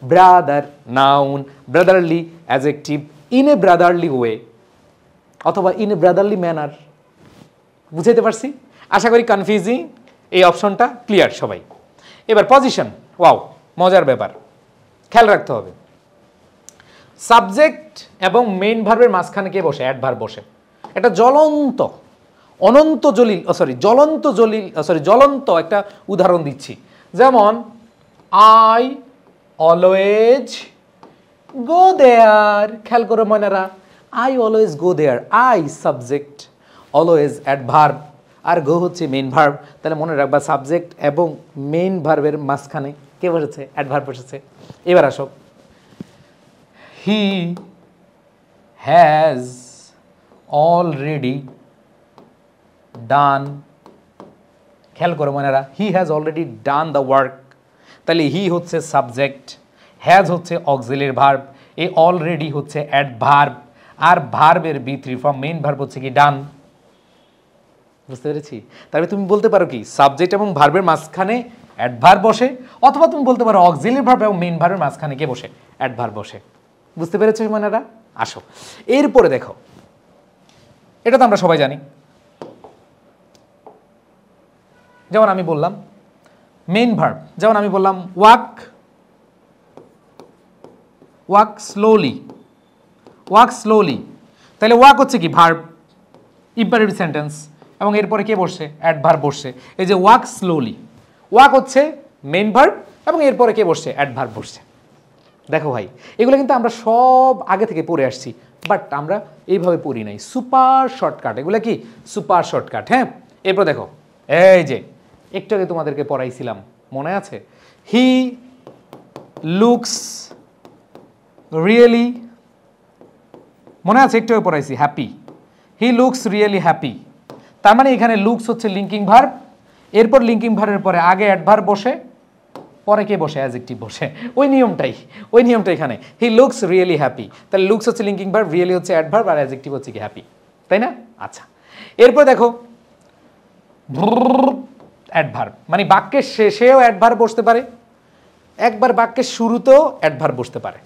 Brother noun, brotherly adjective, in a brotherly way অথবা in a brotherly manner. বুঝাইতে পারছি? আশা করি confusing এই অপশনটা ক্লিয়ার সবাই। এবার পজিশন, ওয়াও মজার ব্যাপার, খেয়াল রাখতে হবে। সাবজেক্ট এবং মেইন ভার্বের মাঝখানে কে বসে? অ্যাডভার্ব বসে। এটা জ্বলন্ত, অনন্ত জলিল, জ্বলন্ত জলিল, জ্বলন্ত একটা উদাহরণ দিচ্ছি। যেমন আই অলওয়েজ গো দেয়ার। খেয়াল করো মনেরা, I always go there, I subject, always adverb, আর গো হচ্ছে মেইন ভার্ব। তাহলে মনে রাখবা সাবজেক্ট এবং মেইন ভার্বের মাঝখানে কে বসেছে? অ্যাডভার্ব বসেছে। এবার আসো, হি হ্যাজ অলরেডি ডান। খেয়াল করো মনেরা, he has already done the work. তাহলে হি হচ্ছে সাবজেক্ট, হ্যাজ হচ্ছে অক্সিলিয়ারি ভার্ব, এই অলরেডি হচ্ছে অ্যাডভার্ব, আর ভার্বের বি3 ফর্ম মেইন ভার্ব হচ্ছে কি? ডান। বুঝতে পেরেছি? তাহলে তুমি বলতে পারো কি? সাবজেক্ট এবং ভার্বের মাঝখানে অ্যাডভার্ব বসে, অথবা তুমি বলতে পারো অক্সিলিয়ারি ভার্ব এবং মেইন ভার্বের মাঝখানে কে বসে? অ্যাডভার্ব বসে। বুঝতে পেরেছো মনেরা? আসো এরপরে দেখো, এটা তো আমরা সবাই জানি। যেমন আমি বললাম মেইন ভার্ব, যেমন আমি বললাম walk, walk slowly, walk slowly. তাহলে ওয়াক হচ্ছে কি? ভার্ব, ইম্পারেটিভ সেন্টেন্স, এবং এরপরে কে বসছে? অ্যাডভার্ব বসছে। এই যে ওয়াক স্লোলি, ওয়াক হচ্ছে মেইন ভার্ব এবং এরপরে কে বসছে? অ্যাডভার্ব বসছে। দেখো ভাই, এগুলো কিন্তু আমরা সব আগে থেকে পড়ে আসছি, বাট আমরা এইভাবে পড়ি নাই। সুপার শর্টকাট, এগুলো কি? Super shortcut. হ্যাঁ, এরপর দেখো, এই যে একটু আগে তোমাদেরকে পড়াইছিলাম, মনে আছে? হি লুকস রিয়েলি মনে আছে একটু পড়াইছি happy, he looks really happy. তার মানে এখানে লুকস হচ্ছে লিঙ্কিং ভার্ব, এরপর লিঙ্কিং ভার্বের পরে আগে অ্যাডভার্ব বসে, পরে কে বসে? অ্যাডজেক্টিভ বসে। ওই নিয়মটা এখানে। হি লুকস রিয়েলি হ্যাপি, তাহলে লুকস হচ্ছে লিঙ্কিং ভার্ব, রিয়েলি হচ্ছে অ্যাডভার্ব, আর অ্যাডজেক্টিভ হচ্ছে কি হ্যাপি, তাই না? আচ্ছা, এরপর দেখো অ্যাডভার্ব, মানে বাক্যের শেষেও অ্যাডভার্ব বসতে পারে, একবার বাক্যের শুরুতেও অ্যাডভার্ব বসতে পারে।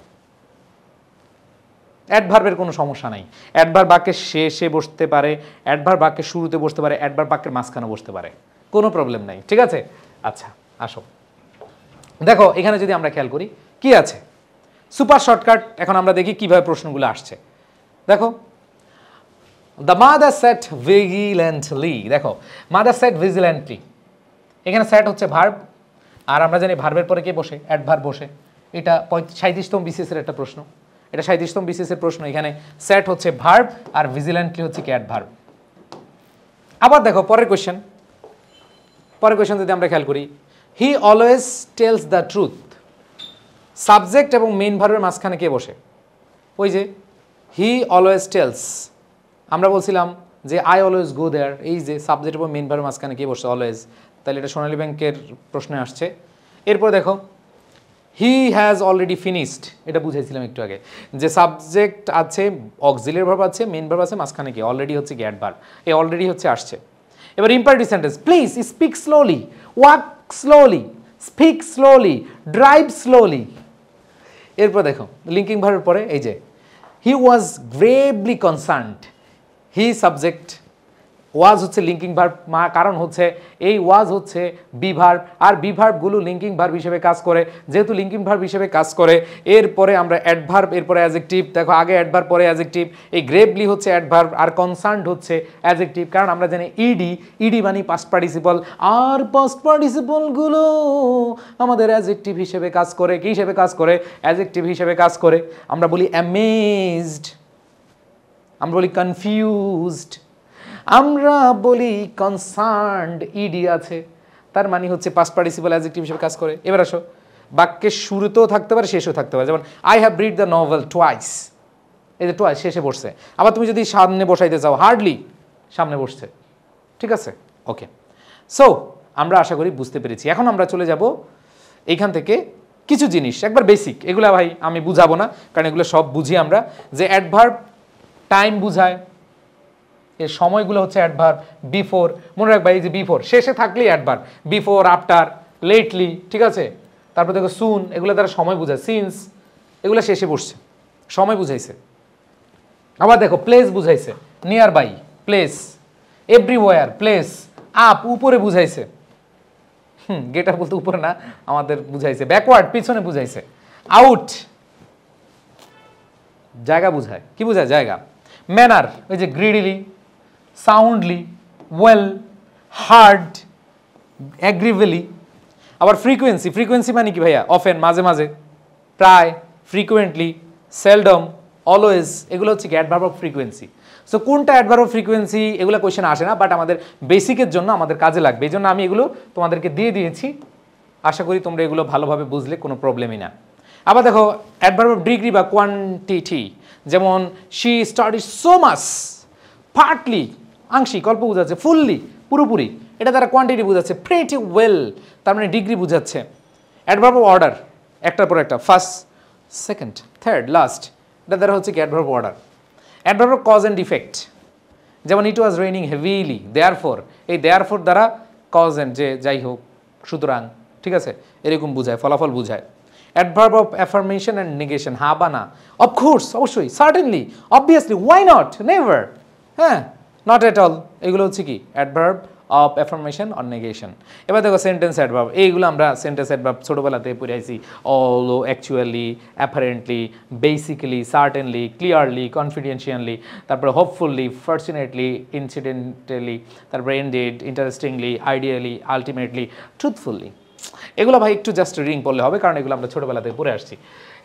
অ্যাডভার্বের কোনো সমস্যা নাই, অ্যাডভার্ব বাক্যের শেষে বসতে পারে, অ্যাডভার্ব বাক্যের শুরুতে বসতে পারে, অ্যাডভার্ব বাক্যের মাঝখানে বসতে পারে, কোনো প্রবলেম নাই, ঠিক আছে? আচ্ছা আসো দেখো এখানে যদি আমরা খেয়াল করি কি আছে, সুপার শর্টকাট। এখন আমরা দেখি কিভাবে প্রশ্নগুলো আসছে। দেখো দ্য মাদার সেট ভিজিল্যান্টলি, দেখো মাদার সেট ভিজিল্যান্টলি, এখানে সেট হচ্ছে ভার্ব, আর আমরা জানি ভার্বের পরে কে বসে? অ্যাডভার্ব বসে। এটা 37তম বিসিএসের একটা প্রশ্ন, এটা 37তম বিসিএসের প্রশ্ন। এখানে সেট হচ্ছে ভার্ব আর ভিজিল্যান্টলি হচ্ছে কি? অ্যাডভার্ব। আবার দেখো পরের কোয়েশ্চেন যদি আমরা খেয়াল করি, he always tells the truth, subject এবং মেইন ভার্বের মাঝখানে কে বসে? ওই যে হি অলওয়েজ টেলস, আমরা বলছিলাম যে আই অলওয়েজ গো দেয়ার, এই যে সাবজেক্ট এবং মেইন ভার্বের মাঝখানে কে বসে? অলওয়েজ। তাহলে এটা সোনালী ব্যাংকের প্রশ্নে আসছে। এরপর দেখো হি হ্যাজ অলরেডি ফিনিশড, এটা বুঝাইছিলাম একটু আগে, যে সাবজেক্ট আছে, অক্সিলিয়ারি ভার্ব আছে, মেইন ভার্ব আছে, মাঝখানে কি? অলরেডি হচ্ছে কি? অ্যাডভার্ব। এই অলরেডি হচ্ছে আসছে। এবার imperative sentence, please speak slowly, walk slowly, speak slowly, drive slowly. এরপর দেখো লিঙ্কিং ভার্বের পরে এই যে he was gravely concerned, he subject, was হচ্ছে লিঙ্কিং ভার্ব, কারণ হচ্ছে এই ওয়াজ হচ্ছে বি ভার্ব, আর বি ভার্বগুলো লিঙ্কিং ভার্ব হিসেবে কাজ করে। যেহেতু লিঙ্কিং ভার্ব হিসেবে কাজ করে, এরপরে আমরা অ্যাডভার্ব, এরপরে অ্যাডজেক্টিভ। দেখো আগে অ্যাডভার্ব পরে অ্যাডজেক্টিভ, এই গ্রেভলি হচ্ছে অ্যাডভার্ব আর কনসার্নড হচ্ছে অ্যাডজেক্টিভ, কারণ আমরা জানি ইডি মানে পাস্ট পার্টিসিপল, আর পাস্ট পার্টিসিপলগুলো আমাদের অ্যাডজেক্টিভ হিসেবে কাজ করে। কি হিসেবে কাজ করে? অ্যাডজেক্টিভ হিসেবে কাজ করে। আমরা বলি অ্যামেজড, আমরা বলি কনফিউজড, আমরা বলি কনসার্নড, ইডি আছে, তার মানে হচ্ছে পাস্ট পার্টিসিপল অ্যাডজেক্টিভ হিসেবে কাজ করে। এবার আসো বাক্যের শুরুতেও থাকতে পারে, শেষেও থাকতে পারে, যেমন I have read the novel twice, এই যে টুয়াইস শেষে বসছে। আবার তুমি যদি সামনে বসাইতে চাও, হার্ডলি সামনে বসছে, ঠিক আছে? ওকে, সো আমরা আশা করি বুঝতে পেরেছি। এখন আমরা চলে যাব এইখান থেকে কিছু জিনিস একবার বেসিক, এগুলো ভাই আমি বুঝাবো না, কারণ এগুলো সব বুঝি আমরা। যে অ্যাডভার্ব টাইম বুঝায়, এর সময়গুলো হচ্ছে অ্যাডভার্ব। বিফোর, মনে রাখবা এই যে বিফোর শেষে থাকলেই অ্যাডভার্ব, বিফোর, আফটার, লেটলি, ঠিক আছে? তারপর দেখো সুন, এগুলো দ্বারা সময় বোঝায়। সিন্স, এগুলো শেষে বসছে, সময় বুঝাইছে। আবার দেখো প্লেস বুঝাইছে, nearby place, everywhere place, up উপরে বুঝাইছে, গেট আপ বলতে উপরে না, আমাদের বুঝাইছে। ব্যাকওয়ার্ড পিছনে বুঝাইছে। আউট জায়গা বুঝায়, কি বুঝায়? জায়গা। ম্যানার, ওই যে গ্রিডিলি, সাউন্ডলি, ওয়েল, হার্ড, অ্যাগ্রিভেলি। আবার ফ্রিকোয়েন্সি, ফ্রিকোয়েন্সি মানে কি ভাইয়া? অফেন মাঝে মাঝে, প্রায়, ফ্রিকুয়েন্টলি, সেলডম, অলওয়েজ, এগুলো হচ্ছে কি? Adverb of frequency. সো কোনটা অ্যাডভার্ব অফ ফ্রিকোয়েন্সি এগুলো কোয়েশ্চেন আসে না, বাট আমাদের বেসিকের জন্য আমাদের কাজে লাগবে, এই জন্য আমি এগুলো তোমাদেরকে দিয়ে দিয়েছি। আশা করি তোমরা এগুলো ভালোভাবে বুঝলে কোনো প্রবলেমই না। আবার দেখো অ্যাডভার্ব অফ ডিগ্রি বা কোয়ান্টিটি, যেমন she studies so much, partly আংশিক অল্প বোঝাচ্ছে, ফুললি পুরোপুরি, এটা দ্বারা কোয়ান্টিটি বোঝাচ্ছে। প্রিটি ওয়েল তার মানে ডিগ্রি বোঝাচ্ছে। অ্যাডভার্ব অফ অর্ডার, একটার পর একটা, ফার্স্ট, সেকেন্ড, থার্ড, লাস্ট, এটা দ্বারা হচ্ছে কি? Adverb of order. Adverb of cause and effect, যেমন it was raining heavily, therefore, এই দেয়ারফর দ্বারা কজ অ্যান্ড, যে যাই হোক, সুতরাং, ঠিক আছে? এরকম বোঝায়, ফলাফল বোঝায়। Adverb of affirmation and negation, হা বা না, অফকোর্স অবশ্যই, certainly, obviously, why not, never, হ্যাঁ, নট এট অল, এগুলো হচ্ছে কি? Adverb of affirmation or negation. এবার দেখো সেন্টেন্স অ্যাডভার্ব, এইগুলো আমরা সেন্টেন্স অ্যাডভার্ব ছোটোবেলাতে পড়ে আইছি। Also, actually, apparently, basically, certainly, clearly, confidentially, তারপরে হোপফুলি, ফর্চুনেটলি, ইনসিডেন্টালি, তারপরে indeed, interestingly, ideally, ultimately, truthfully. এগুলো ভাই একটু জাস্ট রিং পড়লে হবে, কারণ এগুলো আমরা ছোটোবেলাতে পড়ে আসছি।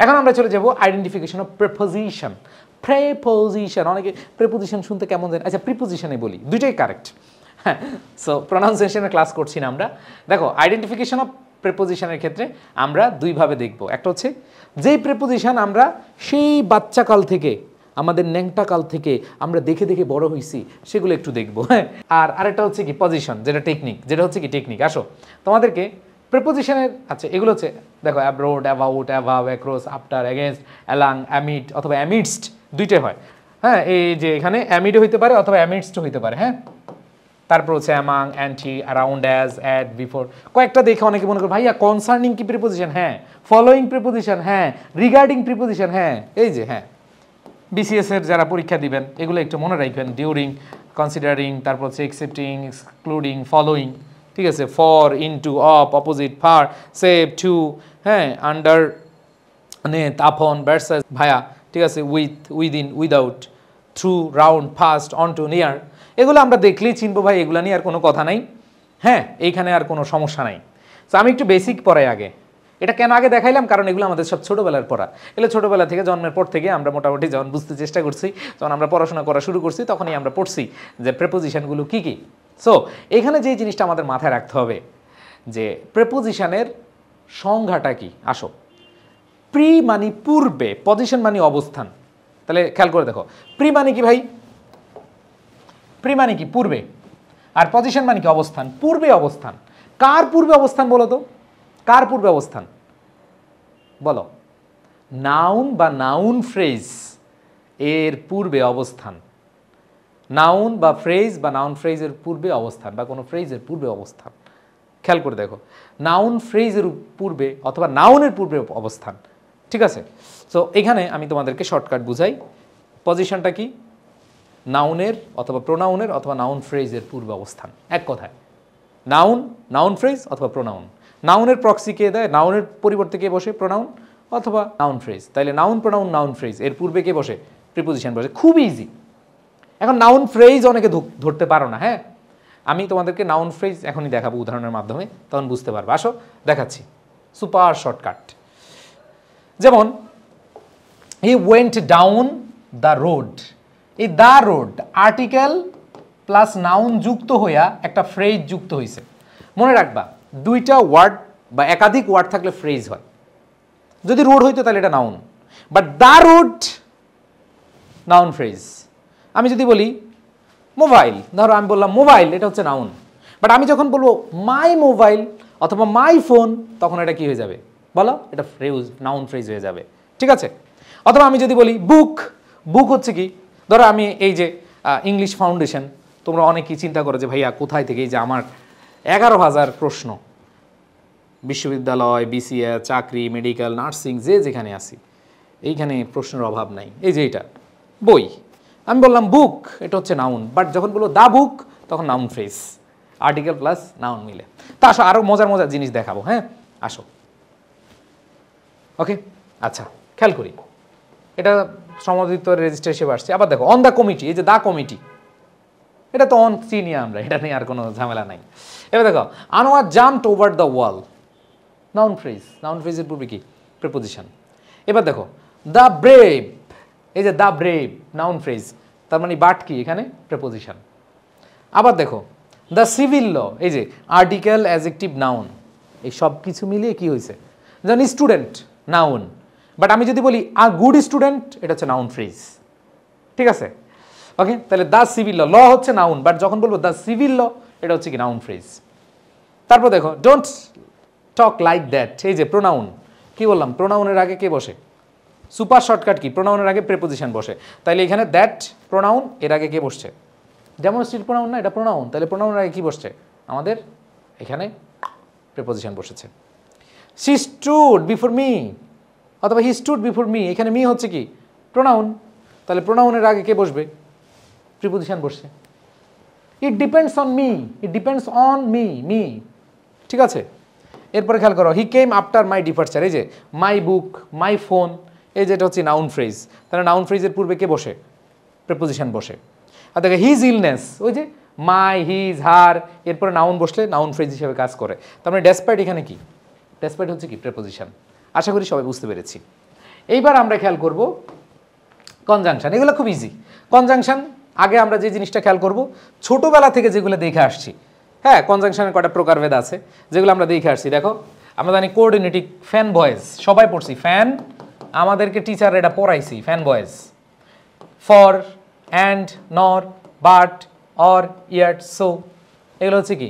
এখন আমরা চলে যাব আইডেন্টিফিকেশন অফ প্রিপোজিশন। প্রেপোজিশন, অনেকে প্রিপোজিশন শুনতে কেমন জানে, আচ্ছা প্রিপোজিশনে বলি, দুইটাই কারেক্ট। হ্যাঁ, সো প্রনাউন্সিয়েশনের ক্লাস করছি না আমরা। দেখো আইডেন্টিফিকেশন অফ প্রিপোজিশনের ক্ষেত্রে আমরা দুইভাবে দেখব। একটা হচ্ছে যেই প্রিপোজিশন আমরা সেই বাচ্চাকাল থেকে আমাদের ন্যাংটা কাল থেকে আমরা দেখে দেখে বড় হয়েছি সেগুলো একটু দেখবো। হ্যাঁ, আর আরেকটা হচ্ছে কি পজিশন, যেটা টেকনিক, যেটা হচ্ছে কি টেকনিক। আসো তোমাদেরকে প্রিপোজিশনের, আচ্ছা এগুলো হচ্ছে দেখো abroad, about, অ্যাভাব, across, after, against, along, amid অথবা অ্যামিডস্ট, দুইটাই হয়। হ্যাঁ, এই যে এখানে অ্যামিডও হইতে পারে অথবা অ্যামিডস্টও হইতে পারে। হ্যাঁ, তারপর হচ্ছে among, anti, around as, at, before. কয়েকটা দেখে অনেকে মনে করে ভাইয়া কনসার্নিং কি প্রিপোজিশন? হ্যাঁ। Following preposition? হ্যাঁ। Regarding preposition? হ্যাঁ। এই যে হ্যাঁ, বিসিএস এর যারা পরীক্ষা দিবেন এগুলো একটু মনে রাখবেন। ডিউরিং, কনসিডারিং, তারপর হচ্ছে এক্সেপ্টিং, এক্সক্লুডিং, ফলোয়িং, ঠিক আছে, for, into, of, opposite, far, save, to, হ্যাঁ, underneath, upon, versus, via, ঠিক আছে, with, within, without, through, round, fast, onto, near. এগুলো আমরা দেখলেই চিনবো ভাই, এগুলো নিয়ে আর কোনো কথা নাই। হ্যাঁ, এইখানে আর কোনো সমস্যা নাই। তো আমি একটু বেসিক পড়াই আগে। এটা কেন আগে দেখাইলাম? কারণ এগুলো আমাদের সব ছোটোবেলার পড়া। এগুলো ছোটোবেলা থেকে, জন্মের পর থেকে আমরা মোটামুটি যখন বুঝতে চেষ্টা করছি, যখন আমরা পড়াশোনা করা শুরু করছি, তখনই আমরা পড়ছি যে প্রেপোজিশনগুলো কী কী। সো এখানে যে জিনিসটা আমাদের মাথায় রাখতে হবে যে প্রেপোজিশনের সংজ্ঞাটা কি। আসো, প্রি মানে পূর্বে, পজিশন মানে অবস্থান। তাহলে খেয়াল করে দেখো, প্রি মানে কি ভাই? প্রি মানে কি? পূর্বে। আর পজিশন মানে কি? অবস্থান। পূর্বে অবস্থান। কার পূর্বে অবস্থান বলো তো? কার পূর্বে অবস্থান বলো? নাউন বা নাউন ফ্রেজ এর পূর্বে অবস্থান। নাউন বা ফ্রেজ বা নাউন ফ্রেজের পূর্বে অবস্থান, বা কোনো ফ্রেজের পূর্বে অবস্থান। খেয়াল করে দেখো, নাউন ফ্রেজের পূর্বে অথবা নাউনের পূর্বে অবস্থান। ঠিক আছে? সো এখানে আমি তোমাদেরকে শর্টকাট বুঝাই। পজিশনটা কি? নাউনের অথবা প্রোনাউনের অথবা নাউন ফ্রেজের পূর্বে অবস্থান। এক কথায় নাউন, নাউন ফ্রেজ অথবা প্রোনাউন। নাউনের প্রক্সি কে দেয়? নাউনের পরিবর্তে কে বসে? প্রোনাউন অথবা নাউন ফ্রেজ। তাইলে নাউন, প্রোনাউন, নাউন ফ্রেজ এর পূর্বে কে বসে? প্রিপোজিশন বসে। খুব ইজি। এখন নাউন ফ্রেজ অনেকে ধরতে পারো না। হ্যাঁ, আমি তোমাদেরকে নাউন ফ্রেজ এখনই দেখাবো উদাহরণের মাধ্যমে, তখন বুঝতে পারবো। আসো দেখাচ্ছি, সুপার শর্টকাট। যেমন he went down the road. এই the road article plus noun যুক্ত হইয়া একটা ফ্রেজ যুক্ত হয়েছে। মনে রাখবা, দুইটা ওয়ার্ড বা একাধিক ওয়ার্ড থাকলে ফ্রেজ হয়। যদি রোড হইতো তাহলে এটা noun, but the road noun phrase. আমি যদি বলি মোবাইল, ধরো আমি বললাম মোবাইল, এটা হচ্ছে নাউন। বাট আমি যখন বলবো মাই মোবাইল অথবা মাই ফোন, তখন এটা কি হয়ে যাবে বলো? এটা ফ্রেজ, নাউন ফ্রেজ হয়ে যাবে। ঠিক আছে? অথবা আমি যদি বলি বুক, বুক হচ্ছে কি? ধরো আমি এই যে ইংলিশ ফাউন্ডেশন, তোমরা অনেকেই চিন্তা করো যে ভাইয়া কোথায় থেকে এই যে আমার 11,000 প্রশ্ন, বিশ্ববিদ্যালয়, বিসিএ, চাকরি, মেডিকেল, নার্সিং, যে যেখানে আসি এইখানে প্রশ্নের অভাব নাই। এই যে এটা বই, আমি বললাম বুক, এটা হচ্ছে নাউন। বাট যখন বলবো দা বুক, তখন noun phrase, article plus noun মিলে। তা আসো আরও মজার মজার জিনিস দেখাবো। হ্যাঁ আসো, ওকে। আচ্ছা খেয়াল করি, এটা সমাদিত রেজিস্টার হিসেবে আসছে। আবার দেখো অন দ্য কমিটি, এই যে দ্য কমিটি, এটা তো অন চিনি আমরা, এটা নিয়ে আর কোনো ঝামেলা নাই। এবার দেখো Anwar jumped over the wall, noun phrase. Noun ফ্রেজের পূর্বে কি? প্রিপোজিশন। এবার দেখো দ্য ব্রেভ, এই যে দ্য ব্রেভ নাউন ফ্রেজ, তার মানে বাট কি? এখানে প্রিপোজিশন। আবার দেখো দ্য সিভিল ল, এই যে আর্টিকেল, অ্যাডজেক্টিভ, নাউন, এই সব কিছু মিলিয়ে কি হয়েছে? যেমন স্টুডেন্ট নাউন, বাট আমি যদি বলি আ গুড স্টুডেন্ট, এটা হচ্ছে নাউন ফ্রেজ। ঠিক আছে? ওকে, তাহলে দ্য সিভিল ল, ল হচ্ছে নাউন, বাট যখন বলবো দ্য সিভিল ল, এটা হচ্ছে কি? Noun phrase. তারপর দেখো ডোন্ট টক লাইক দ্যাট, এই যে প্রোনাউন। কি বললাম? প্রোনাউনের আগে কে বসে? Super shortcut key? প্রোনাউনের আগে প্রিপোজিশন বসে। তাইলে এখানে দ্যাট প্রোনাউন, এর আগে কে বসছে? ডেমনস্ট্রেটিভ প্রোনাউন না, এটা প্রোনাউন। তাহলে প্রোনাউনের আগে কি বসছে? আমাদের এখানে প্রিপোজিশন বসেছে। শি স্টুড বিফোর মি অথবা হি স্টুড বিফোর মি, এখানে মি হচ্ছে কি? প্রোনাউন। তাহলে প্রোনাউনের আগে কে বসবে? প্রিপোজিশন বসছে। It depends on me, it depends on me, me. ঠিক আছে? এরপরে খেয়াল করো হি কেম আফটার মাই ডিপার্চার, এই যে মাই বুক, মাই ফোন, এই যে এটা হচ্ছে নাউন ফ্রেজ। তাহলে নাউন ফ্রেজের পূর্বে কে বসে? প্রিপোজিশন বসে। আর দেখো হিজ ইলনেস, ওই যে মাই, হিজ, হার, এরপরে নাউন বসলে নাউন ফ্রেজ হিসেবে কাজ করে। তার মানে ডেসপাইট এখানে কি? ডেসপাইট হচ্ছে কি? প্রিপোজিশন। আশা করি সবাই বুঝতে পেরেছি। এইবার আমরা খেয়াল করব কনজাংশন। এগুলো খুব ইজি। কনজাংশন আগে আমরা যে জিনিসটা খেয়াল করব, ছোটোবেলা থেকে যেগুলো দেখে আসছি। হ্যাঁ, কনজাংশনের কটা প্রকারভেদ আছে যেগুলো আমরা দেখে আসছি। দেখো আমরা জানি কোঅর্ডিনেটিং, ফ্যান ভয়েস, সবাই পড়ছি ফ্যান, আমাদেরকে টিচার এটা পড়াইছি, ফ্যান ভয়েস। ফর, অ্যান্ড, নর, বাট, অর, ইয়েট, সো, এগুলো হচ্ছে কি,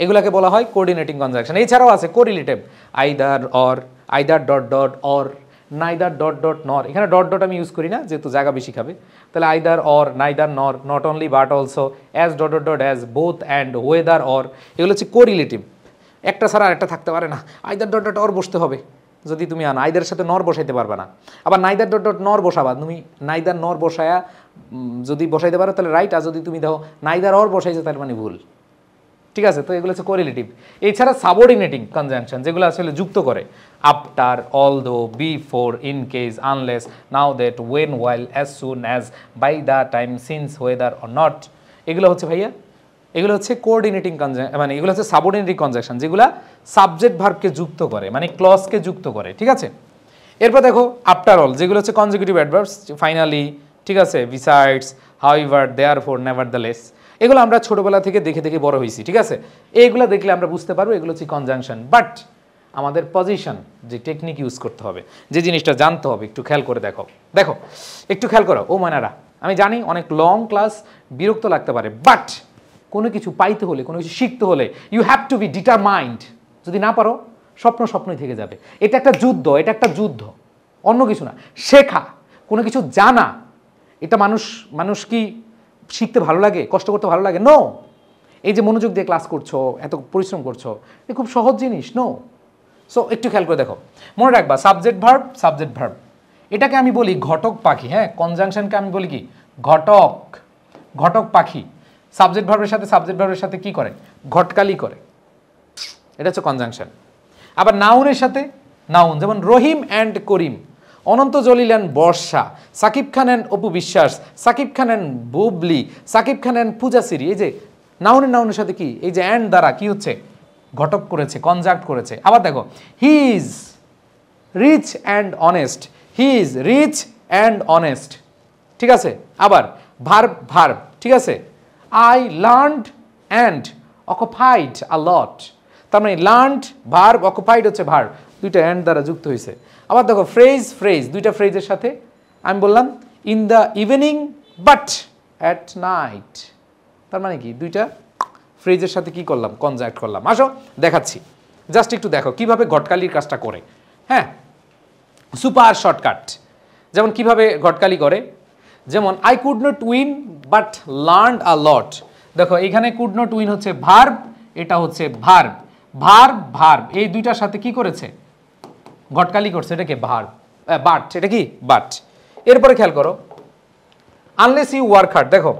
এগুলোকে বলা হয় কোঅর্ডিনেটিং কনজাংশন। এছাড়াও আছে correlative, either or, either dot dot or, neither dot dot নর। এখানে ডট ডট আমি ইউজ করি না যেহেতু জায়গা বেশি খাবে, তাহলে আইদার অর, নাইদার নর, not only but also, as dot dot dot as, both and, weather or, এগুলো হচ্ছে কোরিলেটিভ। একটা ছাড়া আরেকটা থাকতে পারে না, আইদার ডট ডট অর বসতে হবে যদি তুমি আন, আইদারের সাথে নর বসাইতে পারবে না। আবার নাইদার ডট ডট নর বসাবা, তুমি নাইদার নর বসায়া যদি বসাইতে পারো তাহলে রাইট, আর যদি তুমি দেখো নাইদার অর বসাইছো তার মানে ভুল। ঠিক আছে, তো এগুলো হচ্ছে কোরিলেটিভ। এছাড়া সাবঅর্ডিনেটিং কনজাংশন যেগুলো আসলে যুক্ত করে, after, although, before, in case, unless, now that, when, while, as soon as, by the time, since, whether or not, এগুলো হচ্ছে ভাইয়া, এগুলো হচ্ছে কোঅর্ডিনেটিং কনজাংশন, মানে এগুলো হচ্ছে সাবঅর্ডিনেটিং কনজাংশন যেগুলো সাবজেক্ট ভার্বকে যুক্ত করে, মানে ক্লজকে যুক্ত করে। ঠিক আছে, এরপর দেখো আফটার অল, যেগুলো হচ্ছে কনজিকিউটিভ অ্যাডভার্বস, ফাইনালি, ঠিক আছে, বিসাইডস, হাউএভার, দেয়ারফর, নেভারদ্যালেস, এগুলো আমরা ছোটবেলা থেকে দেখে দেখে বড় হয়েছি। ঠিক আছে, এইগুলো দেখলে আমরা বুঝতে পারবো এগুলো হচ্ছে কনজাংশন। বাট আমাদের পজিশন, যে টেকনিক ইউজ করতে হবে, যে জিনিসটা জানতে হবে, একটু খেয়াল করে দেখো, দেখো একটু খেয়াল করো ও মানারা। আমি জানি অনেক লং ক্লাস বিরক্ত লাগতে পারে, বাট কোনো কিছু পাইতে হলে, কোনো কিছু শিখতে হলে you have to be determined. যদি না পারো স্বপ্ন স্বপ্নই থেকে যাবে। এটা একটা যুদ্ধ, এটা একটা যুদ্ধ, অন্য কিছু না। শেখা, কোনো কিছু জানা, এটা মানুষ কি শিখতে ভালো লাগে, কষ্ট করতে ভালো লাগে? নো। এই যে মনোযোগ দিয়ে ক্লাস করছো, এত পরিশ্রম করছো, এটা খুব সহজ জিনিস? নো। সো একটু খেয়াল করে দেখো, মনে রাখবা সাবজেক্ট ভার্ব, সাবজেক্ট ভার্ব, এটাকে আমি বলি ঘটক পাখি। হ্যাঁ, কনজাংশনকে আমি বলি কি, ঘটক, ঘটক পাখি। সাবজেক্ট ভার্বের সাথে কি করে? ঘটকালি করে। এটা হচ্ছে কনজাংশন। আবার নাউনের সাথে নাউন, যেমন Rahim and Karim, Ananta Jalil and Barsha, Shakib Khan and Apu Biswas, Shakib Khan and Bubly, Shakib Khan and Pujashree. এই যে নাউনের সাথে কি, এই যে অ্যান্ড দ্বারা কি হচ্ছে, ঘটক করেছে, কনজাক্ট করেছে। আবার দেখো, he is rich and honest, he is rich and honest. ঠিক আছে, আবার ভার্ব, ঠিক আছে, I learned and occupied a lot. তার মানে লার্নড ভার্ব, অকুপাইড হচ্ছে ভার্ব, দুইটা অ্যান্ড দ্বারা যুক্ত হয়েছে। আবার দেখো ফ্রেজ, দুইটা ফ্রেজের সাথে আমি বললাম in the evening but at night. তার মানে কি, দুইটা ফ্রেজের সাথে কি করলাম, কনজাক্ট করলাম। আসো দেখাচ্ছি, জাস্ট একটু দেখো কিভাবে ঘটকালির কাজটা করে। হ্যাঁ, সুপার শর্টকাট। যেমন কিভাবে ঘটকালি করে, যেমন I could not win but learned a lot. দেখো এখানে কুড নট উইন হচ্ছে ভার্ব, এটা হচ্ছে ভার্ব, এই দুইটার সাথে কি করেছে, ঘটকালি করছে। এটা কি ভার্ব, বাট, এটা কি বাট। এরপরে খেয়াল করো, আনলেস ইউ ওয়ার্ক হার্ড, দেখো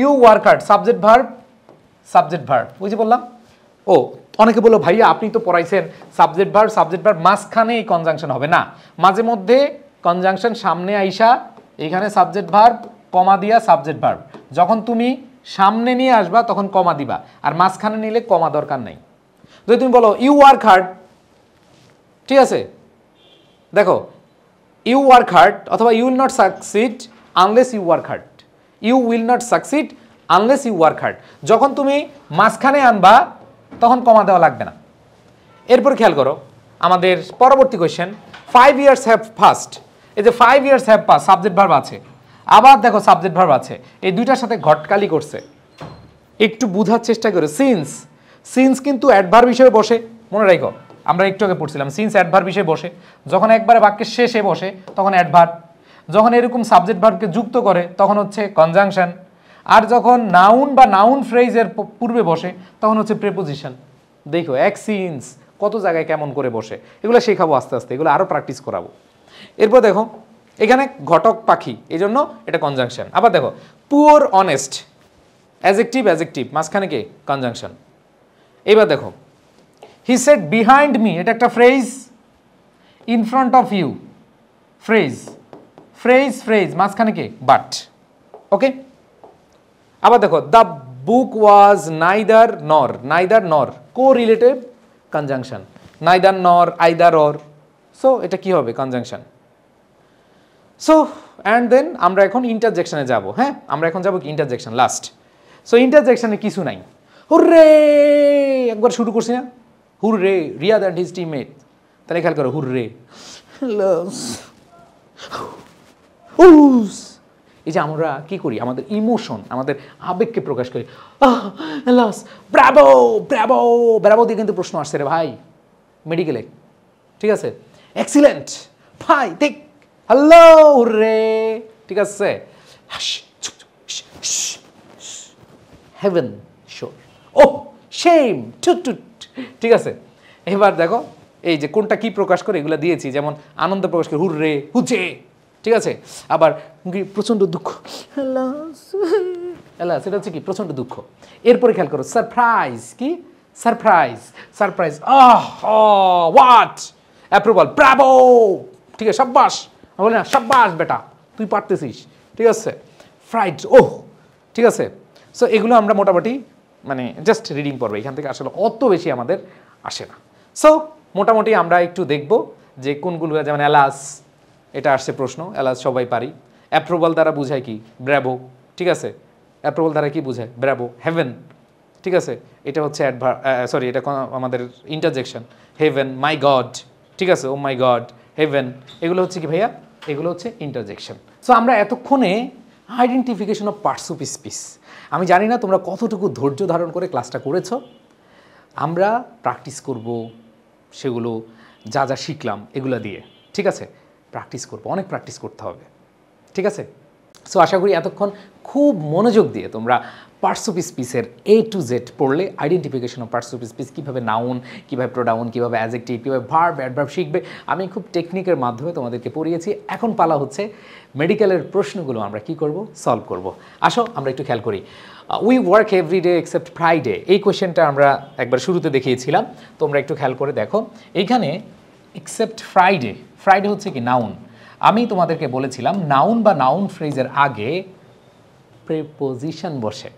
you work hard, subject verb, ওই যে বললাম। ও অনেকে বললো ভাইয়া আপনি তো পড়াইছেন সাবজেক্ট ভার্ব মাঝখানে এই কনজাংশন হবে না, মাঝে মধ্যে কনজাংশন সামনে আইসা এখানে সাবজেক্ট ভার্ব কমা দিয়া সাবজেক্ট ভার্ব, যখন তুমি সামনে নিয়ে আসবা তখন কমা দিবা, আর মাঝখানে নিলে কমা দরকার নাই। যদি তুমি বলো ইউ ওয়ার্ক হার্ড, ঠিক আছে, দেখো ইউ ওয়ার্ক হার্ড অথবা you will not succeed unless you work hard, you will not succeed unless you work hard. যখন তুমি মাঝখানে আনবা তখন কমা দেওয়া লাগবে না। এরপর খেয়াল করো আমাদের পরবর্তী কোয়েশ্চেন, 5 years হ্যাভ পাস্ট। এই যে 5 years have passed, subject verb আছে, আবার দেখো সাবজেক্ট ভার্ব আছে, এই দুইটার সাথে ঘটকালি করছে। একটু বোঝার চেষ্টা করো, সিন্স কিন্তু অ্যাডভার্ব হিসেবে বসে, মনে রাখো আমরা একটু আগে পড়ছিলাম সিন্স অ্যাডভার্ব হিসেবে বসে, যখন একবারে বাক্যের শেষে বসে তখন অ্যাডভার্ব, যখন এরকম সাবজেক্ট ভার্বকে যুক্ত করে তখন হচ্ছে কনজাংশন, আর যখন নাউন বা নাউন ফ্রেজের পূর্বে বসে তখন হচ্ছে প্রেপোজিশন। দেখো এক সিন্স কত জায়গায় কেমন করে বসে, এগুলো শেখাবো আস্তে আস্তে, এগুলো আরও প্র্যাকটিস করাবো। এরপর দেখো এখানে ঘটক পাখি, এই জন্য এটা কনজাংশন। আবার দেখো পুওর অনেস্ট, অ্যাজেক্টিভ মাঝখানে কে, কনজাংশন। এবার দেখো হি সেড বিহাইন্ড মি, এটা একটা phrase, in front of you phrase মাঝখানে কে, বাট। ওকে, আবার দেখো দ্য বুক ওয়াজ নাইদার নর, কো রিলেটিভ কনজাংশন, নাইদার নর, আইদার অর। সো এটা কি হবে, কনজাংশন। সো অ্যান্ড দেন আমরা এখন ইন্টারজেকশনে যাব। হ্যাঁ, আমরা এখন যাবো কি, ইন্টারজেকশন লাস্ট। সো ইন্টারজেকশনে কিছু নাই, হুররে একবার শুরু করছি না, hooray Riyad and his teammate, তাহলে খেয়াল করো হুররে এই যে আমরা কি করি, আমাদের ইমোশন, আমাদের আবেগকে প্রকাশ করি। লস, ব্রাভো ব্রাভো ব্রাভো দিয়ে কিন্তু প্রশ্ন আসছে রে ভাই মেডিকেলে, ঠিক আছে? এক্সিলেন্ট ভাই, ঠিক, হ্যালো রে, ঠিক আছে? হেভেন শোর, ও শেম টুট টুট, ঠিক আছে? এবার দেখো এই যে কোনটা কি প্রকাশ করে এগুলো দিয়েছি, যেমন আনন্দ প্রকাশ করে হুররে হুচে, ঠিক আছে? আবার প্রচণ্ড দুঃখ, সেটা হচ্ছে কি প্রচণ্ড দুঃখ। এরপরে খেয়াল করো সারপ্রাইজ, কি surprise, surprise what, approval, Bravo, ঠিক আছে, সাব্বাস, বলে না সাব্বাস বেটা তুই পারতেছিস, ঠিক আছে? ফ্রাইড, ওহ, ঠিক আছে? সো এগুলো আমরা মোটামুটি মানে জাস্ট রিডিং পড়বো, এখান থেকে আসলে অত বেশি আমাদের আসে না। সো মোটামুটি আমরা একটু দেখব যে কোনগুলো, যেমন অ্যালাস, এটা আসছে প্রশ্ন, অ্যালাস সবাই পারি। অ্যাপ্রুভাল দ্বারা বোঝায় কি, ব্র্যাভো, ঠিক আছে? অ্যাপ্রুভাল দ্বারা কি বোঝায়, ব্র্যাভো, হেভেন, ঠিক আছে? এটা হচ্ছে সরি, এটা আমাদের ইন্টারজেকশন, হেভেন, মাই গড, ঠিক আছে? ও মাই গড, হেভেন, এগুলো হচ্ছে কি ভাইয়া, এগুলো হচ্ছে ইন্টারজেকশন। সো আমরা এতক্ষণে identification of parts of speech, আমি জানি না তোমরা কতটুকু ধৈর্য ধারণ করে ক্লাসটা করেছো। আমরা প্র্যাকটিস করব সেগুলো, যা যা শিখলাম এগুলো দিয়ে, ঠিক আছে? প্র্যাকটিস করবো, অনেক প্র্যাকটিস করতে হবে, ঠিক আছে? সো আশা করি এতক্ষণ খুব মনোযোগ দিয়ে তোমরা পার্টস অফ স্পিচের A to Z পড়লে, identification of parts of speech, কীভাবে নাউন, কীভাবে প্রোনাউন, কীভাবে অ্যাডজেক্টিভ, কীভাবে ভার্ব, অ্যাডভার্ব শিখবে, আমি খুব টেকনিকের মাধ্যমে তোমাদেরকে পড়িয়েছি। এখন পালা হচ্ছে মেডিকেলের প্রশ্নগুলো আমরা কি করব, সলভ করব। আসো আমরা একটু খেয়াল করি। We work every day except Friday, এই কোয়েশ্চেনটা আমরা একবার শুরুতে দেখিয়েছিলাম, তোমরা একটু খেয়াল করে দেখো। এইখানে এক্সেপ্ট ফ্রাইডে, ফ্রাইডে হচ্ছে কি নাউন। আমি তোমাদেরকে বলেছিলাম নাউন বা নাউন ফ্রেজের আগে প্রিপোজিশন বসে।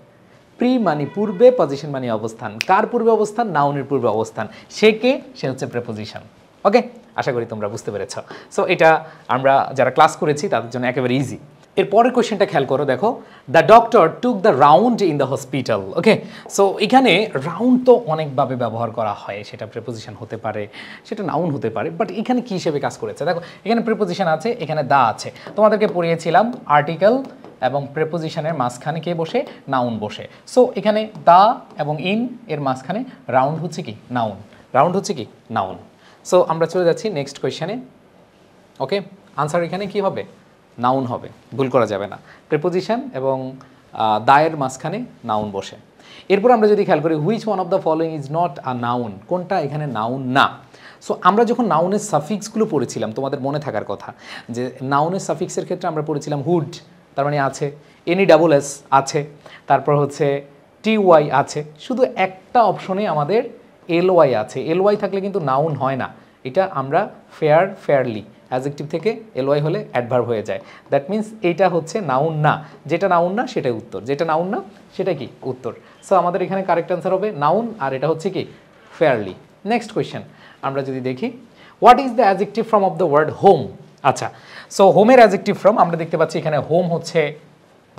প্রি মানে পূর্বে, পজিশন মানে অবস্থান। কার পূর্বে অবস্থান? নাউনের পূর্বে অবস্থান। সে কে? সে হচ্ছে প্রিপোজিশন। ওকে, আশা করি তোমরা বুঝতে পেরেছ। সো এটা আমরা যারা ক্লাস করেছি তাদের জন্য একেবারে ইজি। এর পরের কোয়েশ্চেনটা খেয়াল করো, দেখো, the doctor took the round in the hospital. Okay, so এখানে রাউন্ড তো অনেকভাবে ব্যবহার করা হয়, সেটা প্রিপোজিশন হতে পারে, সেটা নাউন হতে পারে, বাট এখানে কী হিসেবে কাজ করেছে দেখো, এখানে প্রিপোজিশন আছে, এখানে দা আছে। তোমাদেরকে পড়িয়েছিলাম আর্টিকেল এবং প্রিপোজিশনের মাঝখানে কে বসে? নাউন বসে। সো এখানে দা এবং ইন এর মাঝখানে রাউন্ড হচ্ছে কি? নাউন। রাউন্ড হচ্ছে কি? নাউন। সো আমরা চলে যাচ্ছি নেক্সট কোয়েশ্চেনে। ওকে, আনসার এখানে কি হবে? নাউন হবে, ভুল করা যাবে না। প্রিপোজিশন এবং দায়ের মাঝখানে নাউন বসে। এরপর আমরা যদি খেয়াল করি, which one of the following is not a noun, কোনটা এখানে নাউন না? সো আমরা যখন নাউনের সাফিক্সগুলো পড়েছিলাম, তোমাদের মনে থাকার কথা যে নাউনের সাফিক্সের ক্ষেত্রে আমরা পড়েছিলাম হুড, তার মানে আছে, NESS আছে, তারপর হচ্ছে TY আছে, শুধু একটা অপশনে আমাদের LY আছে। LY থাকলে কিন্তু নাউন হয় না, এটা আমরা ফেয়ার, ফেয়ারলি, অ্যাডজেক্টিভ থেকে LY হলে অ্যাডভার্ব হয়ে যায়। দ্যাট মিন্স এইটা হচ্ছে নাউন না, যেটা নাউন না সেটাই উত্তর, যেটা নাউন না সেটা কি উত্তর। সো আমাদের এখানে কারেক্ট অ্যান্সার হবে নাউন, আর এটা হচ্ছে কি? ফেয়ারলি। নেক্সট কোয়েশ্চেন আমরা যদি দেখি, what is the adjective form of the word home? আচ্ছা, সো হোমের অ্যাডজেক্টিভ ফর্ম আমরা দেখতে পাচ্ছি এখানে হোম হচ্ছে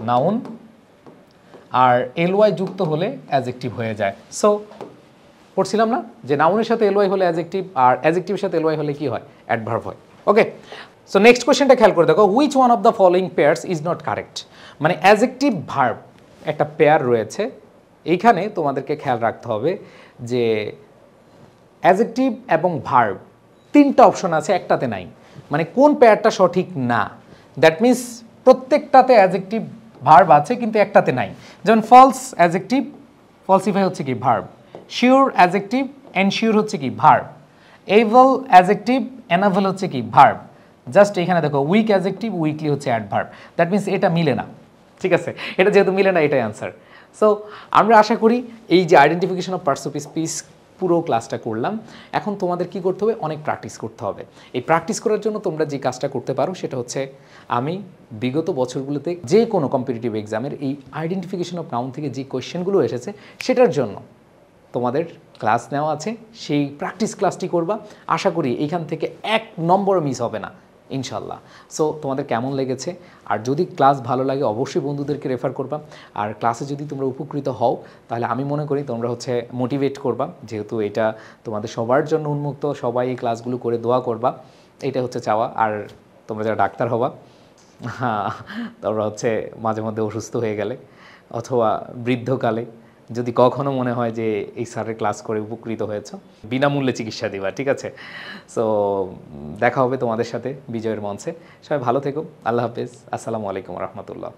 নাউন, আর LY যুক্ত হলে অ্যাডজেক্টিভ হয়ে যায়। সো পড়ছিলাম না যে নাউনের সাথে LY হলে অ্যাডজেক্টিভ, আর অ্যাডজেক্টিভের সাথে LY হলে কি হয়? অ্যাডভার্ব হয়। ওকে, সো নেক্সট কোয়েশ্চেনটা খেয়াল করে দেখো, which one of the following pairs is not correct? মানে অ্যাডজেক্টিভ ভার্ব একটা পেয়ার রয়েছে, এইখানে তোমাদেরকে খেয়াল রাখতে হবে যে অ্যাডজেক্টিভ এবং ভার্ব তিনটা অপশন আছে, একটাতে নাই, মানে কোন পেয়ারটা সঠিক না। দ্যাট মিন্স প্রত্যেকটাতে অ্যাডজেক্টিভ ভার্ব আছে কিন্তু একটাতে নাই। যেমন ফলস অ্যাডজেক্টিভ, ফলসিফাই হচ্ছে কি? ভার্ব। শিওর অ্যাডজেক্টিভ, এনশিওর হচ্ছে কি? ভার্ব। এভল অ্যাডজেক্টিভ, এনাভেল হচ্ছে কি? ভার্ব। জাস্ট এখানে দেখো উইক অ্যাডজেক্টিভ, উইকলি হচ্ছে অ্যাডভার্ব। দ্যাট মিন্স এটা মিলে না, ঠিক আছে? এটা যেহেতু মিলে না, এটাই অ্যান্সার। সো আমরা আশা করি এই যে identification of parts of speech পুরো ক্লাসটা করলাম, এখন তোমাদের কি করতে হবে? অনেক প্র্যাকটিস করতে হবে। এই প্র্যাকটিস করার জন্য তোমরা যে কাজটা করতে পারো সেটা হচ্ছে, আমি বিগত বছরগুলোতে যে কোনো কম্পিটিটিভ এক্সামের এই আইডেন্টিফিকেশন অফ নাউন থেকে যে কোয়েশ্চেনগুলো এসেছে সেটার জন্য তোমাদের ক্লাস নেওয়া আছে, সেই প্র্যাকটিস ক্লাসটি করবা। আশা করি এইখান থেকে 1 নম্বর মিস হবে না ইনশাল্লাহ। সো তোমাদের কেমন লেগেছে? আর যদি ক্লাস ভালো লাগে অবশ্যই বন্ধুদেরকে রেফার করবা, আর ক্লাসে যদি তোমরা উপকৃত হও তাহলে আমি মনে করি তোমরা হচ্ছে মোটিভেট করবা, যেহেতু এটা তোমাদের সবার জন্য উন্মুক্ত, সবাই এই ক্লাসগুলো করে দোয়া করবা, এটা হচ্ছে চাওয়া। আর তোমরা যারা ডাক্তার হবা হ্যাঁ, তোমরা হচ্ছে মাঝে মধ্যে অসুস্থ হয়ে গেলে অথবা বৃদ্ধকালে যদি কখনো মনে হয় যে এই স্যারের ক্লাস করে উপকৃত হয়েছ, বিনামূল্যে চিকিৎসা দিবা, ঠিক আছে? সো দেখা হবে তোমাদের সাথে বিজয়ের মঞ্চে। সবাই ভালো থেকো। আল্লাহ হাফেজ। আসসালামু আলাইকুম রহমতুল্লাহ।